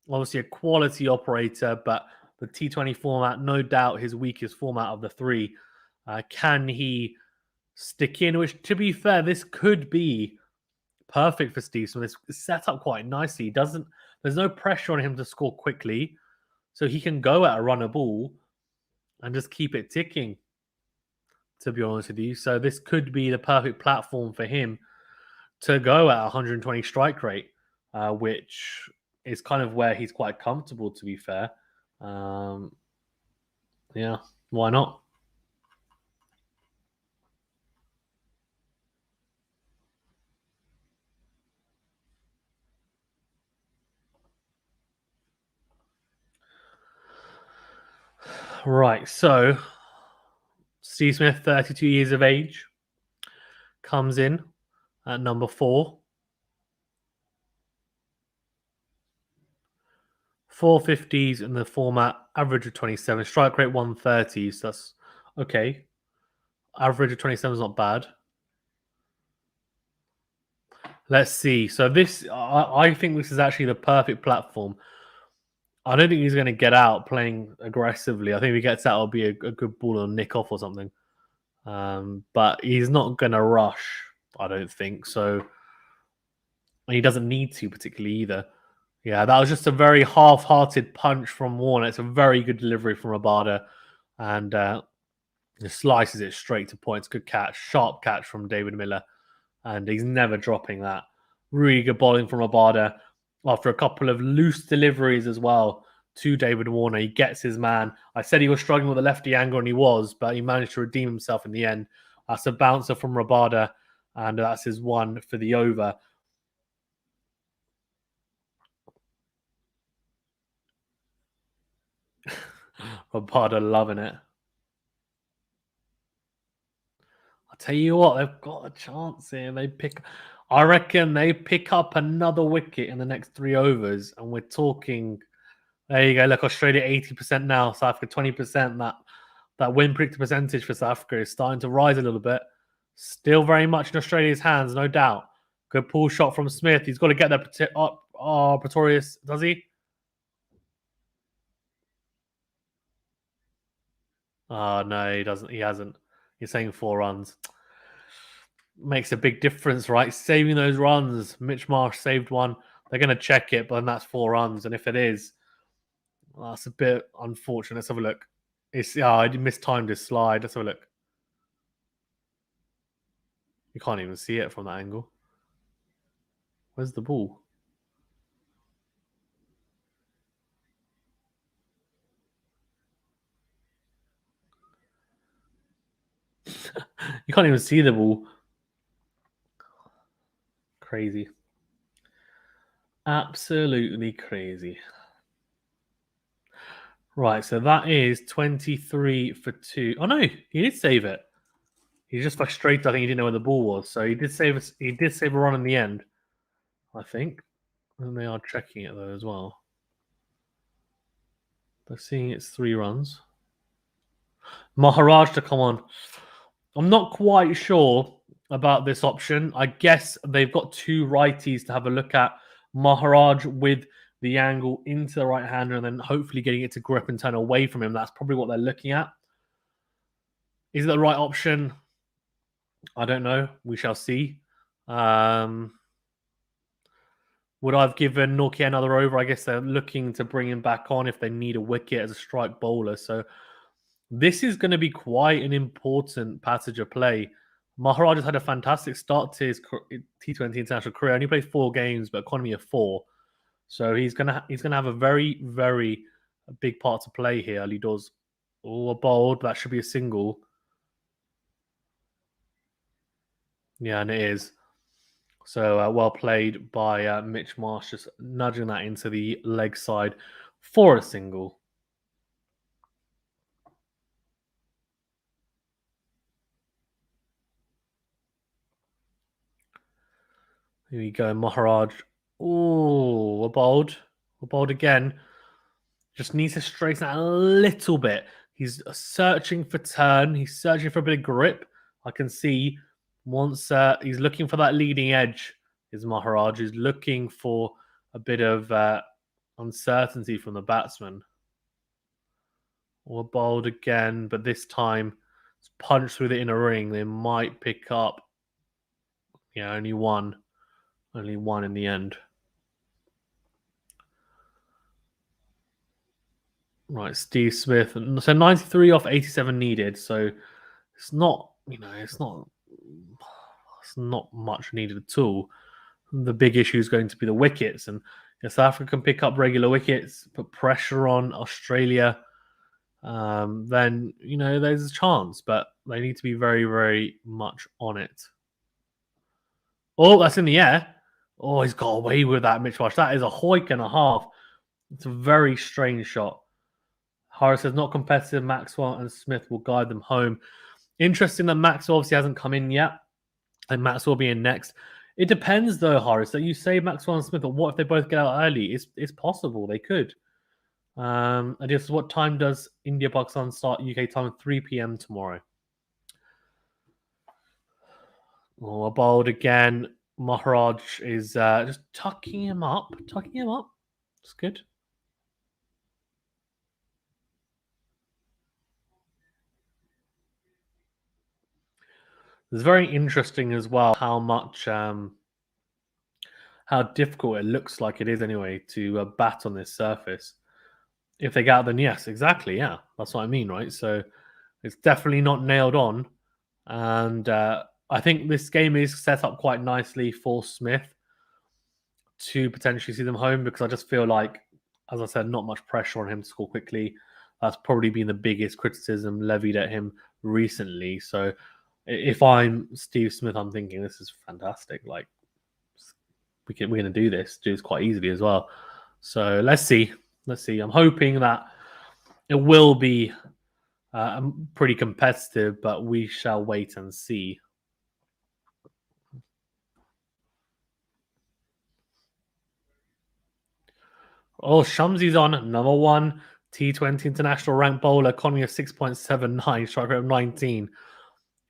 obviously a quality operator, but the T20 format, no doubt his weakest format of the three. Can he stick in? Which, to be fair, this could be perfect for Steve Smith. It's set up quite nicely. There's no pressure on him to score quickly. So he can go at a runner ball and just keep it ticking, to be honest with you. So this could be the perfect platform for him to go at 120 strike rate, which is kind of where he's quite comfortable, to be fair. Yeah, why not? Right, so Steve Smith, 32 years of age, comes in at number 4. 450s in the format, average of 27, strike rate 130. So that's okay. Average of 27 is not bad. Let's see. So this, I think this is actually the perfect platform. I don't think he's going to get out playing aggressively. I think if he gets out, it'll be a good ball or nick off or something. But he's not going to rush, I don't think. So he doesn't need to particularly either. Yeah, that was just a very half-hearted punch from Warner. It's a very good delivery from Rabada. And just slices it straight to points. Good catch. Sharp catch from David Miller. And he's never dropping that. Really good bowling from Rabada. After a couple of loose deliveries as well to David Warner. He gets his man. I said he was struggling with the lefty angle, and he was, but he managed to redeem himself in the end. That's a bouncer from Rabada, and that's his one for the over. Rabada loving it. I'll tell you what, they've got a chance here. I reckon they pick up another wicket in the next 3 overs, and we're talking. There you go. Look, Australia 80% now, South Africa 20%. That win predictor percentage for South Africa is starting to rise a little bit. Still very much in Australia's hands, no doubt. Good pull shot from Smith. He's got to get there. Oh, Pretorius, does he? Oh, no, he doesn't. He hasn't. He's saying 4 runs. Makes a big difference, right? Saving those runs. Mitch Marsh saved one. They're going to check it, but then that's 4 runs. And if it is, well, that's a bit unfortunate. Let's have a look. I mistimed his slide. Let's have a look. You can't even see it from that angle. Where's the ball? You can't even see the ball. Crazy. Absolutely crazy. Right, so that is 23 for 2. Oh no, he did save it. He's just frustrated. I think he didn't know where the ball was. So he did save a run in the end, I think. And they are checking it though as well. They're seeing it's 3 runs. Maharaj to come on. I'm not quite sure about this option. I guess they've got 2 righties to have a look at. Maharaj with the angle into the right hander and then hopefully getting it to grip and turn away from him. That's probably what they're looking at. Is it the right option? I don't know. We shall see. Would I have given Nortje another over? I guess they're looking to bring him back on if they need a wicket as a strike bowler. So this is going to be quite an important passage of play. Maharaj has had a fantastic start to his T20 international career. Only played 4 games, but economy of 4. So he's gonna have a very, very a big part to play here. Early doors. Oh, a bowled. That should be a single. Yeah, and it is. So well played by Mitch Marsh, just nudging that into the leg side for a single. Here we go, Maharaj. Oh, a bowled again. Just needs to straighten out a little bit. He's searching for turn. He's searching for a bit of grip. I can see once he's looking for that leading edge. Is Maharaj is looking for a bit of uncertainty from the batsman. Or bowled again, but this time it's punched through the inner ring. They might pick up. Yeah, only one. Only one in the end. Right, Steve Smith. So 93 off 87 needed. So it's not, it's not much needed at all. The big issue is going to be the wickets. And if South Africa can pick up regular wickets, put pressure on Australia, then, there's a chance. But they need to be very, very much on it. Oh, that's in the air. Oh, he's got away with that, Mitch Marsh. That is a hoik and a half. It's a very strange shot. Harris says not competitive. Maxwell and Smith will guide them home. Interesting that Maxwell obviously hasn't come in yet. And Maxwell will be in next. It depends, though, Harris. That you say Maxwell and Smith, but what if they both get out early? It's possible. They could. And just what time does India-Pakistan start UK time? 3 p.m. tomorrow. Oh, a bowled again. Maharaj is just tucking him up. It's good. It's very interesting as well how much, how difficult it looks like it is anyway to bat on this surface. If they get out, then yes, exactly, yeah, that's what I mean, right? So it's definitely not nailed on, and I think this game is set up quite nicely for Smith to potentially see them home because I just feel like, as I said, not much pressure on him to score quickly. That's probably been the biggest criticism levied at him recently. So if I'm Steve Smith, I'm thinking this is fantastic. Like we're going to do this quite easily as well. So let's see. I'm hoping that it will be pretty competitive, but we shall wait and see. Oh, Shamsi's on number one T20 international ranked bowler, economy of 6.79, strike rate of 19.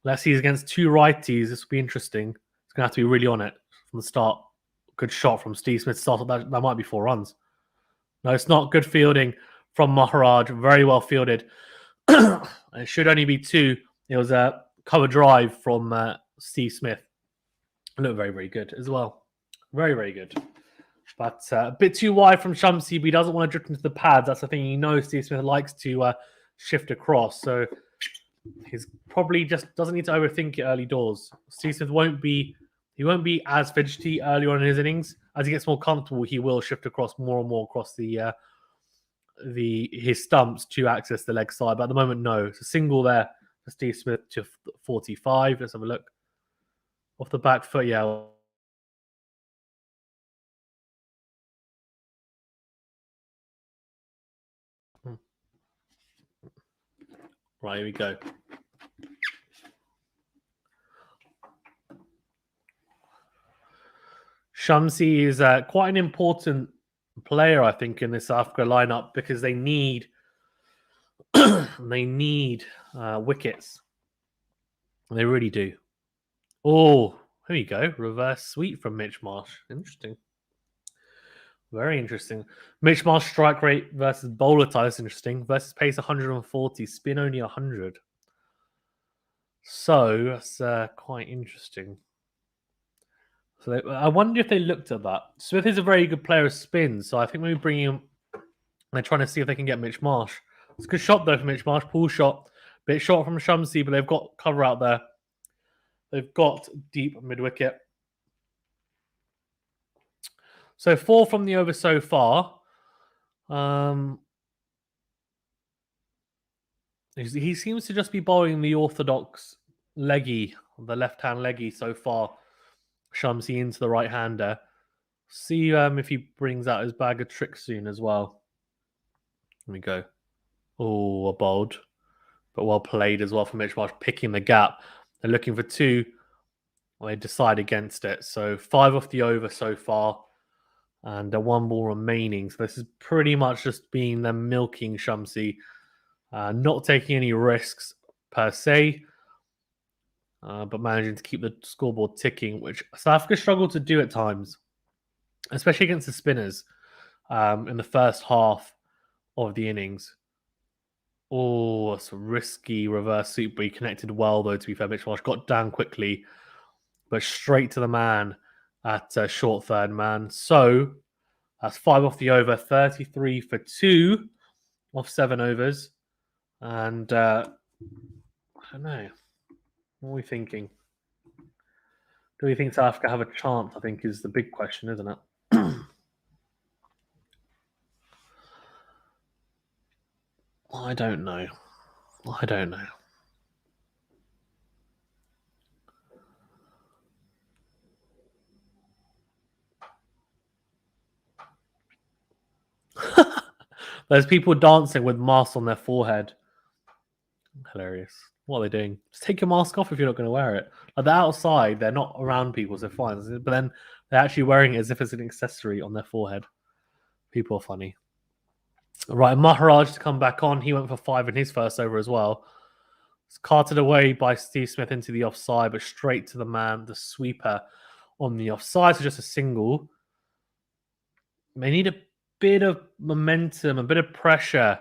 Let's see, he's against two righties. This will be interesting. It's going to have to be really on it from the start. Good shot from Steve Smith. That might be 4 runs. No, it's not. Good fielding from Maharaj. Very well fielded. It should only be 2. It was a cover drive from Steve Smith. It looked very, very good as well. Very, very good. But a bit too wide from Shamsi, but he doesn't want to drift into the pads. That's the thing. He knows Steve Smith likes to shift across. So he's probably just doesn't need to overthink it early doors. Steve Smith won't be as fidgety early on in his innings. As he gets more comfortable, he will shift across more and more across his stumps to access the leg side. But at the moment, no. It's a single there for Steve Smith to 45. Let's have a look. Off the back foot, yeah. Right, here we go. Shamsi is quite an important player, I think, in this South Africa lineup because they need wickets. They really do. Oh, here you go. Reverse sweep from Mitch Marsh. Interesting. Very interesting. Mitch Marsh strike rate versus bowler type is interesting. Versus pace 140, spin only 100. So that's quite interesting. So I wonder if they looked at that. Smith is a very good player of spin, so I think maybe bringing him. They're trying to see if they can get Mitch Marsh. It's a good shot though for Mitch Marsh. Pull shot, bit short from Shamsi, but they've got cover out there. They've got deep mid wicket. So 4 from the over so far. He seems to just be bowling the orthodox leggy, the left-hand leggy so far. Shamsi into the right-hander. See if he brings out his bag of tricks soon as well. Here we go. Oh, a bowled. But well played as well from Mitch Marsh, picking the gap. They're looking for 2. Well, they decide against it. So 5 off the over so far. And 1 ball remaining. So this is pretty much just being them milking Shamsi. Not taking any risks per se. But managing to keep the scoreboard ticking, which South Africa struggled to do at times. Especially against the spinners in the first half of the innings. Oh, it's a risky reverse sweep, but he connected well, though, to be fair. Mitch Marsh got down quickly, but straight to the man at short third man. So that's 5 off the over, 33 for 2 off 7 overs. And I don't know. What are we thinking? Do we think South Africa have a chance? I think is the big question, isn't it? I don't know. There's people dancing with masks on their forehead. Hilarious. What are they doing? Just take your mask off if you're not going to wear it. Like they're outside, they're not around people, so fine. But then they're actually wearing it as if it's an accessory on their forehead. People are funny. Right, Maharaj to come back on. He went for 5 in his first over as well. It's carted away by Steve Smith into the offside, but straight to the man, the sweeper on the offside. So just a single. They need a bit of momentum, a bit of pressure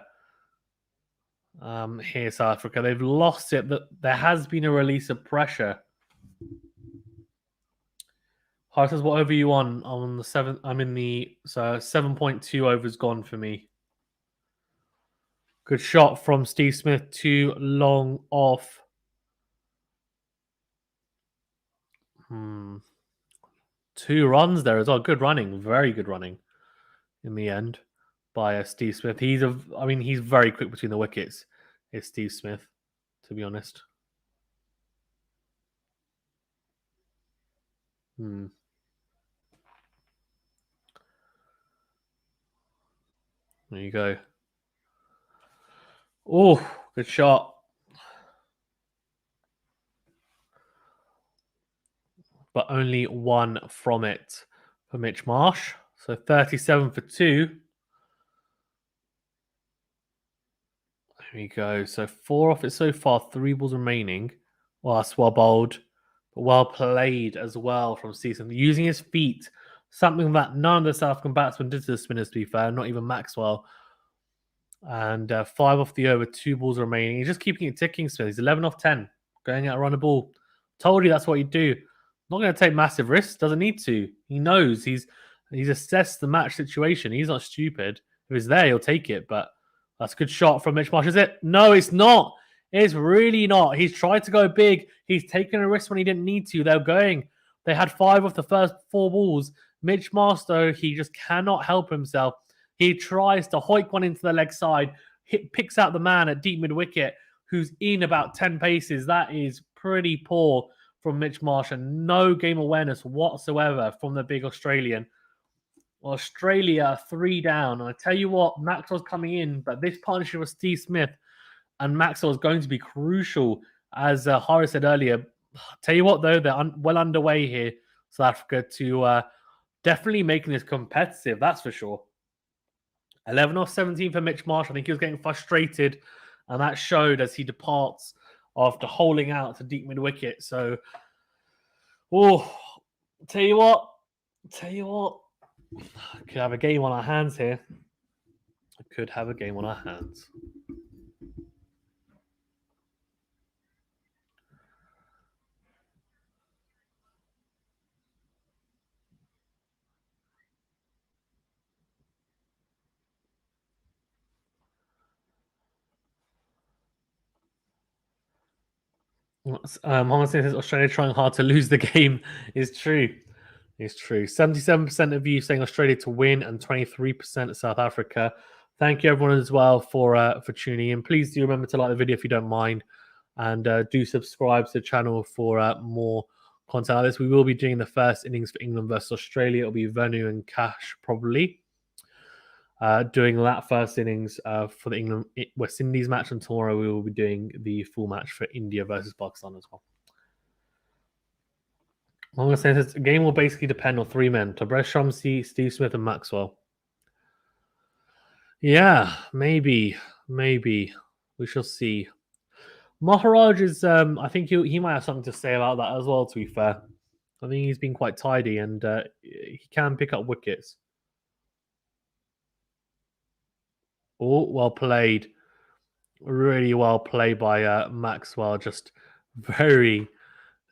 here, South Africa. They've lost it. There has been a release of pressure. Hart says, what over you on the 7th? I'm in the 7.2 overs gone for me. Good shot from Steve Smith. 2 long off. 2 runs there as well. Good running. Very good running in the end by Steve Smith. He's very quick between the wickets. It's Steve Smith, to be honest. There you go. Oh, good shot. But only 1 from it for Mitch Marsh. So 37 for 2. There we go. So 4 off it so far. 3 balls remaining. Well, that's well bowled. But well played as well from Stephen. Using his feet. Something that none of the South African batsmen did to the spinners, to be fair. Not even Maxwell. And 5 off the over. 2 balls remaining. He's just keeping it ticking, Smith. He's 11 off 10. Going out, run a ball. Told you that's what you do. Not going to take massive risks. Doesn't need to. He knows. He's assessed the match situation. He's not stupid. If it's there, he'll take it. But that's a good shot from Mitch Marsh. Is it? No, it's not. It's really not. He's tried to go big. He's taken a risk when he didn't need to. They had 5 of the first 4 balls. Mitch Marsh, though, he just cannot help himself. He tries to hoik one into the leg side. Picks out the man at deep mid-wicket who's in about 10 paces. That is pretty poor from Mitch Marsh and no game awareness whatsoever from the big Australian. Australia 3 down. And I tell you what, Maxwell's coming in, but this partnership with Steve Smith and Maxwell is going to be crucial. As Harris said earlier, tell you what, though, they're well underway here, South Africa, to definitely making this competitive, that's for sure. 11 off 17 for Mitch Marsh. I think he was getting frustrated, and that showed as he departs after holding out to deep mid-wicket. So, tell you what, could have a game on our hands here. Could have a game on our hands. Honestly, Australia trying hard to lose the game is true. It's true. 77% of you saying Australia to win and 23% of South Africa. Thank you everyone as well for tuning in. Please do remember to like the video if you don't mind, and do subscribe to the channel for more content like this. We will be doing the first innings for England versus Australia. It'll be Venu and Cash probably doing that first innings for the England West Indies match, and tomorrow we will be doing the full match for India versus Pakistan as well. I'm going to say this game will basically depend on three men: Tabrez, Shamsi, Steve Smith, and Maxwell. Yeah, maybe. We shall see. Maharaj is, I think he might have something to say about that as well, to be fair. I think he's been quite tidy, and he can pick up wickets. Oh, well played. Really well played by Maxwell. Just very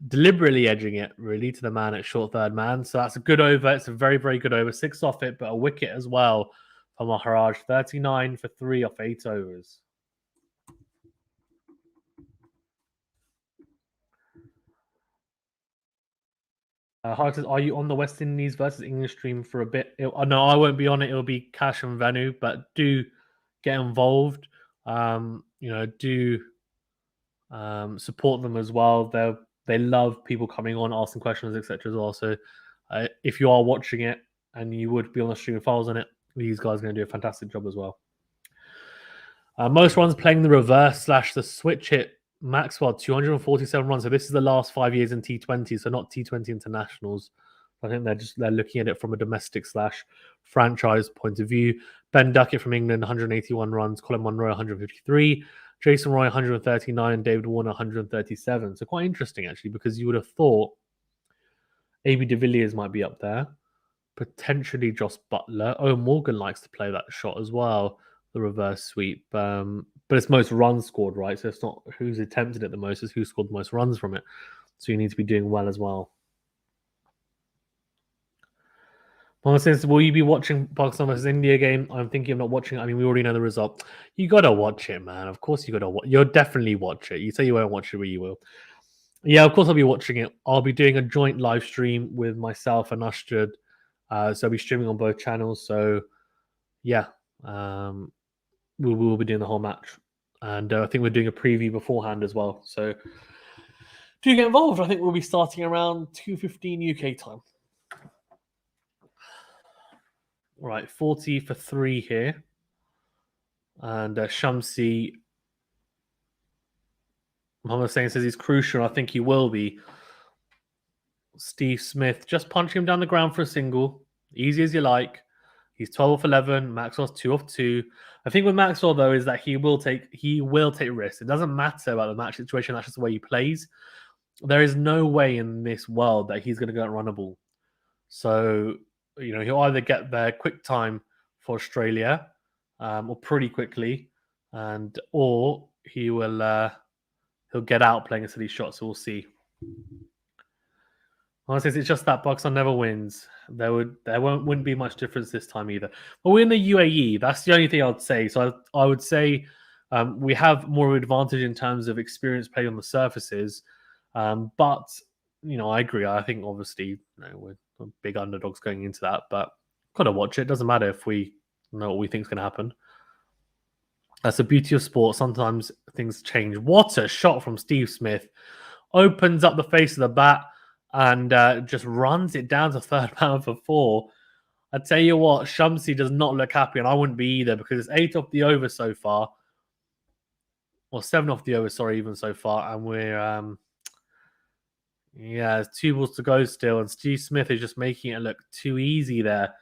deliberately edging it, really, to the man at short third man. So that's a good over. It's a very, very good over. 6 off it, but a wicket as well for Maharaj. 39 for 3 off 8 overs. Hart says, are you on the West Indies versus English stream for a bit? No, I won't be on it. It'll be Cash and Venu, but do get involved. Do support them as well. They love people coming on, asking questions, etc. as well. So if you are watching it and you would be on the stream of files on it, these guys are going to do a fantastic job as well. Most runs playing the reverse / the switch hit. Maxwell, 247 runs. So this is the last 5 years in T20, so not T20 internationals. I think they're looking at it from a domestic / franchise point of view. Ben Duckett from England, 181 runs. Colin Munro, 153. Jason Roy, 139. David Warner, 137. So quite interesting, actually, because you would have thought AB de Villiers might be up there. Potentially Joss Butler. Oh, Morgan likes to play that shot as well, the reverse sweep. But it's most runs scored, right? So it's not who's attempted it the most, it's who scored the most runs from it. So you need to be doing well as well. Mama says, will you be watching Pakistan versus India game? I'm thinking of not watching it. I mean, we already know the result. You got to watch it, man. Of course you got to watch. You'll definitely watch it. You say you won't watch it, but you will. Yeah, of course I'll be watching it. I'll be doing a joint live stream with myself and Ashtred. So I'll be streaming on both channels. So, yeah. We will be doing the whole match. And I think we're doing a preview beforehand as well. So do get involved. I think we'll be starting around 2:15 UK time. All right, 40 for 3 here. And Shamsi, Mohammed Hussain says he's crucial. I think he will be. Steve Smith, just punching him down the ground for a single. Easy as you like. He's 12 off 11. Maxwell's 2 off 2. I think with Maxwell, though, is that he will take risks. It doesn't matter about the match situation. That's just the way he plays. There is no way in this world that he's going to go and run a ball. So, he'll either get there quick time for Australia or pretty quickly, or he will he'll get out playing into these shots. So we'll see. Honestly, it's just that Pakistan never wins. There wouldn't be much difference this time either. But we're in the UAE. That's the only thing I would say. So I would say we have more advantage in terms of experience playing on the surfaces. But I agree. I think obviously we're big underdogs going into that, but gotta watch it. Doesn't matter if we know what we think is going to happen. That's the beauty of sport. Sometimes things change. What a shot from Steve Smith! Opens up the face of the bat and just runs it down to third man for 4. I tell you what, Shamsi does not look happy, and I wouldn't be either, because it's 8 off the over so far. Or 7 off the over, sorry, even so far. And we're, there's 2 balls to go still, and Steve Smith is just making it look too easy there.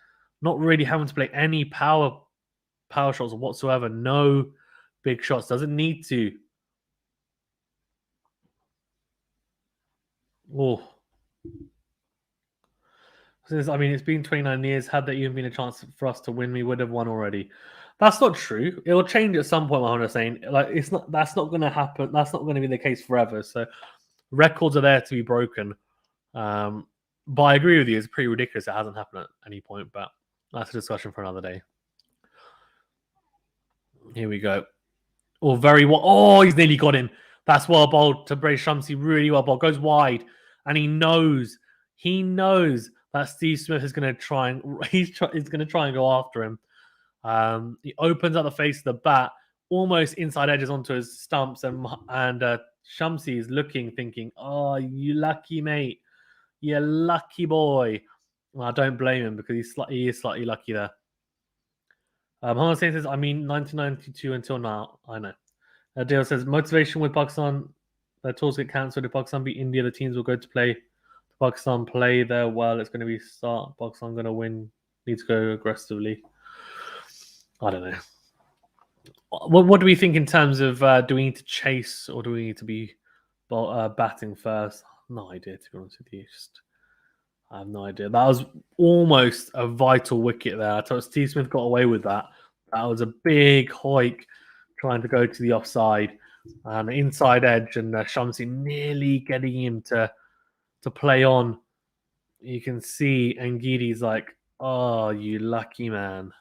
Not really having to play any power shots whatsoever. No big shots. Doesn't need to. Oh. I mean, it's been 29 years. Had there even been a chance for us to win, we would have won already. That's not true. It'll change at some point. I'm saying, that's not going to happen. That's not going to be the case forever. So records are there to be broken. But I agree with you. It's pretty ridiculous. It hasn't happened at any point. But that's a discussion for another day. Here we go. Oh, very well. Oh, he's nearly got him. That's well bowled to Bray Shamsi. Really well bowled. Goes wide, and he knows that Steve Smith is going to try and he's going to try and go after him. He opens up the face of the bat, almost inside edges onto his stumps, and Shamsi is looking, thinking, "Oh, you lucky mate, you lucky boy." Well, I don't blame him because he is slightly lucky there. Mohammed Sain says, "I mean, 1992 until now." I know. Dale says, "Motivation with Pakistan. Their tours get cancelled. If Pakistan beat India, the teams will go to play. If Pakistan play there well, it's going to be start. Pakistan going to win. Need to go aggressively." I don't know. What do we think in terms of do we need to chase or do we need to be batting first? No idea, to be honest with you. I have no idea. That was almost a vital wicket there. I thought Steve Smith got away with that. That was a big hike trying to go to the offside. Inside edge, and Shamsi nearly getting him to play on. You can see Angidi's like, "Oh, you lucky man."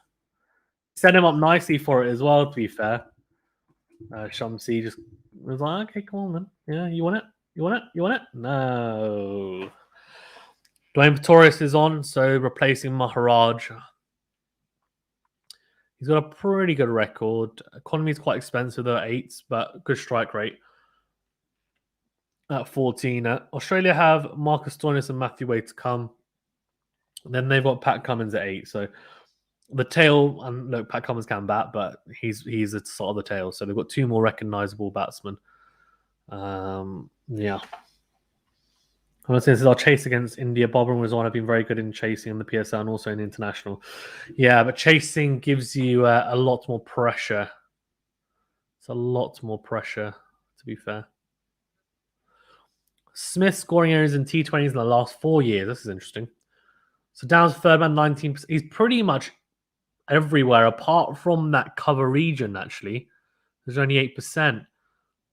Set him up nicely for it as well, to be fair. Shamsi just was like, "Okay, come on then. Yeah, you want it? You want it? You want it?" No. Pretorius is on, so replacing Maharaj. He's got a pretty good record. Economy is quite expensive, though, at 8s, but good strike rate at 14. Australia have Marcus Stoinis and Matthew Wade to come. And then they've got Pat Cummins at 8. So the tail, and look, Pat Cummins can bat, but he's at sort of the tail. So they've got 2 more recognisable batsmen. Yeah. Since our chase against India, Bobber was on. I've been very good in chasing in the PSL and also in international. Yeah, but chasing gives you a lot more pressure. It's a lot more pressure, to be fair. Smith scoring areas in T20s in the last 4 years. This is interesting. So down to third man, 19%. He's pretty much everywhere apart from that cover region, actually. There's only 8%.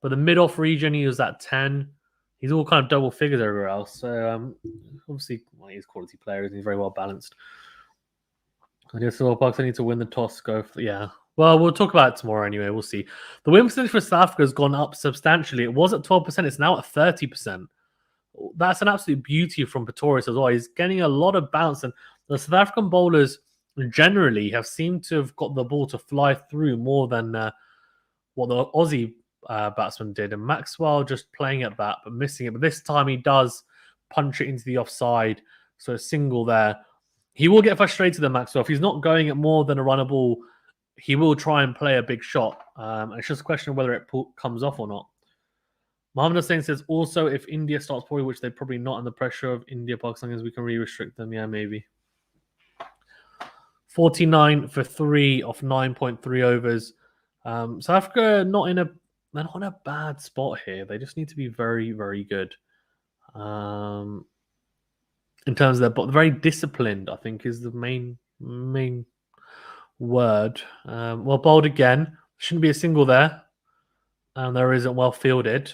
But the mid-off region, he was at 10. He's all kind of double figures everywhere else. So, obviously, he's a quality player and he's very well balanced. I guess the Bucks need to win the toss. Yeah. Well, we'll talk about it tomorrow anyway. We'll see. The win percentage for South Africa has gone up substantially. It was at 12%. It's now at 30%. That's an absolute beauty from Pretorius as well. He's getting a lot of bounce. And the South African bowlers generally have seemed to have got the ball to fly through more than what the Aussie batsman did, and Maxwell just playing at that but missing it. But this time he does punch it into the offside, so a single there. He will get frustrated at Maxwell. If he's not going at more than a runner ball, he will try and play a big shot. It's just a question of whether it comes off or not. Mohammed Hussain says, also, if India starts poorly, which they're probably not under pressure of India, Pakistan, we can restrict them. Yeah, maybe. 49 for 3 off 9.3 overs. South Africa they're not in a bad spot here. They just need to be very, very good. In terms of but very disciplined, I think, is the main word. Well bowled again. Shouldn't be a single there. And there isn't well fielded.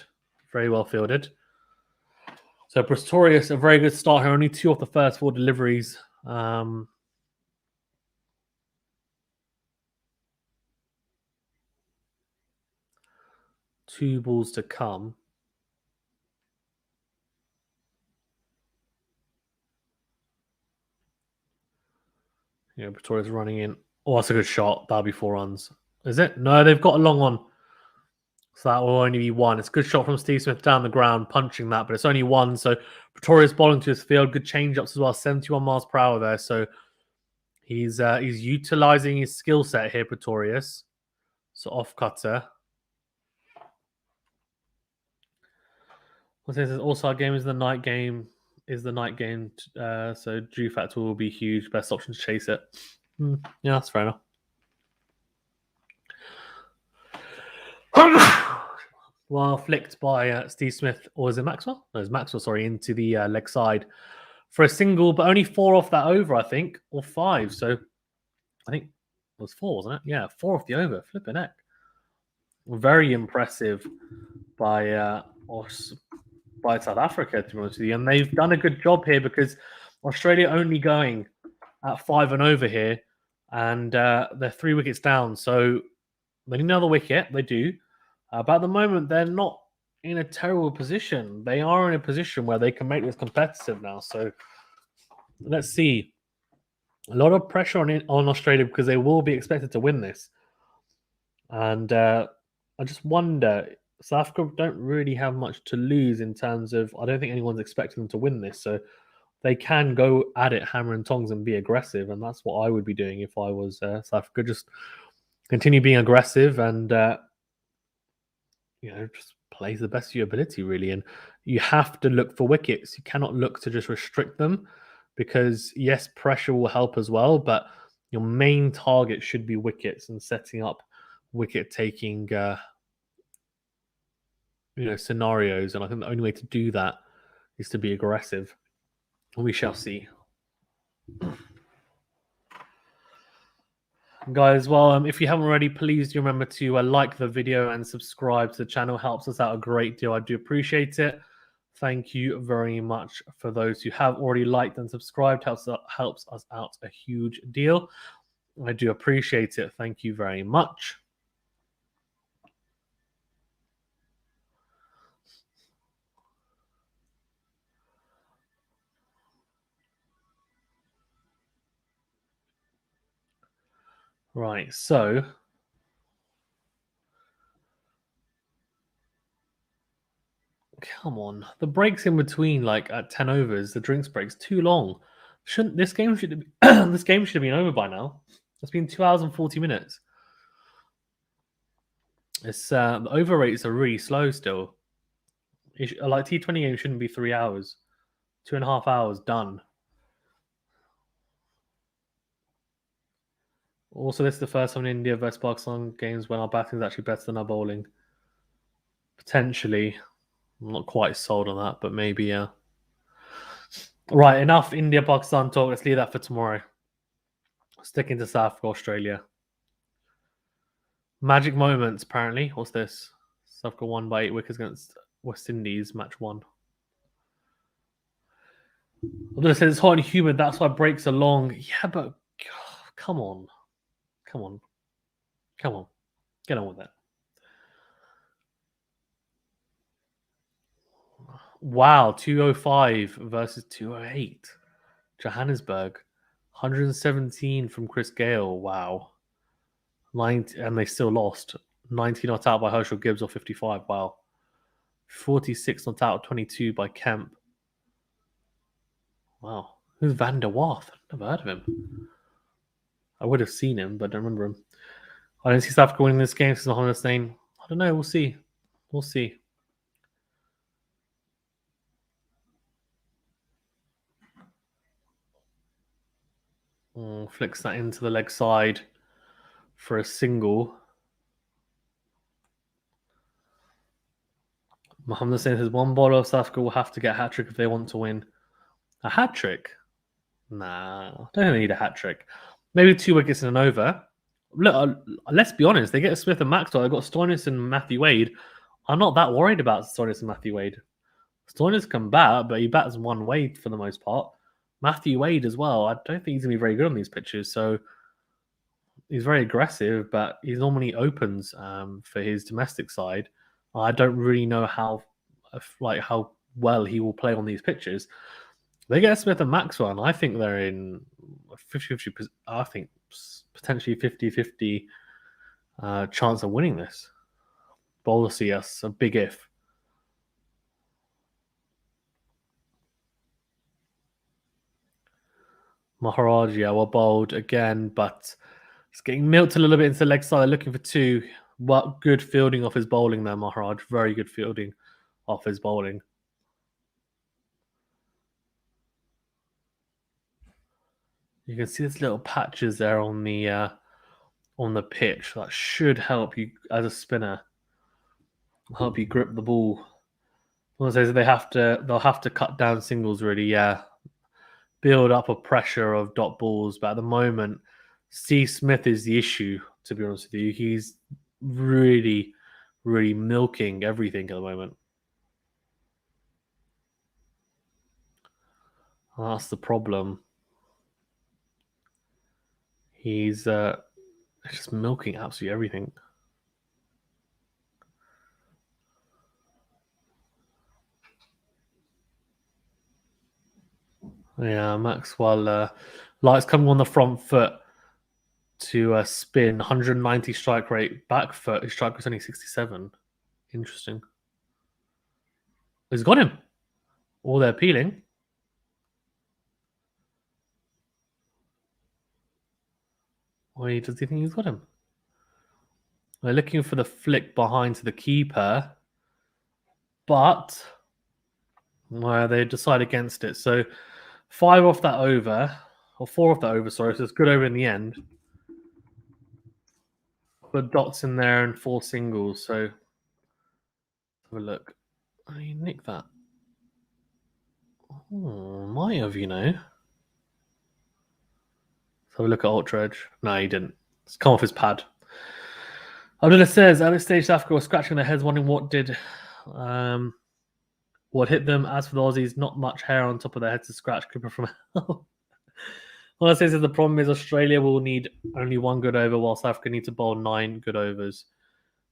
Very well fielded. So Pretorius, a very good start here. Only 2 off the first 4 deliveries. 2 balls to come. Yeah, Pretorius running in. Oh, that's a good shot. That'll be 4 runs. Is it? No, they've got a long one. So that will only be 1. It's a good shot from Steve Smith down the ground, punching that, but it's only 1. So Pretorius bowling to his field. Good change-ups as well. 71 miles per hour there. So he's utilising his skill set here, Pretorius. So off-cutter. Also, our game is the night game. So Drew factor will be huge. Best option to chase it. Yeah, that's fair enough. Well, flicked by Steve Smith, or is it Maxwell? No, it's Maxwell, sorry, into the leg side for a single, but only 4 off that over, I think, or 5. So I think it was 4, wasn't it? Yeah, 4 off the over. Flipping heck. Very impressive by South Africa, to be honest with you. And they've done a good job here because Australia only going at 5 and over here, and they're 3 wickets down. So they need another wicket. They do. But at the moment, they're not in a terrible position. They are in a position where they can make this competitive now. So let's see A lot of pressure on Australia because they will be expected to win this. And I just wonder, South Africa don't really have much to lose in terms of, I don't think anyone's expecting them to win this. So they can go at it hammer and tongs and be aggressive. And that's what I would be doing if I was South Africa. Just continue being aggressive and, just play to the best of your ability, really. And you have to look for wickets. You cannot look to just restrict them because, yes, pressure will help as well. But your main target should be wickets and setting up wicket taking scenarios, and I think the only way to do that is to be aggressive. We shall see. Guys, well, if you haven't already, please do remember to like the video and subscribe to the channel. Helps us out a great deal. I do appreciate it. Thank you very much for those who have already liked and subscribed. Helps us out a huge deal. I do appreciate it. Thank you very much. Right, so come on, the breaks in between, like at 10 overs, the drinks breaks too long. Shouldn't this game should have this game should have been over by now? It's been 2 hours and 40 minutes. It's the over rates are really slow still. Like T20 games shouldn't be 3 hours, 2.5 hours done. Also, this is the first time in India versus Pakistan games when our batting is actually better than our bowling. Potentially, I'm not quite sold on that, but maybe yeah. Right, enough India Pakistan talk. Let's leave that for tomorrow. Sticking to South Africa, Australia. Magic moments, apparently. What's this? South Africa won by 8 wickets against West Indies, match 1. I'm going to say it's hot and humid. That's why breaks are long. Yeah, but come on. Come on. Come on. Get on with it. Wow, 205 versus 208. Johannesburg. 117 from Chris Gale. Wow. 90, and they still lost. 90 not out by Herschel Gibbs or 55. Wow. 46 not out, 22 by Kemp. Wow. Who's Van der Wath? Never heard of him. I would have seen him, but I don't remember him. I don't see South Africa winning this game because of Honest name. I don't know. We'll see. We'll see. Flicks that into the leg side for a single. Mohammed Hussain says one bowler of South Africa will have to get a hat trick if they want to win. A hat trick? Nah, don't think they need a hat trick. Maybe 2 wickets in an over. Look, let's be honest. They get Smith and Maxwell. They've got Stoinis and Matthew Wade. I'm not that worried about Stoinis and Matthew Wade. Stoinis can bat, but he bats one way for the most part. Matthew Wade as well. I don't think he's going to be very good on these pitches. So he's very aggressive, but he normally opens for his domestic side. I don't really know how well he will play on these pitches. They get Smith and Maxwell, and I think they're in 50-50. I think potentially 50-50 chance of winning this. Bowler CS, a big if. Maharaj, yeah, well bowled again, but it's getting milked a little bit into the leg side. They're looking for 2. What good fielding off his bowling there, Maharaj. Very good fielding off his bowling. You can see there's little patches there on the pitch that should help you as a spinner. Help you grip the ball. They'll have to cut down singles really, yeah. Build up a pressure of dot balls, but at the moment, Steve Smith is the issue, to be honest with you. He's really, really milking everything at the moment. That's the problem. He's just milking absolutely everything. Yeah, Maxwell Light's coming on the front foot to spin. 190 strike rate. Back foot. His strike was only 67. Interesting. He's got him. Or they're peeling. Wait, does he think he's got him? They're looking for the flick behind to the keeper. But they decide against it. So 5 off that over. Or 4 off that over, sorry. So it's good over in the end. But dots in there and 4 singles. So have a look. Oh, you nicked that. Oh, might have, you know. So have a look at Ultra Edge. No, he didn't. It's come off his pad. Abdullah says, at this stage, South Africa was scratching their heads, wondering what hit them. As for the Aussies, not much hair on top of their heads to scratch. Cooper from hell. Well, I say the problem is Australia will need only 1 good over, while South Africa need to bowl 9 good overs.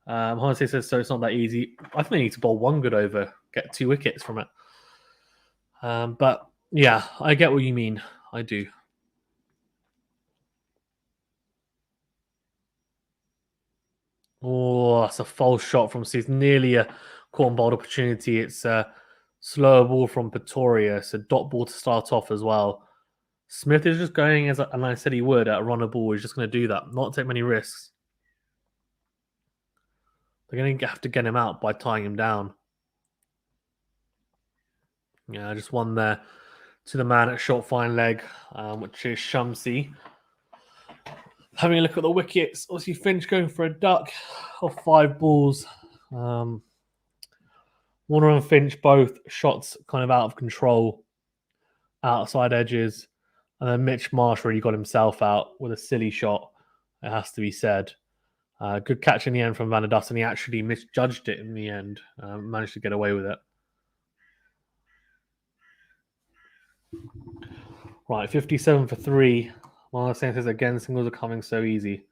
Honestly says, so it's not that easy. I think they need to bowl 1 good over, get 2 wickets from it. But yeah, I get what you mean. I do. Oh, that's a false shot from Steve. Nearly a caught and bowled opportunity. It's a slower ball from Pretorius. A dot ball to start off as well. Smith is just going, and I said he would, at a runner ball. He's just going to do that, not take many risks. They're going to have to get him out by tying him down. Yeah, just one there to the man at short fine leg, which is Shamsi. Having a look at the wickets, obviously Finch going for a duck of 5 balls. Warner and Finch both shots kind of out of control, outside edges. And then Mitch Marsh really got himself out with a silly shot, it has to be said. Good catch in the end from Van der Dussen. He actually misjudged it in the end, managed to get away with it. Right, 57 for 3. One of the same says again, singles are coming so easy.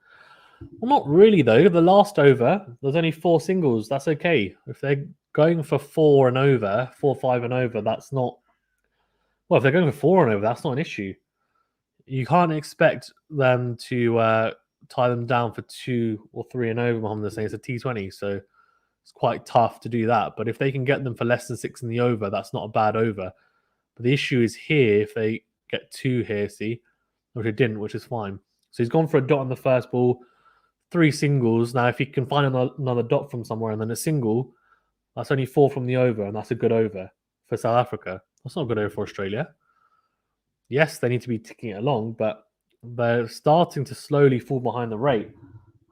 Well, not really, though. The last over, there's only 4 singles. That's okay. If they're going for 4 and over, 4, 5 and over, that's not... Well, if they're going for 4 and over, that's not an issue. You can't expect them to tie them down for 2 or 3 and over, Mohammed is saying. It's a T20, so it's quite tough to do that. But if they can get them for less than 6 in the over, that's not a bad over. But the issue is here, if they get 2 here, see, which it didn't, which is fine. So he's gone for a dot on the first ball, 3 singles. Now, if he can find another dot from somewhere and then a single, that's only 4 from the over, and that's a good over for South Africa. That's not a good over for Australia. Yes, they need to be ticking it along, but they're starting to slowly fall behind the rate.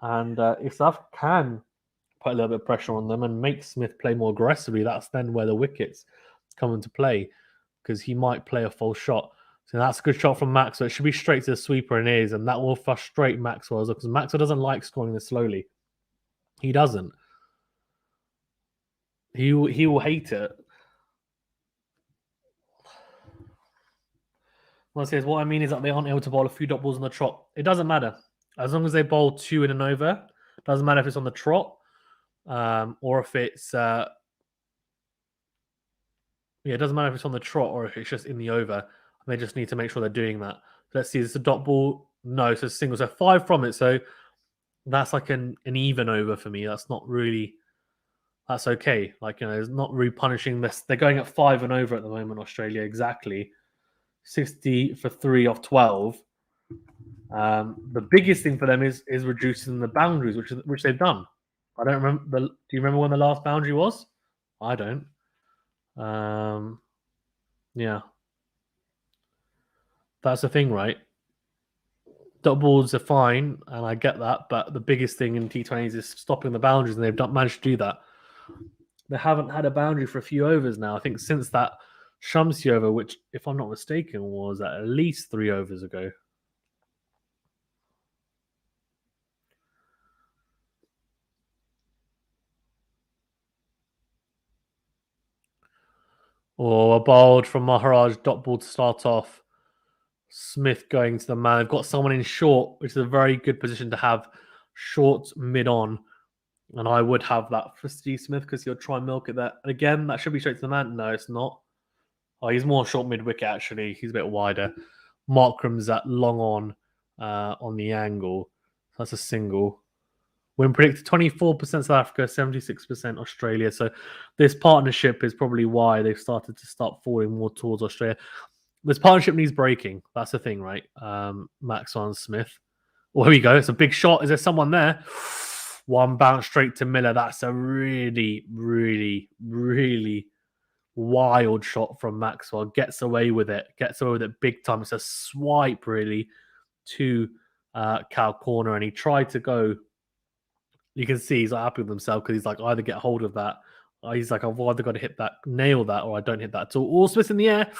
And if South Africa can put a little bit of pressure on them and make Smith play more aggressively, that's then where the wickets come into play, because he might play a false shot. So that's a good shot from Maxwell. It should be straight to the sweeper and is, and that will frustrate Maxwell, because Maxwell doesn't like scoring this slowly. He doesn't. He will hate it. What I mean is that they aren't able to bowl a few dot balls on the trot. It doesn't matter. As long as they bowl 2 in and over, it doesn't matter if it's on the trot or if it's... it doesn't matter if it's on the trot or if it's just in the over. They just need to make sure they're doing that. Let's see, it's a dot ball. No, so single. So 5 from it. So that's like an even over for me. That's not really... That's okay. Like, it's not really punishing this. They're going at 5 and over at the moment, Australia, exactly. 60 for 3 off 12. The biggest thing for them is reducing the boundaries, which they've done. I don't remember. Do you remember when the last boundary was? I don't. Yeah. That's the thing, right? Dot balls are fine, and I get that, but the biggest thing in T20s is stopping the boundaries, and they've not managed to do that. They haven't had a boundary for a few overs now. I think since that Shamsi over, which, if I'm not mistaken, was at least 3 overs ago. Or a bowled from Maharaj, dot ball to start off. Smith going to the man. They've got someone in short, which is a very good position to have. Short, mid-on. And I would have that for Steve Smith, because he'll try and milk it there. And again, that should be straight to the man. No, it's not. Oh, he's more short mid-wicket, actually. He's a bit wider. Markram's at long on the angle. That's a single. Win predicted 24% South Africa, 76% Australia. So this partnership is probably why they've started to start falling more towards Australia. This partnership needs breaking. That's the thing, right? Maxwell and Smith. Well, here we go. It's a big shot. Is there someone there? One bounce straight to Miller. That's a really, really, really wild shot from Maxwell. Gets away with it. Gets away with it big time. It's a swipe, really, to Cow corner. And he tried to go. You can see he's not happy with himself because he's like, either get hold of that. He's like, I've either got to hit that, nail that, or I don't hit that at all. All Smith in the air.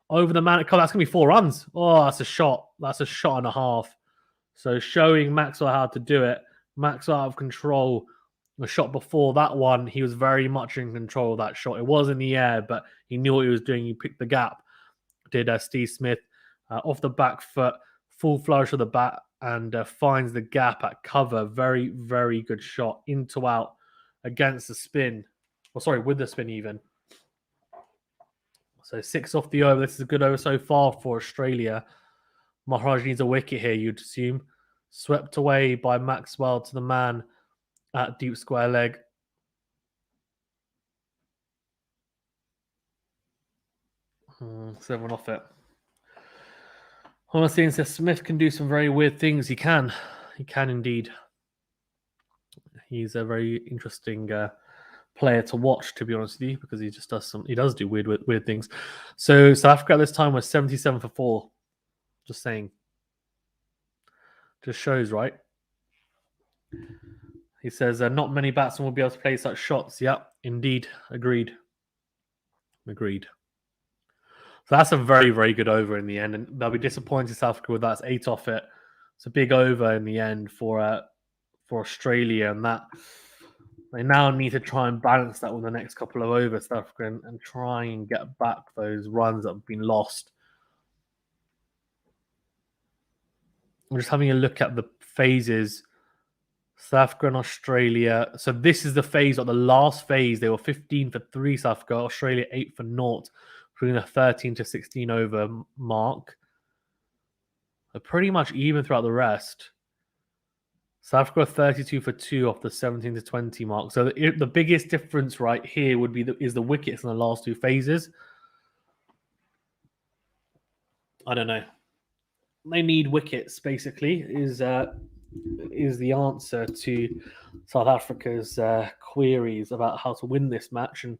Over the man. That's going to be 4 runs. Oh, that's a shot. That's a shot and a half. So showing Maxwell how to do it. Maxwell out of control. The shot before that one, he was very much in control of that shot. It was in the air, but he knew what he was doing. He picked the gap. Did Steve Smith off the back foot, full flourish of the bat, and finds the gap at cover. Very, very good shot. Into out against the spin. Well, sorry, with the spin even. So 6 off the over. This is a good over so far for Australia. Maharaj needs a wicket here, you'd assume. Swept away by Maxwell to the man at deep square leg. Someone off it. Honestly, says Smith can do some very weird things. He can. He can indeed. He's a very interesting player to watch, to be honest with you, because he just does he does do weird things. So South Africa at this time was 77 for 4. Just saying. Just shows, right? He says not many batsmen will be able to play such shots. Yep, indeed. Agreed. So that's a very, very good over in the end. And they'll be disappointed South Africa with that. It's 8 off it. It's a big over in the end for Australia. And that they now need to try and balance that with the next couple of overs, South Africa, and try and get back those runs that have been lost. I'm just having a look at the phases. South Africa and Australia. So this is the phase, or the last phase. They were 15 for 3, South Africa. Australia 8 for 0, between a 13 to 16 over mark. They're pretty much even throughout the rest. South Africa 32 for 2 off the 17 to 20 mark. So the biggest difference right here would be is the wickets in the last 2 phases. I don't know. They need wickets, basically, is the answer to South Africa's queries about how to win this match. And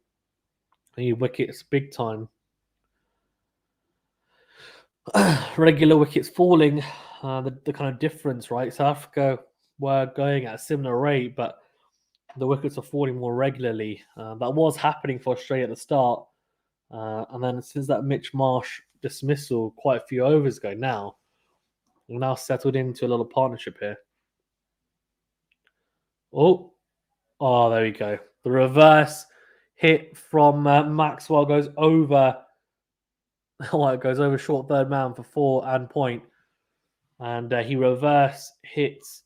they need wickets big time. Regular wickets falling, the kind of difference, right? South Africa were going at a similar rate, but the wickets are falling more regularly. That was happening for Australia at the start. And then since that Mitch Marsh dismissal quite a few overs ago now, we're now settled into a little partnership here. Oh, there we go. The reverse hit from Maxwell goes over. It goes over short third man for 4 and point. And he reverse hits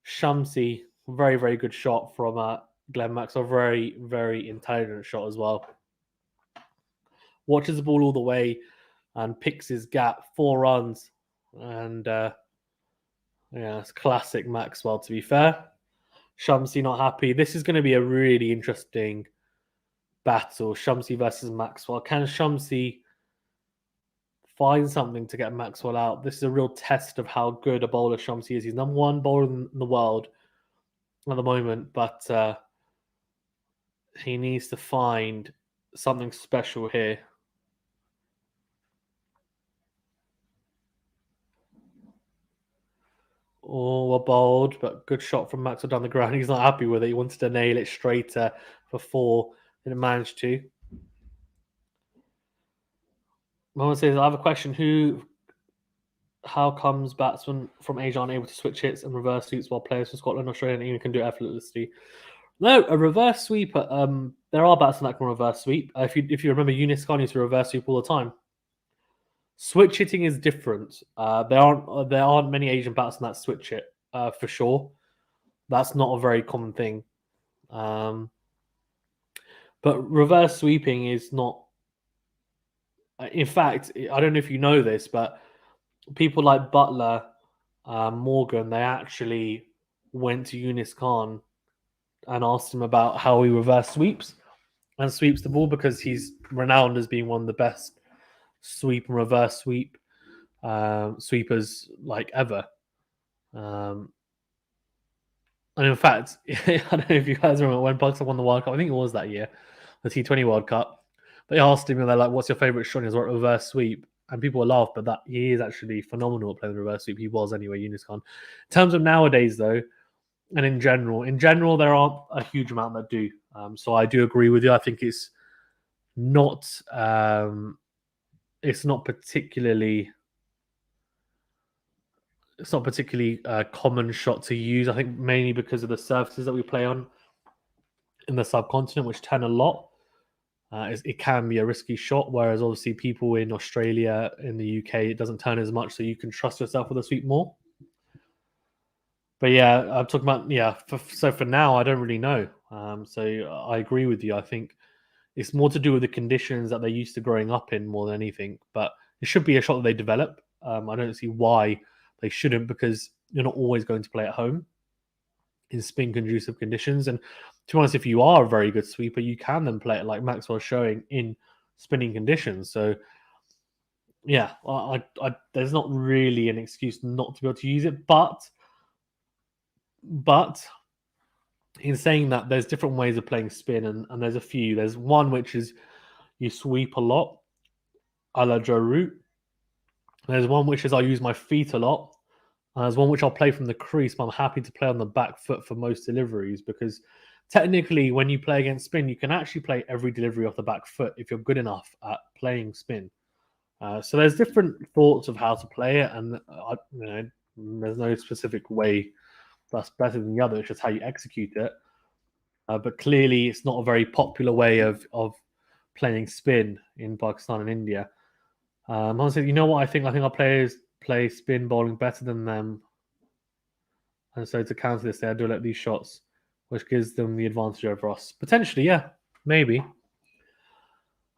Shamsi. Very, very good shot from Glenn Maxwell. Very, very intelligent shot as well. Watches the ball all the way and picks his gap. 4 runs. And it's classic Maxwell, to be fair. Shamsi not happy. This is going to be a really interesting battle. Shamsi versus Maxwell. Can Shamsi find something to get Maxwell out? This is a real test of how good a bowler Shamsi is. He's number 1 bowler in the world at the moment, but he needs to find something special here. Oh, bowled, but good shot from Maxwell down the ground. He's not happy with it. He wanted to nail it straight for 4. Didn't manage to. Mama says, I have a question. How comes batsmen from Asia aren't able to switch hits and reverse sweeps while players from Scotland, Australia, and England can do it effortlessly? No, a reverse sweep. There are batsmen that can reverse sweep. If you remember, Eunice Khan used to reverse sweep all the time. Switch hitting is different. There aren't many Asian batsmen that switch it for sure. That's not a very common thing. But reverse sweeping is not. In fact, I don't know if you know this, but people like Butler, Morgan, they actually went to Yunis Khan and asked him about how he reverse sweeps and sweeps the ball, because he's renowned as being one of the best sweep and reverse sweepers like ever. And in fact, I don't know if you guys remember when Pakistan won the World Cup. I think it was that year, the T20 World Cup. They asked him, and they're like, "What's your favorite shot?" And he's like, "Reverse sweep." And people laugh, but that he is actually phenomenal at playing the reverse sweep. He was anyway, Yunis Khan. In terms of nowadays, though, and in general, there aren't a huge amount that do. So I do agree with you. I think not it's not particularly common shot to use. I think mainly because of the surfaces that we play on in the subcontinent, which turn a lot. It can be a risky shot, whereas obviously people in Australia, in the UK, it doesn't turn as much, so you can trust yourself with a sweep more. But yeah, I'm talking about so for now, I don't really know. So I agree with you. I think it's more to do with the conditions that they're used to growing up in more than anything. But it should be a shot that they develop. I don't see why they shouldn't, because you're not always going to play at home in spin conducive conditions. And to be honest, if you are a very good sweeper, you can then play it like Maxwell's showing in spinning conditions. So yeah, there's not really an excuse not to be able to use it. But in saying that, there's different ways of playing spin, and there's a few. There's one which is you sweep a lot, a la Joe Root. There's one which is I use my feet a lot. There's one which I'll play from the crease, but I'm happy to play on the back foot for most deliveries, because technically, when you play against spin, you can actually play every delivery off the back foot if you're good enough at playing spin. So there's different thoughts of how to play it, and there's no specific way that's better than the other. It's just how you execute it. But clearly, it's not a very popular way of playing spin in Pakistan and India. Honestly, you know what I think? I think our players play spin bowling better than them. And so to counter this, they do let these shots, which gives them the advantage over us. Potentially, yeah, maybe.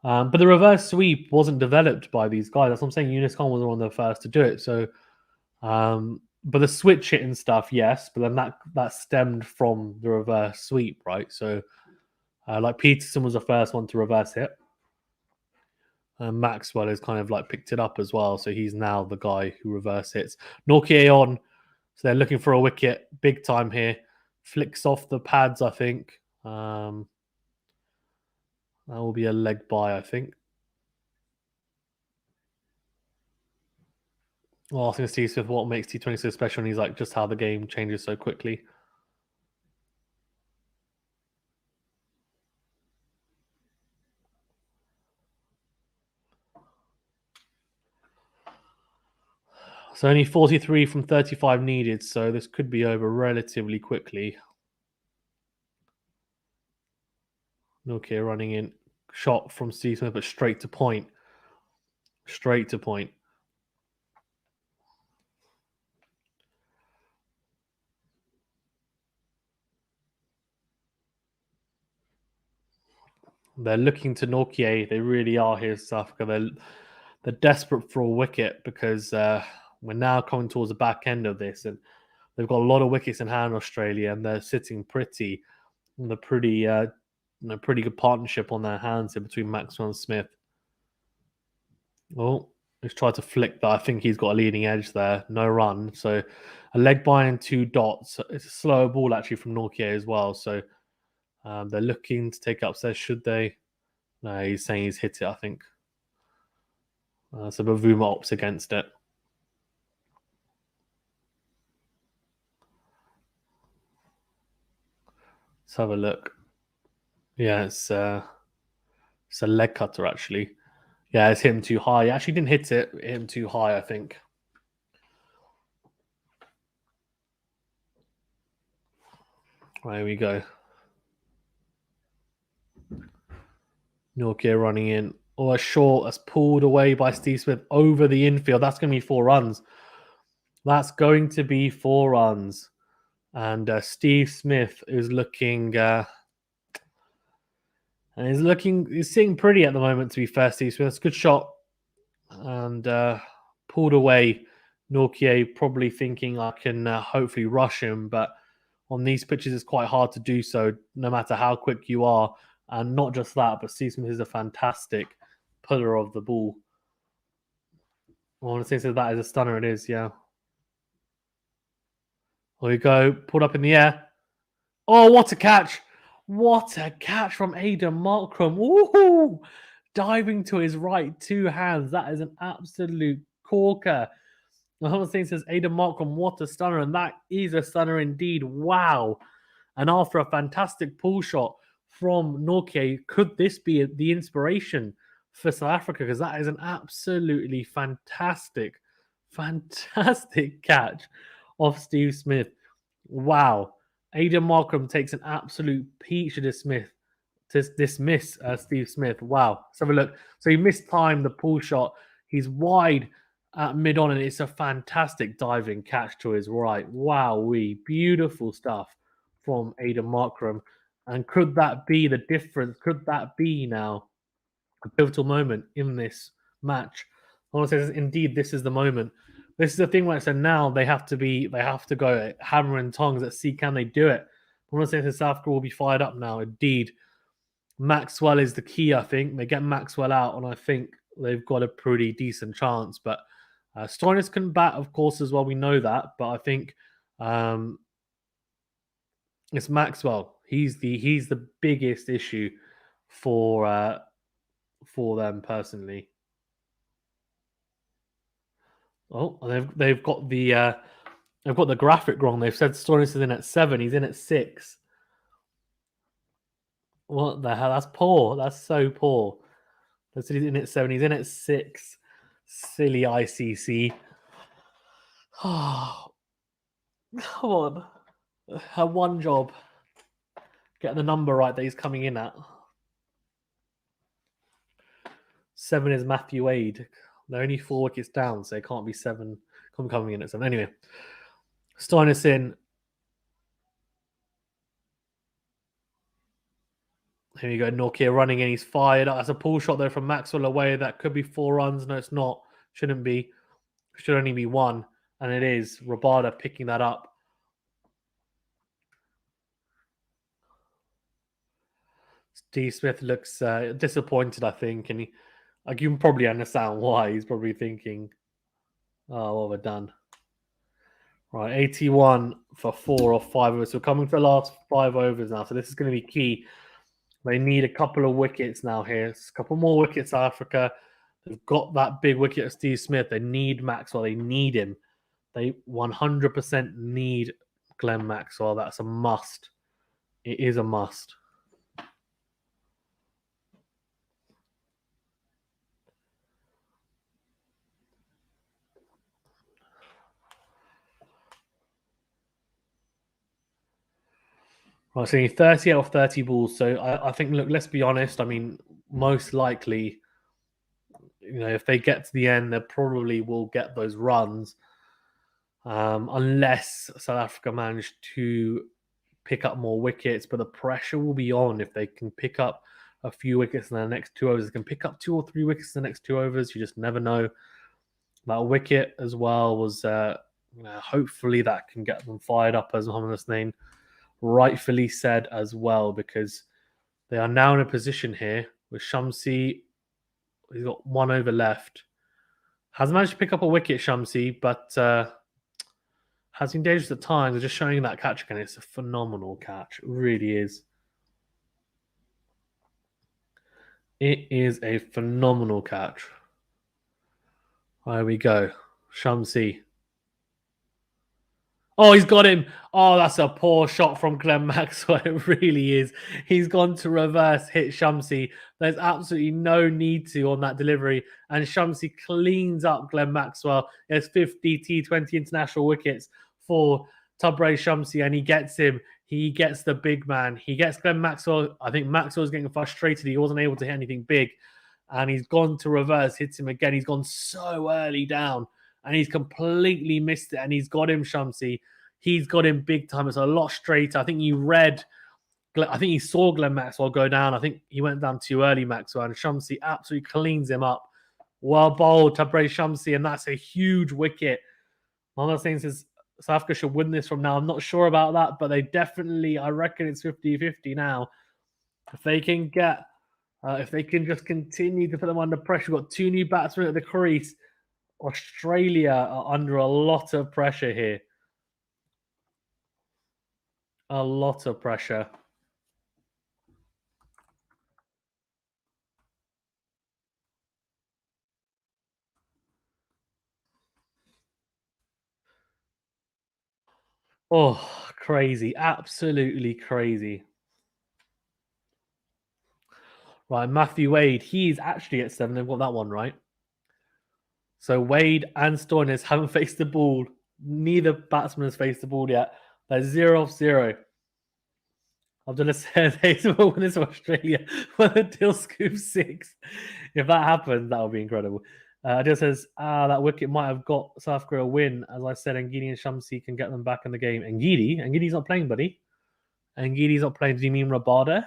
But the reverse sweep wasn't developed by these guys. That's what I'm saying. Yunis Khan was one of the first to do it. So, but the switch hit and stuff, yes. But then that stemmed from the reverse sweep, right? So, like Peterson was the first one to reverse hit. Maxwell has kind of like picked it up as well. So he's now the guy who reverse hits. Nortje on. So they're looking for a wicket big time here. Flicks off the pads, I think. That will be a leg by, I think. Well, asking Steve Smith what makes T20 so special, and he's like, just how the game changes so quickly. So only 43 from 35 needed, so this could be over relatively quickly. Nortje running in. Shot from Steve Smith, but straight to point. Straight to point. They're looking to Nortje. They really are here, South Africa. They're desperate for a wicket, because we're now coming towards the back end of this, and they've got a lot of wickets in hand, Australia, and they're sitting pretty. And a pretty good partnership on their hands here between Maxwell and Smith. Oh, he's tried to flick that. I think he's got a leading edge there. No run. So a leg by and 2 dots. It's a slower ball actually from Nortje as well. So they're looking to take it upstairs. Should they? No, he's saying he's hit it, I think. So Bavuma opts against it. Let's have a look. Yeah, it's a leg cutter actually. Yeah, it's hit him too high. He actually didn't hit it. Hit him too high, I think. There we go. Nortje running in. Oh, a short that's pulled away by Steve Smith over the infield. That's going to be 4 runs. That's going to be 4 runs. And Steve Smith is looking... he's sitting pretty at the moment, to be fair, Steve Smith. It's a good shot. And pulled away. Nortje probably thinking I can hopefully rush him, but on these pitches it's quite hard to do so, no matter how quick you are. And not just that, but Steve Smith is a fantastic puller of the ball. I want to say that is a stunner. It is, yeah. There we go, pulled up in the air. Oh, what a catch! What a catch from Aidan Markram. Woohoo! Diving to his right, 2 hands. That is an absolute corker. The whole thing says Aidan Markram, what a stunner. And that is a stunner indeed. Wow. And after a fantastic pull shot from Nortje, could this be the inspiration for South Africa? Because that is an absolutely fantastic catch of Steve Smith. Wow. Aidan Markram takes an absolute peach to dismiss Steve Smith. Wow. Let's have a look. So he mistimed the pull shot. He's wide at mid-on, and it's a fantastic diving catch to his right. Wow-wee. Beautiful stuff from Aidan Markram. And could that be the difference? Could that be now a pivotal moment in this match? I want to say, indeed, this is the moment. This is the thing where it's now they have to go hammer and tongs. Let's see, can they do it? I want to say South Africa will be fired up now. Indeed, Maxwell is the key. I think they get Maxwell out, and I think they've got a pretty decent chance. But Stoinis can bat, of course, as well. We know that, but I think it's Maxwell. He's the biggest issue for them personally. Oh, they've got the graphic wrong. They've said Stoinis is in at 7. He's in at 6. What the hell? That's poor. That's so poor. They said he's in at 7. He's in at 6. Silly ICC. Oh, come on. Have one job. Get the number right that he's coming in at. 7 is Matthew Wade. They're only 4 wickets down, so it can't be 7. Coming in at 7. Anyway, Stoinis in. Here you go, Nortje running in. He's fired. That's a pull shot there from Maxwell away. That could be 4 runs. No, it's not. Shouldn't be. Should only be 1. And it is. Rabada picking that up. Steve Smith looks disappointed, I think. And you can probably understand why. He's probably thinking, oh, what have I done? Right, 81 for 4 or 5 overs. So we're coming to the last 5 overs now. So this is going to be key. They need a couple of wickets now here. It's a couple more wickets, South Africa. They've got that big wicket of Steve Smith. They need Maxwell. They need him. They 100% need Glenn Maxwell. That's a must. It is a must. Right, so 30 out of 30 balls. So I think, look, let's be honest. I mean, most likely, if they get to the end, they probably will get those runs. Unless South Africa manage to pick up more wickets. But the pressure will be on if they can pick up a few wickets in the next 2 overs. They can pick up 2 or 3 wickets in the next 2 overs. You just never know. That wicket as well was, hopefully that can get them fired up, as Mohamed Hussain rightfully said as well, because they are now in a position here with Shamsi. He's got 1 over left. Hasn't managed to pick up a wicket, Shamsi, but has been dangerous at times. They're just showing that catch again. It's a phenomenal catch. It really is. It is a phenomenal catch. There we go. Shamsi. Oh, he's got him. Oh, that's a poor shot from Glenn Maxwell. It really is. He's gone to reverse hit Shamsi. There's absolutely no need to on that delivery. And Shamsi cleans up Glenn Maxwell. There's 50 T20 international wickets for Tabraiz Shamsi, and he gets him. He gets the big man. He gets Glenn Maxwell. I think Maxwell's getting frustrated. He wasn't able to hit anything big. And he's gone to reverse, hits him again. He's gone so early down. And he's completely missed it. And he's got him, Shamsi. He's got him big time. It's a lot straighter. I think he saw Glenn Maxwell go down. I think he went down too early, Maxwell. And Shamsi absolutely cleans him up. Well bowled, Tabraiz Shamsi. And that's a huge wicket. Mama saying says South Africa should win this from now. I'm not sure about that, but they definitely, I reckon it's 50-50 now. If they can get, if they can just continue to put them under pressure, we've got 2 new batsmen at the crease. Australia are under a lot of pressure here. A lot of pressure. Oh, crazy. Absolutely crazy. Right, Matthew Wade, he's actually at 7. They've got that one right. So Wade and Stoinis haven't faced the ball. Neither batsman has faced the ball yet. They're 0-0. I've done a said will win this Australia when the deal scoops 6. If that happens, that would be incredible. Adil says, that wicket might have got South Africa a win. As I said, Ngidi and Shamsi can get them back in the game. Ngidi's not playing, buddy. Ngidi's not playing. Do you mean Rabada?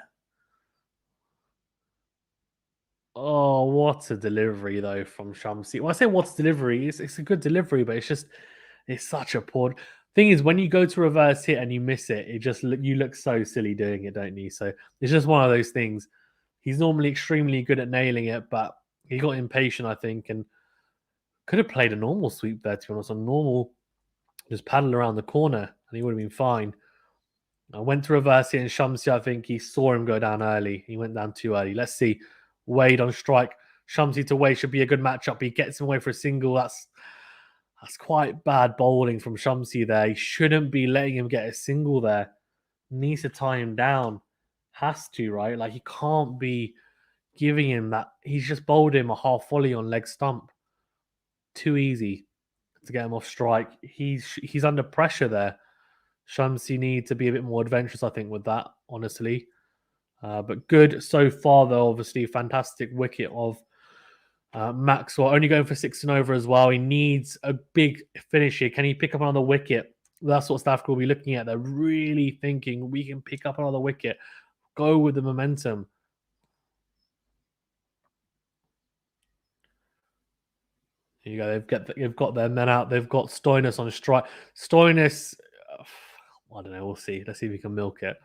Oh, what a delivery, though, from Shamsi. When I say what's delivery, it's a good delivery, but it's such a poor thing. Is when you go to reverse hit and you miss it, you look so silly doing it, don't you? So it's just one of those things. He's normally extremely good at nailing it, but he got impatient, I think, and could have played a normal sweep there, to be honest. A normal, just paddle around the corner, and he would have been fine. I went to reverse it, and Shamsi, I think he saw him go down early. He went down too early. Let's see. Wade on strike. Shamsi to Wade should be a good matchup. He gets him away for a single. That's quite bad bowling from Shamsi there. He shouldn't be letting him get a single there. Needs to tie him down. Has to, right? Like, he can't be giving him that. He's just bowled him a half volley on leg stump. Too easy to get him off strike. He's under pressure there. Shamsi need to be a bit more adventurous, I think, with that, honestly. But good so far, though, obviously. Fantastic wicket of Maxwell. Only going for 6 and over as well. He needs a big finish here. Can he pick up another wicket? That's what South Africa will be looking at. They're really thinking we can pick up another wicket. Go with the momentum. Here you go. They've got their men out. They've got Stoinis on strike. Stoinis, I don't know. We'll see. Let's see if we can milk it.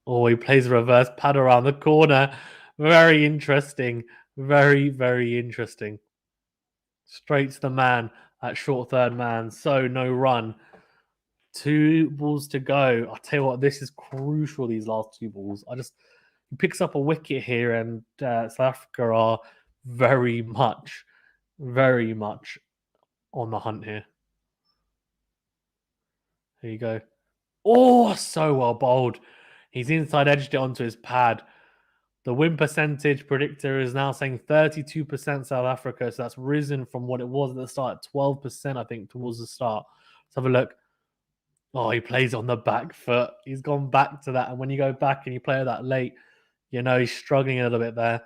Oh, he plays a reverse pad around the corner. Very interesting. Very, very interesting. Straight to the man at short third man. So no run. 2 balls to go. I'll tell you what, this is crucial, these last 2 balls. He picks up a wicket here, and South Africa are very much on the hunt here. Here you go. Oh, so well bowled. He's inside edged it onto his pad. The win percentage predictor is now saying 32% South Africa. So that's risen from what it was at the start, 12%, I think, towards the start. Let's have a look. Oh, he plays on the back foot. He's gone back to that. And when you go back and you play that late, you know, he's struggling a little bit there.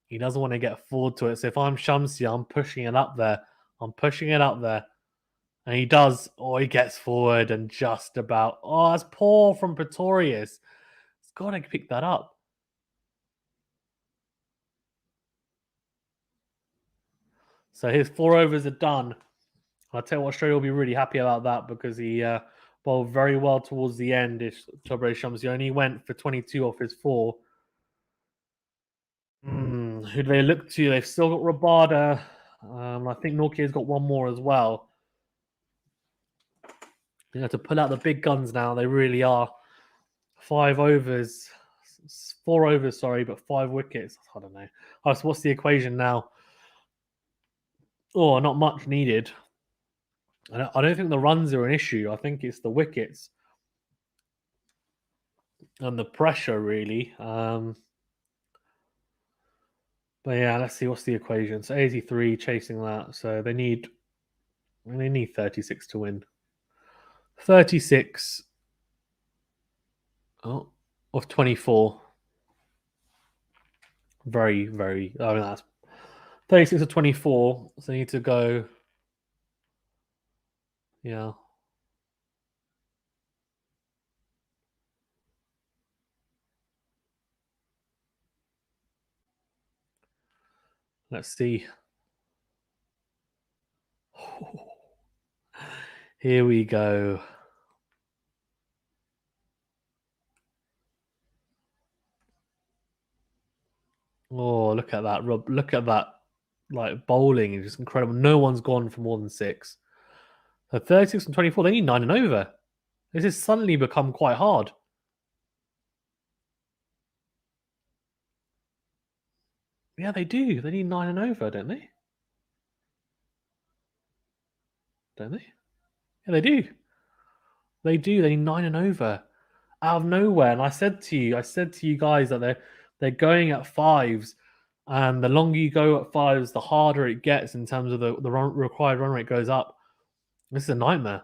He doesn't want to get forward to it. So if I'm Shamsi, I'm pushing it up there. And he does. Oh, he gets forward and just about. Oh, that's poor from Pretorius. He's got to pick that up. So his 4 overs are done. I'll tell you what, Australia will be really happy about that because he bowled very well towards the end. Shamsi only went for 22 off his 4. Who do they look to? They've still got Rabada. I think Nortje's got one more as well. You know, to pull out the big guns now, they really are. 5 overs. 4 overs, sorry, but 5 wickets. I don't know. Oh, so what's the equation now? Oh, not much needed. I don't think the runs are an issue. I think it's the wickets and the pressure, really. But yeah, let's see what's the equation. So 83 chasing that. So they need 36 to win. 36 of 24. Very, very. I mean, that's 36 of 24. So they need to go. Yeah. Let's see. Here we go. Oh, look at that, Rob. Look at that. Like, bowling is just incredible. No one's gone for more than 6. So 36 and 24, they need 9 and over. This has suddenly become quite hard. Yeah, they do. They need 9 and over, don't they? Don't they? Yeah, they do. They do. They need 9 and over. Out of nowhere. And I said to you guys that they're going at 5s. And the longer you go at 5s, the harder it gets in terms of the required run rate goes up. This is a nightmare.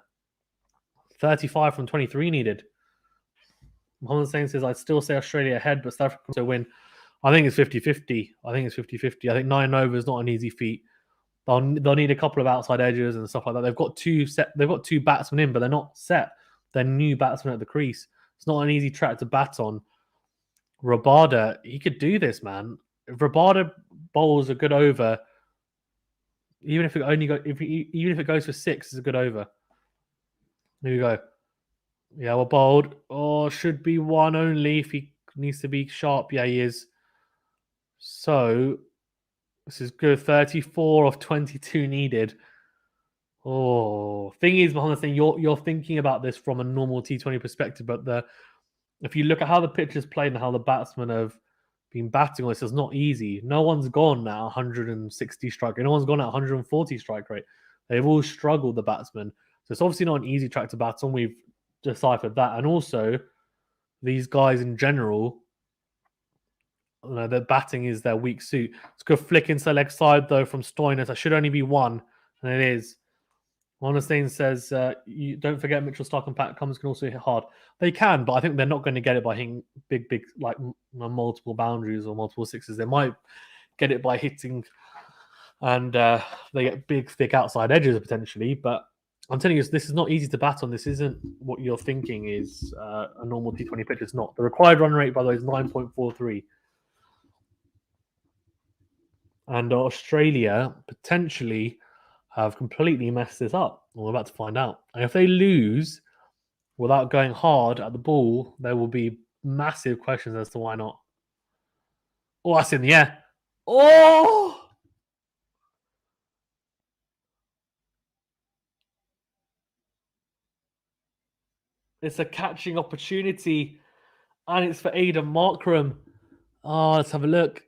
35 from 23 needed. Mohammed Hussain says, I'd still say Australia ahead, but South Africa to win. I think it's 50-50. I think 9 over is not an easy feat. They'll need a couple of outside edges and stuff like that. They've got two batsmen in, but they're not set. They're new batsmen at the crease. It's not an easy track to bat on. Rabada, he could do this, man. If Rabada bowls a good over, even if it goes for 6, it's a good over. Here we go. Yeah, we're bowled. Oh, should be 1 only if he needs to be sharp. Yeah, he is. So this is good. 34 of 22 needed. Oh, thing is, Mohammed, you're thinking about this from a normal T20 perspective, but if you look at how the pitch is played and how the batsmen have been batting on this, it's not easy. No one's gone at 160 strike rate. No one's gone at 140 strike rate. They've all struggled, the batsmen. So it's obviously not an easy track to bat on. We've deciphered that. And also, these guys in general, their batting is their weak suit. It's a good flick into the leg side, though, from Stoinis. That should only be 1, and it is. Honestine says, you don't forget Mitchell Starc and Pat Cummins can also hit hard. They can, but I think they're not going to get it by hitting big, like multiple boundaries or multiple 6s. They might get it by hitting, and they get big, thick outside edges potentially. But I'm telling you, this is not easy to bat on. This isn't what you're thinking is a normal T20 pitch. It's not. The required run rate, by the way, is 9.43. And Australia potentially have completely messed this up. We're about to find out. And if they lose without going hard at the ball, there will be massive questions as to why not. Oh, that's in the air. Oh! It's a catching opportunity. And it's for Aidan Markram. Oh, let's have a look.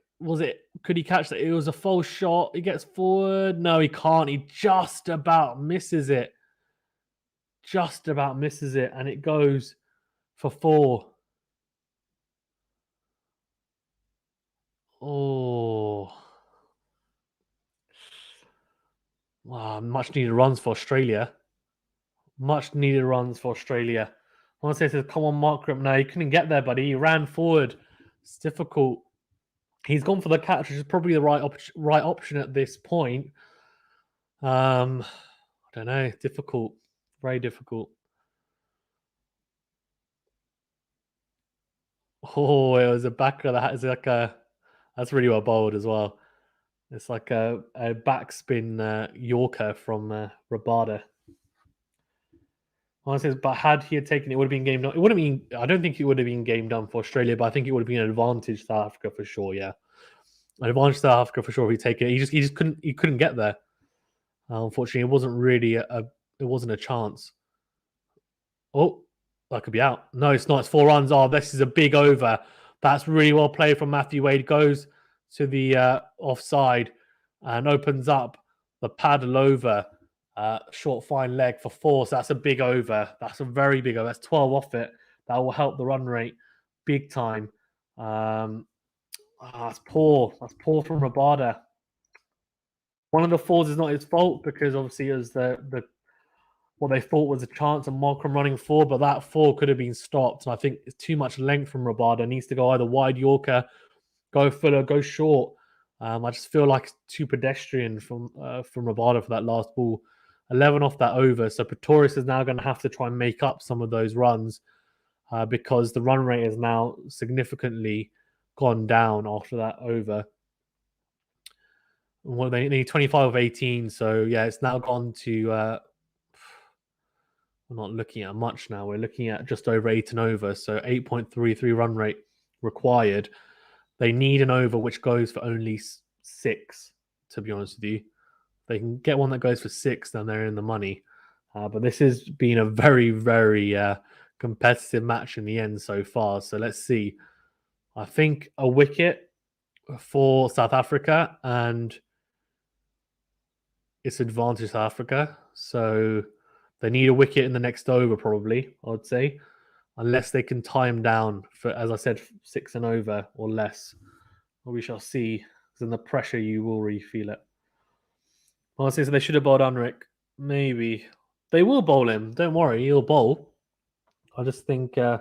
Could he catch that? It was a false shot. He gets forward. No, he can't. He just about misses it. And it goes for 4. Oh. Wow, much needed runs for Australia. I want to say, come on, Markram. No, he couldn't get there, buddy. He ran forward. It's difficult. He's gone for the catch, which is probably the right option at this point. I don't know. Difficult. Very difficult. Oh, it was a backer. That's really well bowled as well. It's like a backspin Yorker from Rabada. Honestly, but had he taken it, would have been game done. It wouldn't been. I don't think it would have been game done for Australia, but I think it would have been an advantage to South Africa for sure. Yeah, an advantage to South Africa for sure. If he take it, he just couldn't get there. Unfortunately, it wasn't really it wasn't a chance. Oh, that could be out. No, it's not. It's 4 runs. Oh, this is a big over. That's really well played from Matthew Wade. Goes to the offside and opens up the paddle over. Short fine leg for 4. So that's a big over. That's a very big over. That's 12 off it. That will help the run rate big time. That's poor. That's poor from Rabada. One of the 4s is not his fault because obviously it was the what they thought was a chance of Markram running 4, but that 4 could have been stopped. And I think it's too much length from Rabada. Needs to go either wide Yorker, go fuller, go short. I just feel like it's too pedestrian from Rabada for that last ball. 11 off that over. So Pretorius is now going to have to try and make up some of those runs because the run rate has now significantly gone down after that over. Well, they need 25 of 18. So, yeah, it's now gone to we're not looking at much now. We're looking at just over 8 and over, so 8.33 run rate required. They need an over which goes for only 6, to be honest with you. If they can get one that goes for 6, then they're in the money. But this has been a very, very competitive match in the end so far. So let's see. I think a wicket for South Africa, and it's advantage South Africa. So they need a wicket in the next over, probably, I would say, unless they can tie him down for, as I said, 6 and over or less. Well, we shall see. Because in the pressure, you will really feel it. Honestly, so they should have bowled Unrick. Maybe. They will bowl him. Don't worry, he'll bowl. I just think, yeah,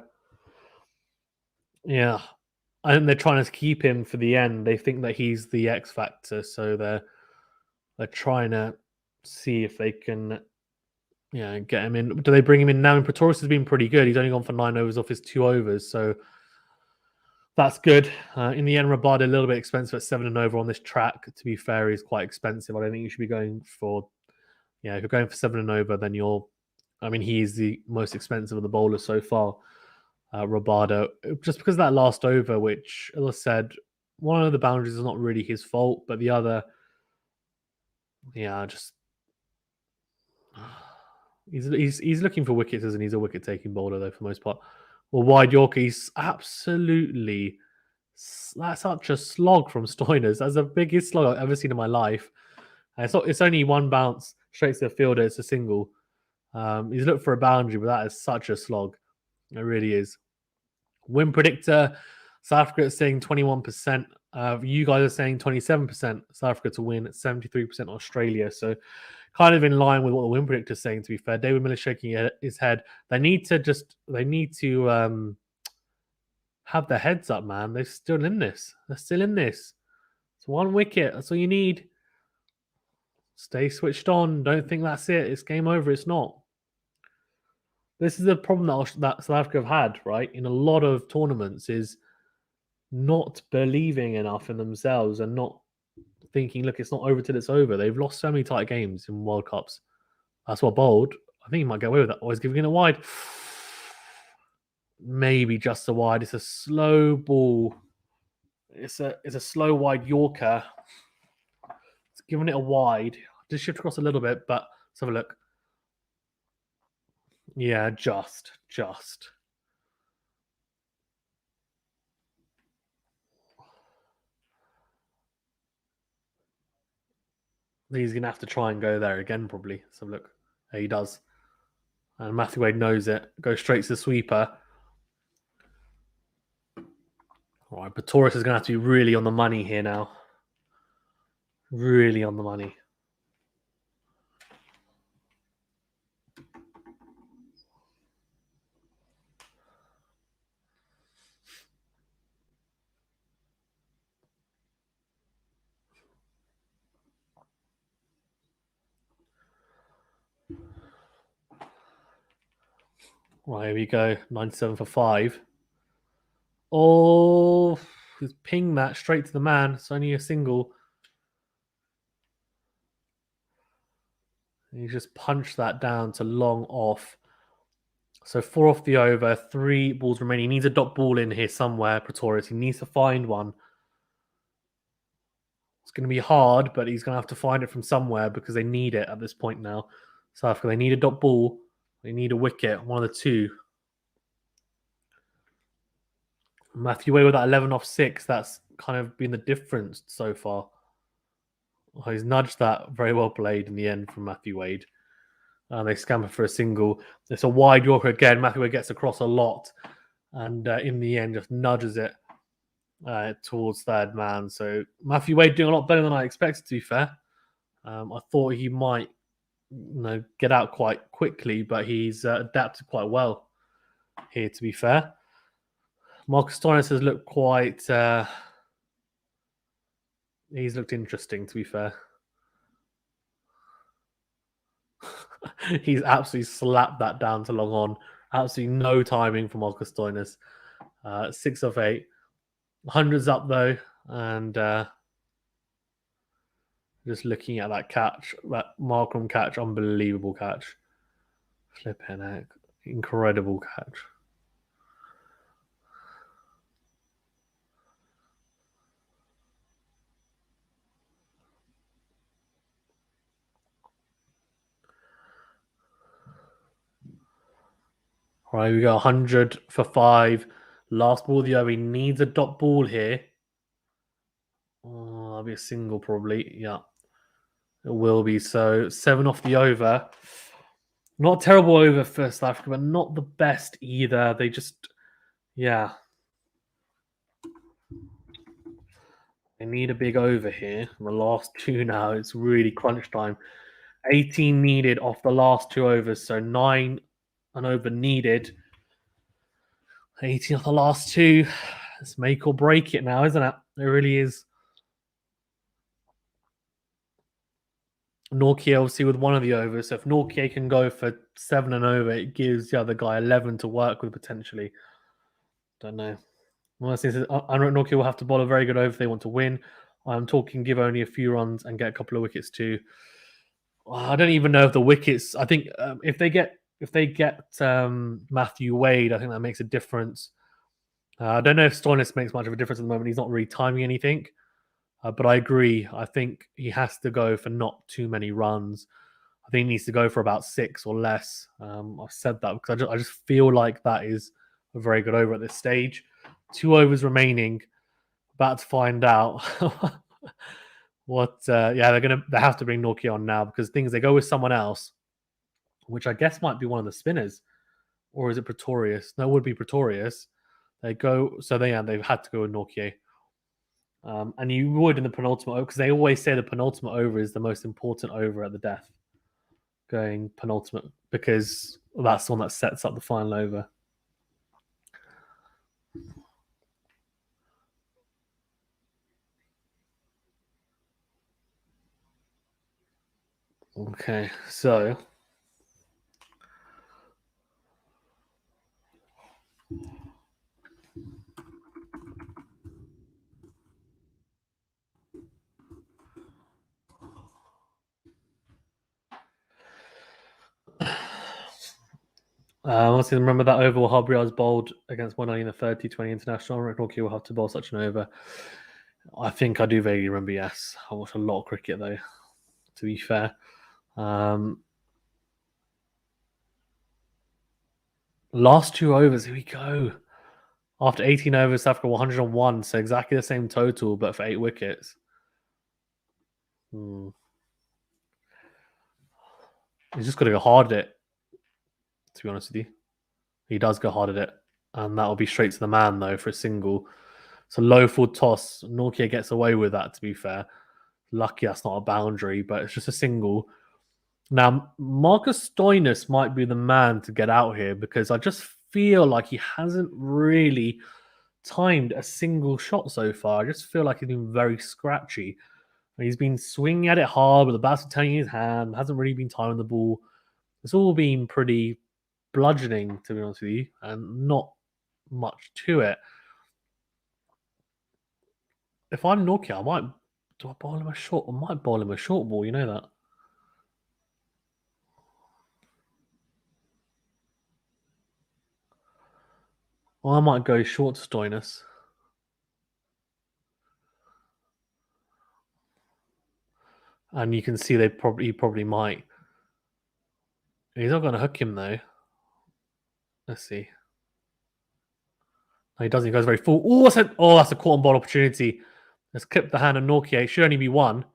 I think they're trying to keep him for the end. They think that he's the X factor, so they're trying to see if they can, get him in. Do they bring him in now? And Pretorius has been pretty good. He's only gone for 9 overs off his 2 overs, so that's good. In the end, Rabada a little bit expensive at 7 and over on this track. To be fair, he's quite expensive. I don't think you should be going for, if you're going for 7 and over, then he's the most expensive of the bowlers so far. Rabada, just because of that last over, which, as I said, one of the boundaries is not really his fault, but the other, just he's looking for wickets, isn't he? He's a wicket taking bowler though for the most part. Well, wide Yorker, he's absolutely, that's such a slog from Stoinis. That's the biggest slog I've ever seen in my life. It's only one bounce straight to the fielder. It's a single. He's looked for a boundary, but that is such a slog. It really is. Win predictor, South Africa is saying 21%. You guys are saying 27%. South Africa to win, 73% Australia. So kind of in line with what the win predictor is saying, to be fair. David Miller shaking his head. They need to have their heads up, man. They're still in this. It's 1 wicket. That's all you need. Stay switched on. Don't think that's it. It's game over. It's not. This is the problem that South Africa have had, right, in a lot of tournaments, is not believing enough in themselves and not thinking, look, it's not over till it's over. They've lost so many tight games in World Cups. That's what bowled. I think he might get away with that. Always giving it wide. Maybe just a wide. It's a slow ball. It's a slow wide Yorker. It's giving it a wide. Just shift across a little bit, but let's have a look. Yeah, just. He's going to have to try and go there again, probably. So look, yeah, he does. And Matthew Wade knows it. Goes straight to the sweeper. All right, Pretorius is going to have to be really on the money here now. Really on the money. Right, here we go. 97 for 5. Oh, he's pinged that straight to the man. It's only a single. He just punched that down to long off. So 4 off the over, 3 balls remaining. He needs a dot ball in here somewhere, Pretorius. He needs to find one. It's going to be hard, but he's going to have to find it from somewhere because they need it at this point now. South Africa, they need a dot ball. They need a wicket, one of the two. Matthew Wade with that 11 off 6. That's kind of been the difference so far. Oh, he's nudged that. Very well played in the end from Matthew Wade. They scamper for a single. It's a wide Yorker again. Matthew Wade gets across a lot. And in the end, just nudges it towards third man. So Matthew Wade doing a lot better than I expected, to be fair. I thought he might get out quite quickly, but he's adapted quite well here, to be fair. Marcus Stoinis has looked quite... he's looked interesting, to be fair. He's absolutely slapped that down to long on. Absolutely no timing from Marcus Stoinis. 6 of 8. 100's up, though. And just looking at that catch, that Markram catch, unbelievable catch. Flipping heck. Incredible catch. All right, we got 100 for 5. Last ball of the over. He needs a dot ball here. Oh, that'll be a single probably. Yeah, it will be. So 7 off the over. Not a terrible over for South Africa, but not the best either. They just, yeah. They need a big over here. The last 2 now, it's really crunch time. 18 needed off the last 2 overs, so 9 an over needed. 18 off the last 2. It's make or break it now, isn't it? It really is. Nortje obviously with one of the overs. So if Nortje can go for 7 and over, it gives the other guy 11 to work with potentially. Don't know. Honestly, I know Nortje will have to bowl a very good over if they want to win. I'm talking give only a few runs and get a couple of wickets too. I don't even know if the wickets. I think if they get Matthew Wade, I think that makes a difference. I don't know if Stoinis makes much of a difference at the moment. He's not really timing anything. But I agree. I think he has to go for not too many runs. I think he needs to go for about 6 or less. I've said that because I just feel like that is a very good over at this stage. 2 overs remaining. About to find out what. Yeah, they have to bring Nortje on now because things they go with someone else, which I guess might be one of the spinners, or is it Pretorius? No, it would be Pretorius. They go so they've had to go with Nortje. And you would in the penultimate over because they always say the penultimate over is the most important over at the death. Going penultimate because that's the one that sets up the final over. Okay, so honestly, remember that over Harbriaz bowled against 190 in the third T20 international. Nortje will have to bowl such an over. I think I do vaguely remember. Yes, I watched a lot of cricket though. To be fair, last 2 overs. Here we go. After 18 overs, South Africa 101. So exactly the same total, but for 8 wickets. He's just got to go hard at it. To be honest with you, he does go hard at it, and that'll be straight to the man though for a single. It's a low full toss. Nortje gets away with that. To be fair, lucky that's not a boundary, but it's just a single. Now, Marcus Stoinis might be the man to get out here because I just feel like he hasn't really timed a single shot so far. I just feel like he's been very scratchy. He's been swinging at it hard, but the bat's turning his hand. Hasn't really been timing the ball. It's all been pretty bludgeoning, to be honest with you, and not much to it. If I'm Nortje, do I bowl him a short? I might bowl him a short ball. You know that. Well, I might go short to Stoinis. And you can see he probably might. He's not going to hook him though. Let's see. No, he doesn't. He goes very full. Oh, that's a caught on ball opportunity. Let's clip the hand of Nortje. It should only be 1.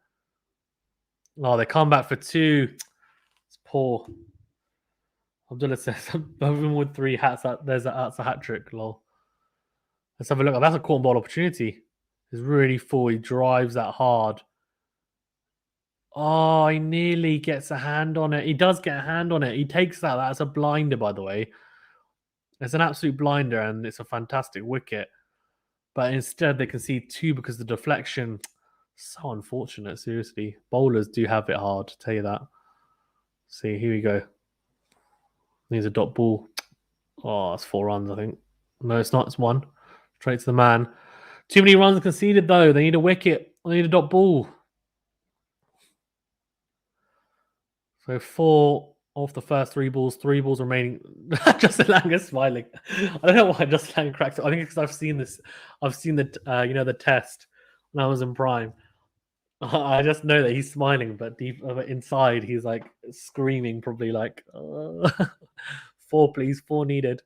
Oh, they come back for 2. It's poor. Abdullah says Bavuma with 3 hats. That's a hat trick. Lol. Let's have a look. That's a caught on ball opportunity. It's really full. He drives that hard. Oh, he nearly gets a hand on it. He does get a hand on it. He takes that. That's a blinder, by the way. It's an absolute blinder, and it's a fantastic wicket. But instead, they concede 2 because of the deflection. So unfortunate, seriously. Bowlers do have it hard, to tell you that. See, here we go. Needs a dot ball. Oh, that's 4 runs, I think. No, it's not. It's 1. Straight to the man. Too many runs conceded, though. They need a wicket. They need a dot ball. So 4 Off the first three balls remaining. Justin Lang is smiling. I don't know why Justin Lang cracked it. I think it's because I've seen this. I've seen the the test when I was in Prime. I just know that he's smiling, but deep inside he's like screaming, probably like 4 please, 4 needed.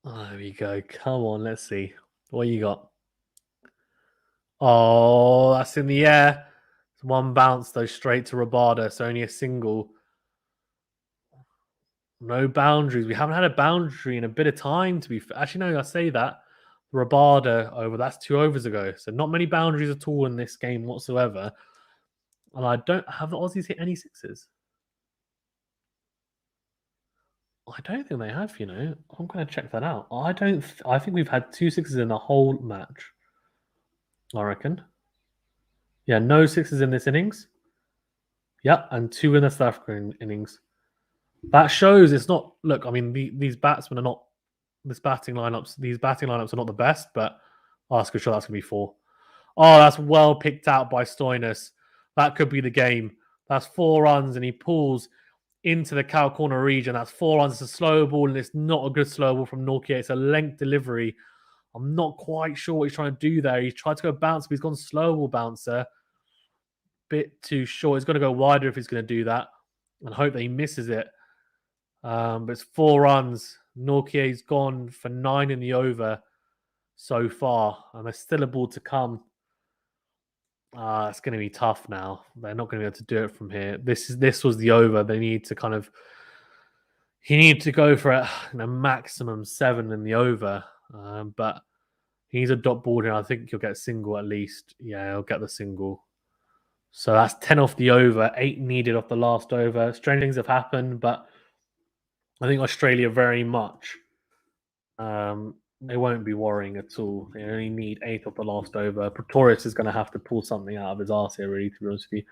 Oh, there we go. Come on, let's see. What you got? Oh, that's in the air. It's one bounce though, straight to Rabada, so only a single. No boundaries. We haven't had a boundary in a bit of time, to be fair. Actually, no, I say that. Rabada over, that's 2 overs ago. So not many boundaries at all in this game whatsoever. And I don't have the Aussies hit any sixes. I don't think they have, I'm going to check that out. I think we've had 2 sixes in the whole match. I reckon. Yeah, no sixes in this innings. Yeah, and 2 in the South African innings. That shows it's not. Look, I mean, these batsmen are not. These batting lineups are not the best, but that's good. Sure, that's gonna be 4. Oh, that's well picked out by Stoinis. That could be the game. That's 4 runs, and he pulls into the cow corner region. That's 4 runs. It's a slow ball, and it's not a good slow ball from Nortje. It's a length delivery. I'm not quite sure what he's trying to do there. He's tried to go bounce, but he's gone slow ball bouncer. Bit too short. He's going to go wider if he's going to do that, and hope that he misses it. But it's 4 runs. Nortje's gone for 9 in the over so far, and there's still a ball to come. It's going to be tough now. They're not going to be able to do it from here. This was the over. They need to he needs to go for a maximum 7 in the over, but he's a dot ball here. I think he'll get a single at least. Yeah, he'll get the single. So that's 10 off the over, 8 needed off the last over. Strange things have happened, but I think Australia very much. They won't be worrying at all. They only need 8 off the last over. Pretorius is going to have to pull something out of his arse here, really, to be honest with you.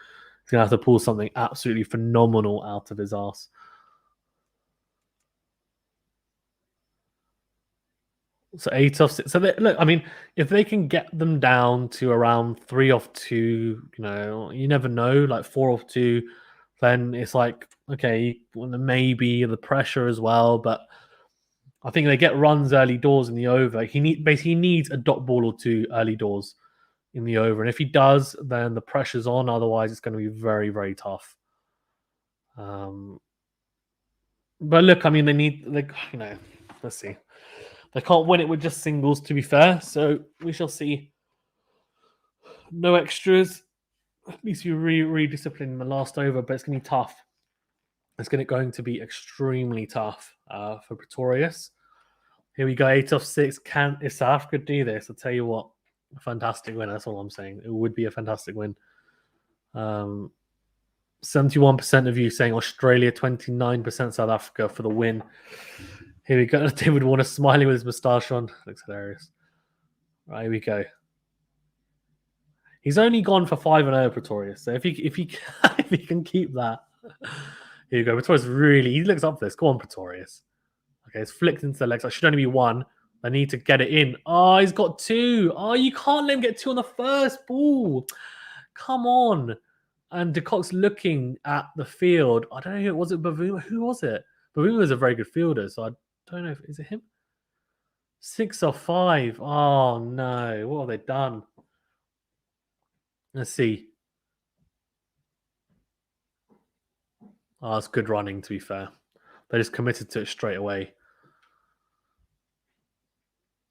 He's going to have to pull something absolutely phenomenal out of his arse. So 8 off 6. So look, I mean, if they can get them down to around 3 off 2, you never know, like 4 off 2, then it's like, okay, maybe the pressure as well. But I think they get runs early doors in the over. He needs a dot ball or 2 early doors in the over. And if he does, then the pressure's on. Otherwise, it's going to be very, very tough. But look, I mean, they need, let's see. They can't win it with just singles, to be fair. So we shall see. No extras. At least you rediscipline in the last over, but it's going to be tough. It's going to be extremely tough for Pretorius. Here we go, 8 off 6. If South Africa do this, I'll tell you what, a fantastic win. That's all I'm saying. It would be a fantastic win. 71% of you saying Australia, 29% South Africa for the win. Here we go. David Warner smiling with his moustache on. Looks hilarious. Right, here we go. He's only gone for 5-0, Pretorius. So if he can keep that, here you go. Pretorius he looks up for this. Go on, Pretorius. Okay, it's flicked into the legs. I should only be 1. I need to get it in. Oh, he's got 2. Oh, you can't let him get 2 on the first ball. Come on. And de Kock's looking at the field. I don't know. Was it Bavuma? Who was it? Bavuma was a very good fielder, so I don't know. Is it him? 6 off 5. Oh, no. What have they done? Let's see. Oh, it's good running, to be fair. They just committed to it straight away.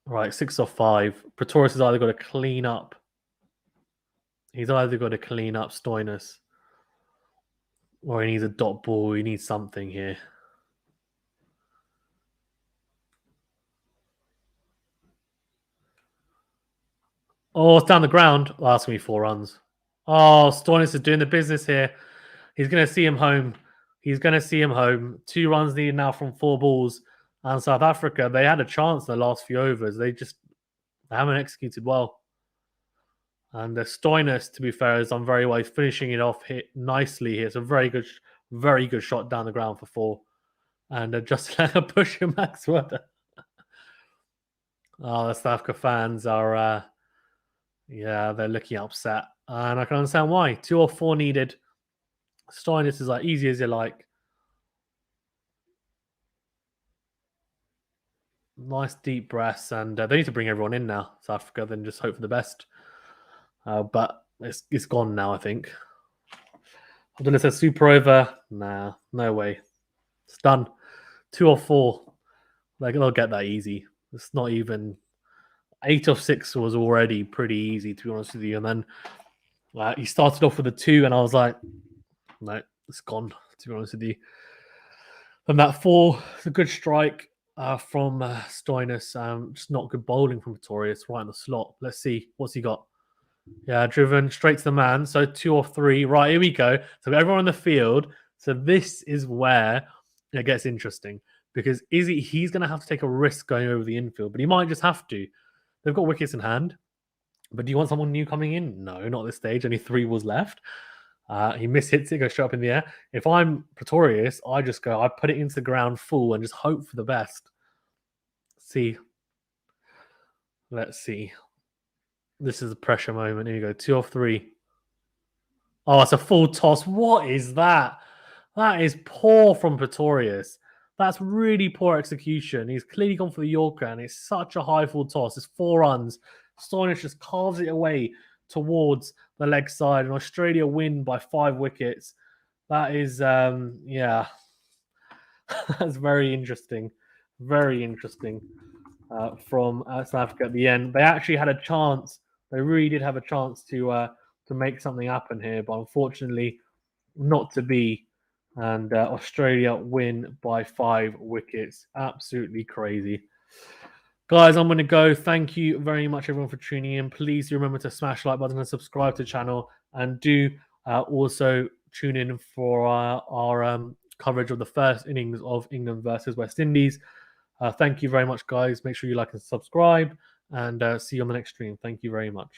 Right, 6 off 5. Pretorius has either got to clean up. He's either got to clean up Stoinis, or he needs a dot ball. He needs something here. Oh, it's down the ground. Oh, that's going to be 4 runs. Oh, Stoinis is doing the business here. He's going to see him home. 2 runs needed now from 4 balls. And South Africa, they had a chance in the last few overs. They haven't executed well. And Stoinis, to be fair, is done very well. He's finishing it off nicely here. It's a very good shot down the ground for 4. And just like a push him Maxwell. Oh, the South Africa fans are, yeah, they're looking upset. And I can understand why. 2 or 4 needed. Stoinis is like easy as you like. Nice deep breaths. And they need to bring everyone in now, South Africa, then just hope for the best. But it's gone now, I think. I don't know if it's super over. Nah, no way. It's done. 2 or 4. Like, they'll get that easy. It's not even 8 of 6 was already pretty easy, to be honest with you. And then he started off with a 2, and I was like, no, it's gone, to be honest with you. And that 4, it's a good strike from Stoinis. Just not good bowling from Pretorius, right in the slot. Let's see, what's he got? Yeah, driven straight to the man. So 2 or 3. Right, here we go. So everyone in the field. So this is where it gets interesting. Because he's going to have to take a risk going over the infield, but he might just have to. They've got wickets in hand. But do you want someone new coming in? No, not at this stage. Only 3 was left. He mishits it, goes straight up in the air. If I'm Pretorius, I put it into the ground full and just hope for the best. Let's see. This is a pressure moment. Here you go. 2 or 3. Oh, it's a full toss. What is that? That is poor from Pretorius. That's really poor execution. He's clearly gone for the Yorker, and it's such a high full toss. It's 4 runs. Stoinis just carves it away towards the leg side, and Australia win by 5 wickets. That is, yeah, that's very interesting. Very interesting from South Africa at the end. They actually had a chance. They really did have a chance to make something happen here, but unfortunately, not to be. And Australia win by 5 wickets. Absolutely crazy. Guys, I'm going to go. Thank you very much, everyone, for tuning in. Please do remember to smash the like button and subscribe to the channel. And do also tune in for our coverage of the first innings of England versus West Indies. Thank you very much, guys. Make sure you like and subscribe. And see you on the next stream. Thank you very much.